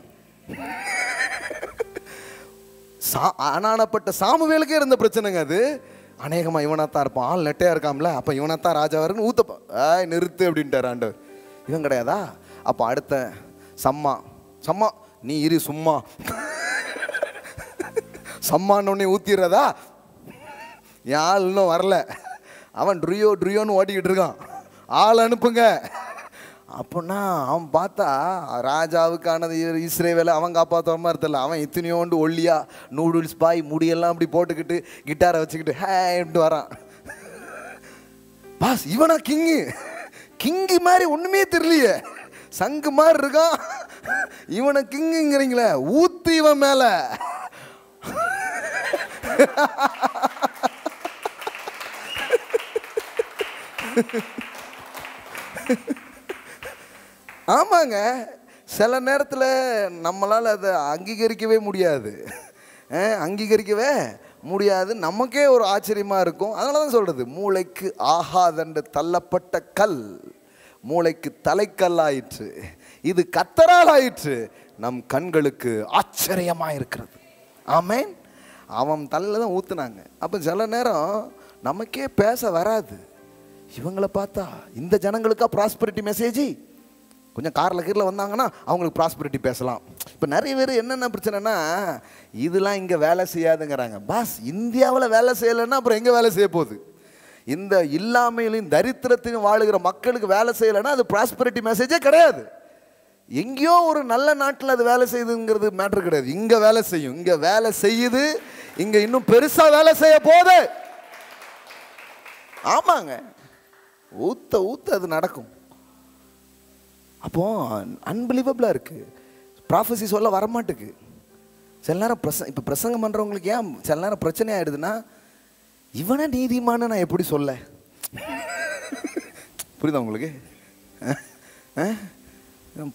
ஆனானப்பட்ட சாமுவேலுக்கே இருந்த பிரச்சனைங்க அது. அநேகமாக இவனாத்தான் இருப்பான், ஆள் நெட்டையாக இருக்காம்ல, அப்போ இவனாத்தான் ராஜாவாக இருக்குன்னு ஊத்தப்பா நிறுத்து அப்படின்ட்டார் ஆண்டவர். இவன் கிடையாதா? அப்போ அடுத்த சம்மா நீ இரு சும்மா, சம்மானே ஊத்திடுறதா? என் ஆள் இன்னும் வரல, அவன் ட்ரியோன்னு ஓட்டிக்கிட்டு இருக்கான், ஆள் அனுப்புங்க. அப்படின்னா அவன் பார்த்தா ராஜாவுக்கானது இஸ்ரேவேலை அவன் காப்பாற்றுற மாதிரி தெரியல. அவன் இத்தனையோண்டு ஒல்லியா நூடுல்ஸ் பாய் முடியெல்லாம் அப்படி போட்டுக்கிட்டு கிட்டாரை வச்சுக்கிட்டு ஹேட்டு வரான். பாஸ் இவனா கிங்கு மாதிரி ஒன்றுமே தெரியலையே, சங்கு மாதிரி இருக்கான். இவனை கிங்குங்கிறீங்களே, ஊத்து இவன் மேல. ஆமாங்க, சில நேரத்தில் நம்மளால் அதை அங்கீகரிக்கவே முடியாது. நமக்கே ஒரு ஆச்சரியமாக இருக்கும். அதனால தான் சொல்கிறது, மூளைக்கு ஆகாதென்று தள்ளப்பட்ட கல் மூளைக்கு தலைக்கல்லாயிற்று, இது கர்த்தரால் ஆயிற்று, நம் கண்களுக்கு ஆச்சரியமாக இருக்கிறது. ஆமேன். அவன் தலையில் தான் ஊற்றுனாங்க. அப்போ சில நேரம் நமக்கே பேச வராது. இவங்களை பார்த்தா இந்த ஜனங்களுக்கா ப்ராஸ்பரிட்டி மெசேஜ்? கொஞ்சம் கீரில் வந்தாங்கன்னா அவங்களுக்கு ப்ராஸ்பரிட்டி பேசலாம். இப்போ நிறைய பேர் என்னென்ன பிரச்சனைனா, இதெல்லாம் இங்கே வேலை செய்யாதுங்கிறாங்க. பாஸ் இந்தியாவில் வேலை செய்யலைன்னா அப்புறம் எங்கே வேலை செய்ய போகுது? இந்த இல்லாமையிலையும் தரித்திரத்தையும் வாழுகிற மக்களுக்கு வேலை செய்யலைன்னா அது ப்ராஸ்பரிட்டி மெசேஜே கிடையாது. எங்கேயோ ஒரு நல்ல நாட்டில் அது வேலை செய்யுதுங்கிறது மேட்ரு கிடையாது. இங்கே வேலை செய்யும், இங்கே வேலை செய்யுது, இங்கே இன்னும் பெருசாக வேலை செய்ய போகுது. ஆமாங்க, ஊத்த அது நடக்கும். அப்போ அன்பிலீவபிளாக இருக்குது. ப்ராஃபஸி சொல்ல வரமாட்டுக்கு. சில நேரம் இப்போ பிரசங்கம் பண்ணுறவங்களுக்கு ஏன் சில நேரம் பிரச்சனை ஆகிடுதுன்னா, இவனை நீதிமான நான் எப்படி சொல்ல? புரியுதா உங்களுக்கு?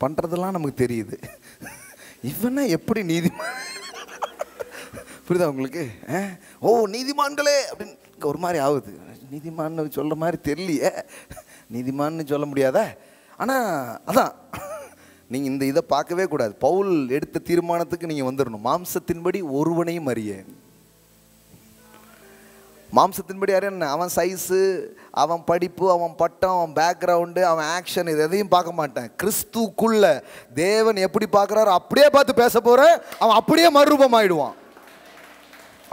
பண்ணுறதெல்லாம் நமக்கு தெரியுது, இவனை எப்படி நீதிமான்? புரியுதா உங்களுக்கு? ஓ நீதிமான்களே அப்படின்னு ஒரு மாதிரி ஆகுது. நீதிமான்னு சொல்கிற மாதிரி தெரியலையே, நீதிமான்னு சொல்ல முடியாத. ஆனால் அதான் நீங்கள் இந்த இதை பார்க்கவே கூடாது. பவுல் எடுத்த தீர்மானத்துக்கு நீங்கள் வந்துடணும். மாம்சத்தின்படி ஒருவனையும் அறியேன். மாம்சத்தின்படி அறியேன். அவன் சைஸு, அவன் படிப்பு, அவன் பட்டம், அவன் பேக்ரவுண்டு, அவன் ஆக்ஷன், இது எதையும் பார்க்க மாட்டேன். கிறிஸ்துக்குள்ள தேவன் எப்படி பார்க்குறாரோ அப்படியே பார்த்து பேச போகிறேன். அவன் அப்படியே மறுரூபம் ஆயிடுவான்.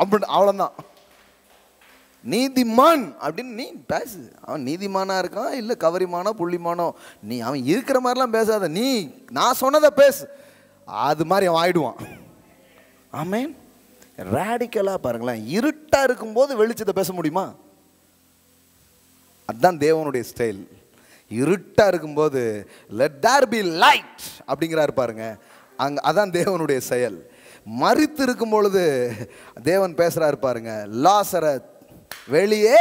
அப்படி அவ்வளோதான். நீதிமான் அப்படின்னு நீ பேசு. அவன் நீதிமானா இருக்கான் இல்லை கவரிமானோ புள்ளிமானோ, நீ அவன் இருக்கிற மாதிரிலாம் பேசாத. நான் சொன்னதை பேசு, அது மாதிரி அவன் ஆயிடுவான். ஆமேன். ரேடிக்கலாக பாருங்களேன். இருட்டாக இருக்கும்போது வெளிச்சத்தை பேச முடியுமா? அதுதான் தேவனுடைய ஸ்டைல். இருட்டாக இருக்கும்போது லெட் தேர் பி லைட் அப்படிங்கிறாரு பாருங்க. அதான் தேவனுடைய செயல். மரித்து இருக்கும் பொழுது தேவன் பேசுகிறாரு பாருங்க, லாசரை வெளியே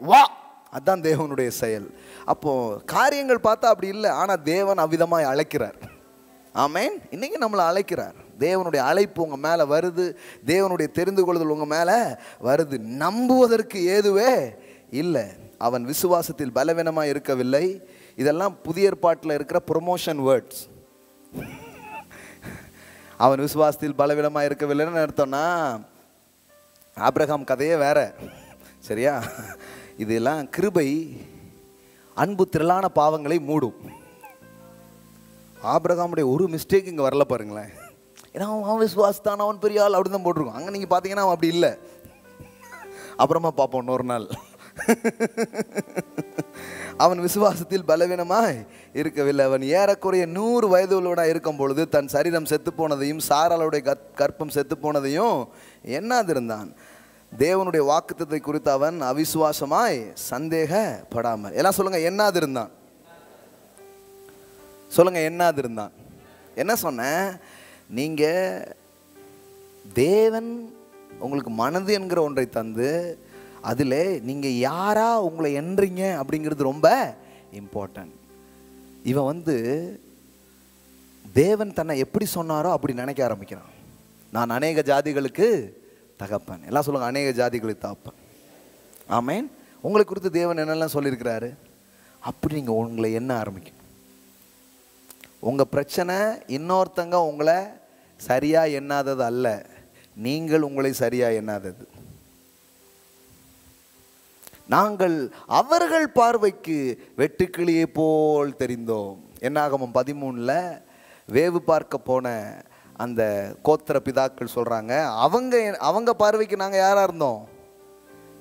வா, அதுதான் தேவனுடைய செயல். அப்போ காரியங்கள் பார்த்தா அப்படி இல்லை, ஆனால் தேவன் அவ்விதமாய் அழைக்கிறார். ஆமேன். இன்னைக்கு நம்மளை அழைக்கிறார். தேவனுடைய அழைப்பு உங்கள் மேலே வருது, தேவனுடைய தெரிந்து கொள்ளுதல் உங்கள் மேலே வருது. நம்புவதற்கு ஏதுவே இல்லை. அவன் விசுவாசத்தில் பலவீனமாக இருக்கவில்லை. இதெல்லாம் புதிய ஏற்பாட்டில் இருக்கிற ப்ரொமோஷன் வேர்ட்ஸ். அவன் விசுவாசத்தில் பலவீனமாக இருக்கவில்லைன்னு அர்த்தம்னா ஆபிரகாம் கதையே வேற. சரியா? இதெல்லாம் கிருபை அன்பு திரளான பாவங்களை மூடும். ஆபிரகாமுடைய ஒரு மிஸ்டேக் இங்கே வரல பாருங்களேன். ஏன்னா அவன் விசுவாசத்தான், அவன் பெரிய ஆள் அப்படி தான் போட்டிருக்கோம். அங்கே நீங்கள் பார்த்தீங்கன்னா அவன் அப்படி இல்லை. அப்புறமா பார்ப்போம் இன்னொரு நாள். அவன் விசுவாசத்தில் பலவீனமாய் இருக்கவில்லை. அவன் ஏறக்குறைய 100 வயதுள்ளவனாக இருக்கும் பொழுது தன் சரீரம் செத்து போனதையும் சாராளுடைய கற்பம் செத்து போனதையும் எண்ணாதிருந்தான். தேவனுடைய வாக்குத்தத்தை குறித்து அவன் அவிசுவாசமாய் சந்தேகப்படாமல். எல்லாம் சொல்லுங்க, எண்ணாதிருந்தான். சொல்லுங்க, எண்ணாதிருந்தான். என்ன சொன்ன? நீங்க தேவன் உங்களுக்கு மனது என்கிற ஒன்றை தந்து அதில் நீங்கள் யாரா உங்களை எண்றீங்க அப்படிங்கிறது ரொம்ப இம்பார்ட்டன்ட். இவன் தேவன் தன்னை எப்படி சொன்னாரோ அப்படி நினைக்க ஆரம்பிக்கிறான். நான் அநேக ஜாதிகளுக்கு தகப்பன். எல்லாம் சொல்லுங்க, அநேக ஜாதிகளுக்கு தகப்பன். ஆமேன். உங்களை குறித்து தேவன் என்னெல்லாம் சொல்லியிருக்கிறாரு அப்படி நீங்கள் உங்களை எண்ண ஆரம்பிக்கணும். உங்கள் பிரச்சனை இன்னொருத்தங்க உங்களை சரியாக எண்ணாதது அல்ல, நீங்கள் உங்களை சரியாக எண்ணாதது. நாங்கள் அவர்கள் பார்வைக்கு வெட்டுக்கிளியை போல் தெரிந்தோம். என்னாகமம் 13 வேவு பார்க்க போன அந்த கோத்திர பிதாக்கள் சொல்கிறாங்க, அவங்க பார்வைக்கு நாங்கள் யாராக இருந்தோம்?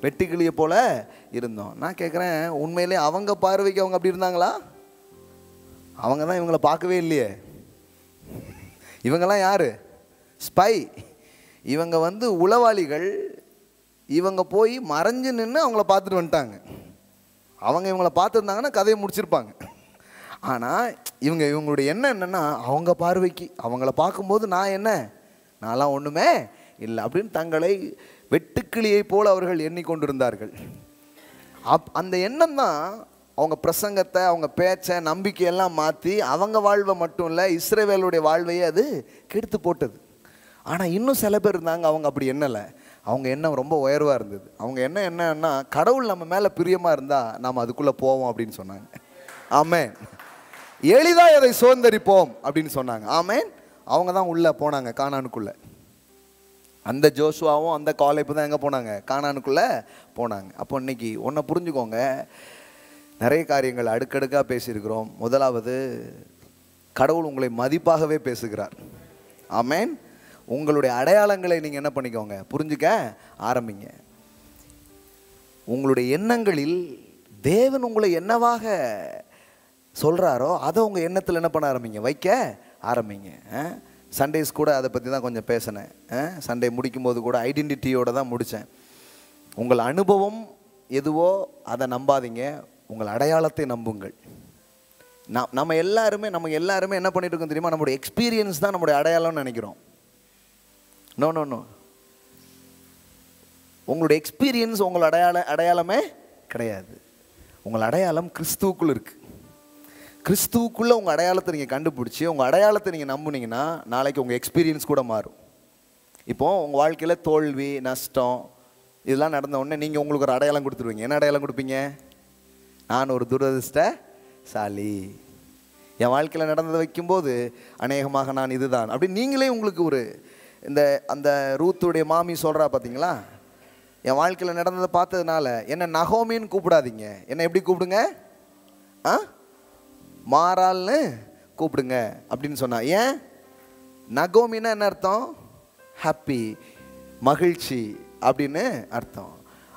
வெட்டுக்கிளியை போல இருந்தோம். நான் கேட்குறேன், உண்மையிலே அவங்க பார்வைக்கு அவங்க அப்படி இருந்தாங்களா? அவங்க தான் இவங்களை பார்க்கவே இல்லையே. இவங்கெல்லாம் யார்? ஸ்பை. இவங்க உளவாளிகள். இவங்க போய் மறைஞ்சு நின்று அவங்கள பார்த்துட்டு வந்துட்டாங்க. அவங்க இவங்களை பார்த்துருந்தாங்கன்னா கதையை முடிச்சிருப்பாங்க. ஆனால் இவங்களுடைய எண்ணம் என்னென்னா, அவங்க பார்வைக்கு அவங்கள பார்க்கும்போது நான்லாம் ஒன்றுமே இல்லை அப்படின்னு தங்களை வெட்டுக்கிளியை போல் அவர்கள் எண்ணிக்கொண்டிருந்தார்கள். அந்த எண்ணம் தான் அவங்க பிரசங்கத்தை, அவங்க பேச்சை, நம்பிக்கையெல்லாம் மாற்றி அவங்க வாழ்வை மட்டும் இல்லை, இஸ்ரவேலுடைய வாழ்வையே அது கெடுத்து போட்டது. ஆனால் இன்னும் சில பேர் இருந்தாங்க, அவங்க அப்படி எண்ணலை. அவங்க எண்ணம் ரொம்ப உயர்வாக இருந்தது. அவங்க எண்ணம் என்னன்னா, கடவுள் நம்ம மேலே பிரியமாக இருந்தால் நாம் அதுக்குள்ளே போவோம் அப்படின்னு சொன்னாங்க. ஆமேன். எளிதாக அதை சுதந்தரிப்போம் அப்படின்னு சொன்னாங்க. ஆமேன். அவங்க தான் உள்ளே போனாங்க கானானுக்குள்ளே. அந்த ஜோசுவாவும் அந்த காலேப்பு தான் எங்கே போனாங்க? கானானுக்குள்ளே போனாங்க. அப்போ இன்னைக்கு ஒன்றை புரிஞ்சுக்கோங்க, நிறைய காரியங்கள் அடுக்கடுக்காக பேசியிருக்கிறோம். முதலாவது, கடவுள் உங்களை மதிப்பாகவே பேசுகிறார். ஆமேன். உங்களுடைய அடையாளங்களை நீங்கள் என்ன பண்ணிக்கோங்க? புரிஞ்சுக்க ஆரம்பிங்க. உங்களுடைய எண்ணங்களில் தேவன் உங்களை என்னவாக சொல்கிறாரோ அதை உங்கள் எண்ணத்தில் என்ன பண்ண ஆரம்பிங்க? வைக்க ஆரம்பிங்க. சண்டேஸ் கூட அதை பற்றி தான் கொஞ்சம் பேசினேன். சண்டே முடிக்கும்போது கூட ஐடென்டிட்டியோடு தான் முடித்தேன். உங்கள் அனுபவம் எதுவோ அதை நம்பாதீங்க, உங்கள் அடையாளத்தை நம்புங்கள். நம்ம எல்லாருமே என்ன பண்ணிட்டு இருக்கோம் தெரியுமா? நம்மளுடைய எக்ஸ்பீரியன்ஸ் தான் நம்மளுடைய அடையாளம்னு நினைக்கிறோம். No no no. உங்களுடைய எக்ஸ்பீரியன்ஸ் உங்கள் அடையாளமே கிடையாது. உங்கள் அடையாளம் கிறிஸ்துவுக்குள்ள இருக்கு. கிறிஸ்துவுக்குள்ள உங்கள் அடையாளத்தை நீங்கள் கண்டுபிடிச்சி உங்கள் அடையாளத்தை நீங்கள் நம்புனீங்கன்னா நாளைக்கு உங்கள் எக்ஸ்பீரியன்ஸ் கூட மாறும். இப்போது உங்கள் வாழ்க்கையில் தோல்வி, நஷ்டம் இதெல்லாம் நடந்த உடனே நீங்கள் உங்களுக்கு ஒரு அடையாளம் கொடுத்துருவீங்க. என்ன அடையாளம் கொடுப்பீங்க? நான் ஒரு துரதிர்ஷ்டசாலி. என் வாழ்க்கையில் நடந்ததை வைக்கும்போது அநேகமாக நான் இதுதான் அப்படி நீங்களே உங்களுக்கு ஒரு அந்த ரூத்துடைய மாமி சொல்கிறா பார்த்தீங்களா, என் வாழ்க்கையில் நடந்ததை பார்த்ததுனால என்ன நகோமின்னு கூப்பிடாதீங்க, என்ன எப்படி கூப்பிடுங்க? மாறால்னு கூப்பிடுங்க அப்படின்னு சொன்னா. ஏன்? நகோமின்னா என்ன அர்த்தம்? ஹாப்பி, மகிழ்ச்சி அப்படின்னு அர்த்தம்.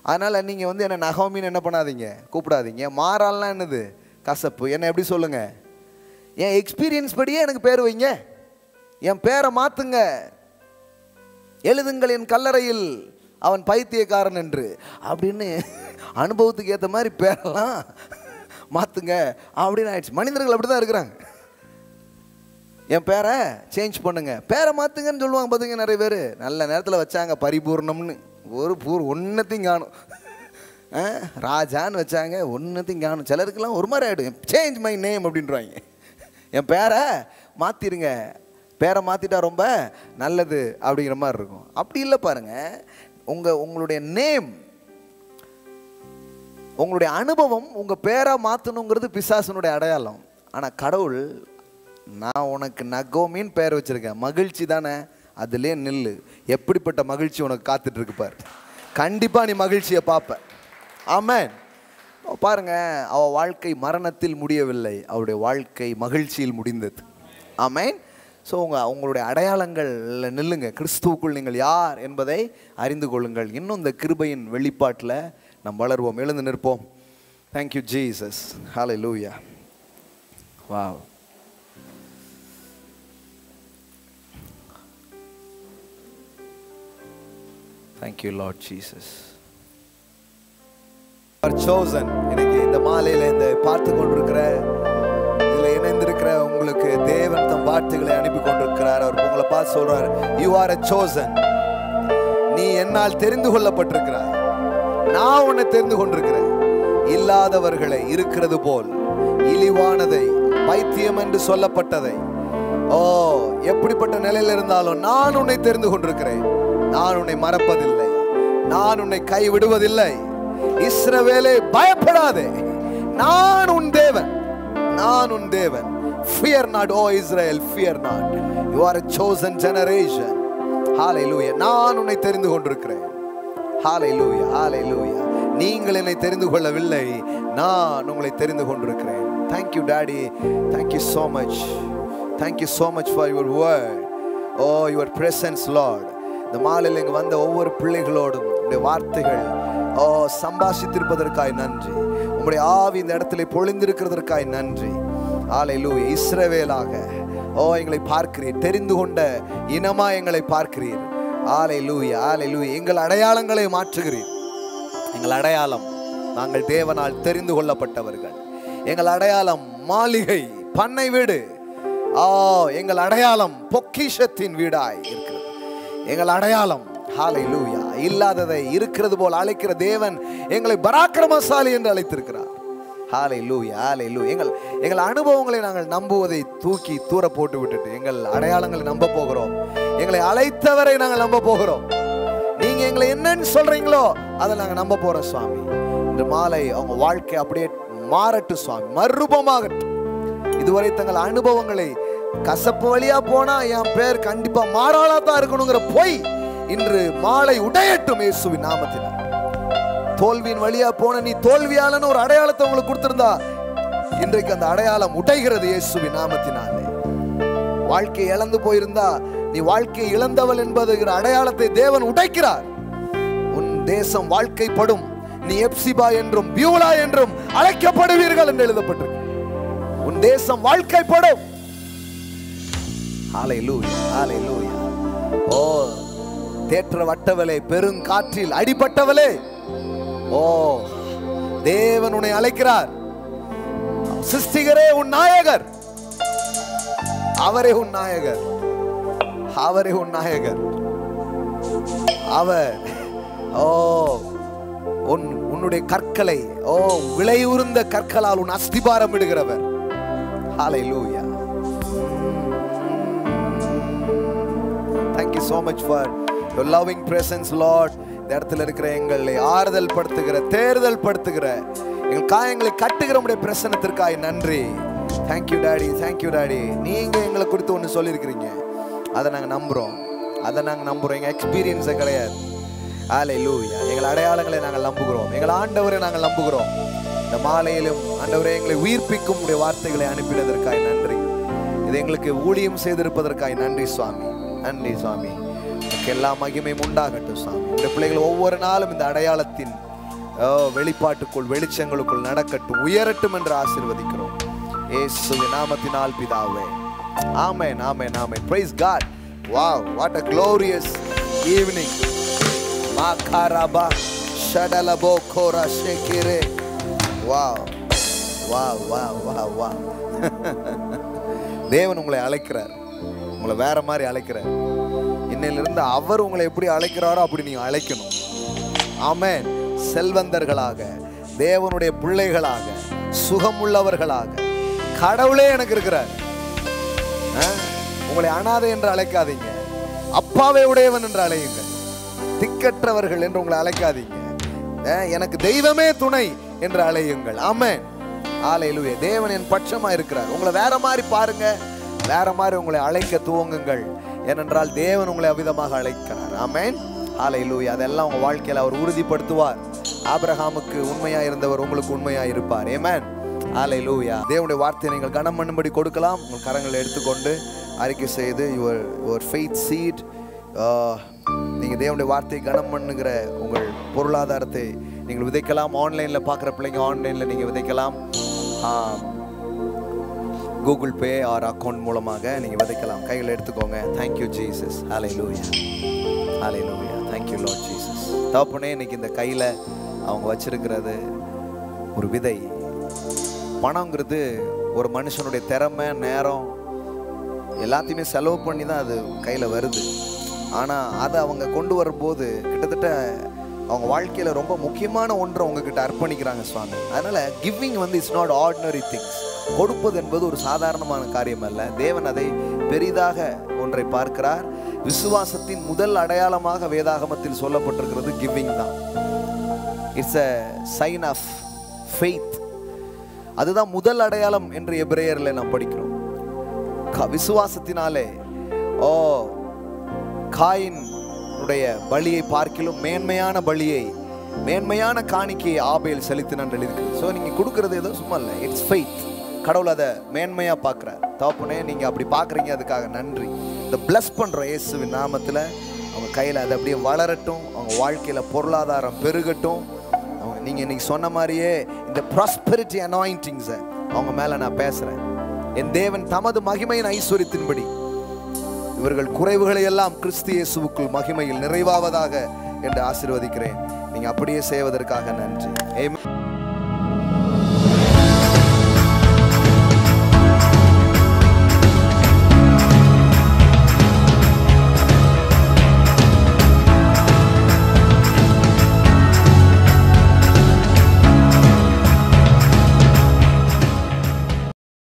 அதனால் நீங்கள் என்ன நகோமின்னு என்ன பண்ணாதீங்க, கூப்பிடாதீங்க. மாறால்னா என்னது? கசப்பு. என்ன எப்படி சொல்லுங்க? என் எக்ஸ்பீரியன்ஸ் படியே எனக்கு பேர் வைங்க, என் பேரை மாற்றுங்க, எழுதுங்கள் என் கல்லறையில் அவன் பைத்தியக்காரன் என்று அப்படின்னு அனுபவத்துக்கு ஏற்ற மாதிரி பேரெல்லாம் மாற்றுங்க அப்படின்னு ஆயிடுச்சு. மனிதர்கள் அப்படி தான் இருக்கிறாங்க. என் பேரை சேஞ்ச் பண்ணுங்க, பேரை மாற்றுங்கன்னு சொல்லுவாங்க பார்த்துங்க. நிறைய பேர் நல்ல நேரத்தில் வச்சாங்க பரிபூர்ணம்னு, ஒரு ஒன்றத்தையும் காணும். ராஜான்னு வச்சாங்க, ஒன்றத்தையும் காணும். சிலருக்கெல்லாம் ஒரு மாதிரி ஆகிடும், சேஞ்ச் மை நேம் அப்படின்றாங்க. என் பேரை மாற்றிடுங்க, பேரை மாற்றிட்டா ரொம்ப நல்லது அப்படிங்கிற மாதிரி இருக்கும். அப்படி இல்லை பாருங்கள். உங்களுடைய நேம், உங்களுடைய அனுபவம் உங்கள் பேரை மாற்றணுங்கிறது பிசாசனுடைய அடையாளம். ஆனால் கடவுள், நான் உனக்கு நகோமின்னு பேர் வச்சுருக்கேன், மகிழ்ச்சி தானே, அதுலேயே நில்லு, எப்படிப்பட்ட மகிழ்ச்சி உனக்கு காத்துட்ருக்கு பார், கண்டிப்பாக நீ மகிழ்ச்சியை பார்ப்ப. ஆமென். பாருங்கள், அவள் வாழ்க்கை மரணத்தில் முடியவில்லை, அவருடைய வாழ்க்கை மகிழ்ச்சியில் முடிந்தது. ஆமென். ஸோ உங்களுடைய அடையாளங்களில் நில்லுங்க. கிறிஸ்துவுக்குள் நீங்கள் யார் என்பதை அறிந்து கொள்ளுங்கள். இன்னும் இந்த கிருபையின் வெளிப்பாட்டில் நாம் வளருவோம். எழுந்து நிற்போம். Thank you, Jesus. Hallelujah. Wow. Thank you, Lord Jesus. You are chosen. இன்னைக்கு இந்த மாலையில இந்த பார்த்து கொண்டிருக்கிற இதுல இணைந்திருக்கிற உங்களுக்கு தேவன் தம் வார்த்தைகளை அனுப்பி கொண்டிருக்கிறார். அவர் உங்களை பார்த்து சொல்றார், you are a chosen. நீ என்னால் தெரிந்து கொள்ளப்பட்டிருக்கிறாய். நான் உன்னை தெரிந்து கொண்டிருக்கிறேன். இல்லாதவர்களை இருக்கிறது போல், இழிவானதை, பைத்தியம் என்று சொல்லப்பட்டதை, எப்படிப்பட்ட நிலையில் இருந்தாலும் நான் உன்னை தெரிந்து கொண்டிருக்கிறேன். நான் உன்னை மறப்பதில்லை, நான் உன்னை கைவிடுவதில்லை. இஸ்ரவேலே பயப்படாதே, நான் உன் தேவன், நான் உன் தேவன். Fear not, O Israel, fear not. You are a chosen generation. Hallelujah. நான் உன்னை தெரிந்து கொண்டிருக்கிறேன். Hallelujah, hallelujah. நீங்கள் என்னை தெரிந்து கொள்ளவில்லை, நான் உங்களை தெரிந்து கொண்டிருக்கிறேன். Thank you, Daddy. Thank you so much. Thank you so much for your word. Oh, your presence, Lord. இந்த மாலையில் இங்கு வந்த ஒவ்வொரு பிள்ளைகளோடும் உங்களுடைய வார்த்தைகள் சம்பாஷித்திருப்பதற்காய் நன்றி. உங்களுடைய ஆவி இந்த இடத்துல பொழிந்திருக்கிறதற்காய் நன்றி. ஹல்லேலூயா. இஸ்ரவேலாக எங்களை பார்க்கிறீர், தெரிந்து கொண்ட இனமா எங்களை பார்க்கிறீர். ஹல்லேலூயா, ஹல்லேலூயா. எங்கள் அடையாளங்களை மாற்றுகிறீர். எங்கள் அடையாளம், நாங்கள் தேவனால் தெரிந்து கொள்ளப்பட்டவர்கள். எங்கள் அடையாளம் மாளிகை, பண்ணை வீடு. எங்கள் அடையாளம் பொக்கிஷத்தின் வீடாய் இருக்கிறது. எங்கள் அடையாளம், ஹல்லேலூயா, இல்லாததை இருக்கிறது போல் அழைக்கிற தேவன் எங்களை பராக்கிரமசாலி என்று அழைத்திருக்கிறார். ஹல்லேலூயா, ஹல்லேலூயா. எங்கள் அனுபவங்களை நாங்கள் நம்புவதை தூக்கி தூர போட்டு விட்டுட்டு எங்கள் அடையாளங்களை நம்ப போகிறோம். எங்களை அழைத்தவரை நாங்கள் நம்ப போகிறோம். நீங்க எங்களை என்னன்னு சொல்றீங்களோ அதை நாங்கள் நம்ப போறோம் சுவாமி. இந்த மாலை அவங்க வாழ்க்கை அப்படியே மாறட்டும் சுவாமி, மறுரூபமாகட்டும். இதுவரை தங்கள் அனுபவங்களை, கசப்பு வழியா போனா என் பேர் கண்டிப்பா மாறாளா தான் இருக்கணுங்கிற பொய் இன்று மாலை உடையட்டும் இயேசுவின் நாமத்தினால். தோல்வியின் வழியா போன நீ தோல்வியாளன்னு ஒரு அடையாளத்தை உங்களுக்கு கொடுத்திருந்தா இன்றைக்கு அந்த அடையாளம் உடைகிறது இயேசுவின் நாமத்தினாலே. வாழ்க்கை இழந்து போயிருந்தா நீ வாழ்க்கை இழந்தவள் என்பதுகிற அடையாளத்தை தேவன் உடைக்கிறார். உன் தேசம் வாழ்க்கைப்படும், நீ எப்சிபா என்றும் பியூலா என்றும் அழைக்கப்படுவீர்கள் என்று எழுதப்பட்டிருக்கு. உன் தேசம் வாழ்க்கைப்படும். ஹல்லேலூயா, ஹல்லேலூயா. தேற்ற வட்டவளே, பெருங்காற்றில் அடிபட்டவளே, தேவன் உன்னை அழைக்கிறார். சிருஷ்டிகரே உன் நாயகர், அவரே உன் நாயகர், அவரே உன் நாயகர். அவர் உன்னுடைய கற்களை விலையுறுந்த கற்களால் உன் அஸ்திபாரம் இடுகிறவர். ஹல்லேலூயா. Thank you so much for your loving presence, Lord. இந்த இடத்துல இருக்கிற எங்களை ஆறுதல் படுத்துகிற, தேர்தல் படுத்துகிற, எங்கள் காயங்களை கட்டுகிற உடைய பிரசன்னத்திற்காக நன்றி. Thank you, Daddy. Thank you, Daddy. நீங்க எங்களை குறித்து ஒன்று சொல்லியிருக்கிறீங்க, அதை நாங்கள் நம்புறோம். எங்க எக்ஸ்பீரியன்ஸே கிடையாது. ஹல்லேலூயா. எங்கள் அடையாளங்களை நாங்கள் நம்புகிறோம். எங்கள் ஆண்டவரை நாங்கள் நம்புகிறோம். இந்த மாலையிலும் ஆண்டவரே எங்களை உயிர்ப்பிக்கும் உடைய வார்த்தைகளை அனுப்பினதற்காக நன்றி. இது எங்களுக்கு ஊழியம் செய்திருப்பதற்காக நன்றி சுவாமி. நன்றி சுவாமி. எல்லா மகிமையும் உண்டாகட்டும் சுவாமி. இந்த பிள்ளைகள் ஒவ்வொரு நாளும் இந்த அடையாளத்தின் வெளிப்பாட்டுக்குள், வெளிச்சங்களுக்குள் நடக்கட்டும், உயரட்டும் என்று ஆசீர்வதிக்கிறோம் இயேசுவின் நாமத்தினால் பிதாவே. ஆமென், ஆமென், ஆமென். Praise God. Wow, what a glorious evening. Makaraba shadalabo kora shekire. Wow, wow, wow, wow, wow. தேவன் உங்களை அழைக்கிறார், உங்களை வேற மாதிரி அழைக்கிறார். இன்னையிலிருந்து அவர் உங்களை எப்படி அழைக்கிறாரோ அப்படி நீங்க அழைக்கணும். ஆமென். செல்வந்தர்களாக, தேவனுடைய பிள்ளைகளாக, சுகமுள்ளவர்களாக கடவுளே எனக்கு இருக்கிறார். உங்களை அனாதை என்று அழைக்காதீங்க, அப்பாவே உடையவன் என்று அழையுங்கள். திக்கற்றவர்கள் என்று உங்களை அழைக்காதீங்க, எனக்கு தெய்வமே துணை என்று அழையுங்கள். ஆமென். ஹல்லேலூயா. தேவன் என் பட்சமா இருக்கிறார். உங்களை வேற மாதிரி பாருங்க, வேற மாதிரி உங்களை அழைக்க துவங்குங்கள். ஏனென்றால் தேவன் உங்களை அவ்விதமாக அழைக்கிறார். ஆமென். ஹல்லேலூயா. அதெல்லாம் உங்க வாழ்க்கையில் அவர் உறுதிப்படுத்துவார். ஆபிரகாமுக்கு உண்மையா இருந்தவர் உங்களுக்கு உண்மையா இருப்பார். ஆமென். ஹல்லேலூயா. தேவனுடைய வார்த்தையை நீங்கள் கனம் பண்ணும்படி கொடுக்கலாம். உங்கள் கரங்களை எடுத்துக்கொண்டு அறிக்கை செய்து யுவர் ஃபெய்த் சீட், நீங்கள் தேவனுடைய வார்த்தையை கனம் பண்ணுகிற உங்கள் பொருளாதாரத்தை நீங்கள் விதைக்கலாம். ஆன்லைனில் பார்க்குற பிள்ளைங்க ஆன்லைனில் நீங்கள் விதைக்கலாம். கூகுள் பே ஆர் அக்கௌண்ட் மூலமாக நீங்கள் விதைக்கலாம். கையில் எடுத்துக்கோங்க. Thank you Jesus. Hallelujah, hallelujah. Thank you Lord Jesus. தகப்பனே, இன்னைக்கு இந்த கையில் அவங்க வச்சிருக்கிறது ஒரு விதை. பணங்கிறது ஒரு மனுஷனுடைய திறமை, நேரம் எல்லாத்தையுமே செலவு பண்ணி தான் அது கையில் வருது. ஆனால் அதை அவங்க கொண்டு வரும்போது கிட்டத்தட்ட அவங்க வாழ்க்கையில் ரொம்ப முக்கியமான ஒன்றை உங்ககிட்ட அர்ப்பணிக்கிறாங்க சுவாமி. அதனால் கிவிங் வந்து இட்ஸ் நாட் ஆர்டினரி திங்ஸ். கொடுப்பது என்பது ஒரு சாதாரணமான காரியம் அல்ல. தேவன் அதை பெரிதாக ஒன்றை பார்க்கிறார். விசுவாசத்தின் முதல் அடையாளமாக வேதாகமத்தில் சொல்லப்பட்டிருக்கிறது கிவிங் தான். It's a sign of faith. அதுதான் முதல் அடையாளம் என்று எபிரேயரில் நாம் படிக்கிறோம். விசுவாசத்தினாலே காயின் உடைய பலியை பார்க்கிலும் மேன்மையான பலியை, மேன்மையான காணிக்கையை ஆபேல் செலுத்தினான் எழுதிருக்கு. ஸோ நீங்கள் கொடுக்கறது ஏதோ சும்மா இல்லை, இட்ஸ் ஃபெய்த். கடவுள் அதை மேன்மையாக பார்க்குறார். தகப்பனே, நீங்கள் அப்படி பார்க்குறீங்க, அதுக்காக நன்றி. இந்த பிளஸ் பண்ணுற இயேசுவின் நாமத்தில் அவங்க கையில் அதை அப்படியே வளரட்டும். அவங்க வாழ்க்கையில் பொருளாதாரம் பெருகட்டும். நீங்கள் இன்னைக்கு சொன்ன மாதிரியே இந்த ப்ராஸ்பெரிட்டி அனாயிண்டிங்ஸை அவங்க மேலே நான் பேசுகிறேன். என் தேவன் தமது மகிமையின் ஐஸ்வரியத்தின்படி இவர்கள் குறைவுகளை எல்லாம் கிறிஸ்து இயேசுவுக்குள் மகிமையில் நிறைவாவதாக என்று ஆசீர்வதிக்கிறேன். நீங்கள் அப்படியே செய்வதற்காக நன்றி. ஆமென்.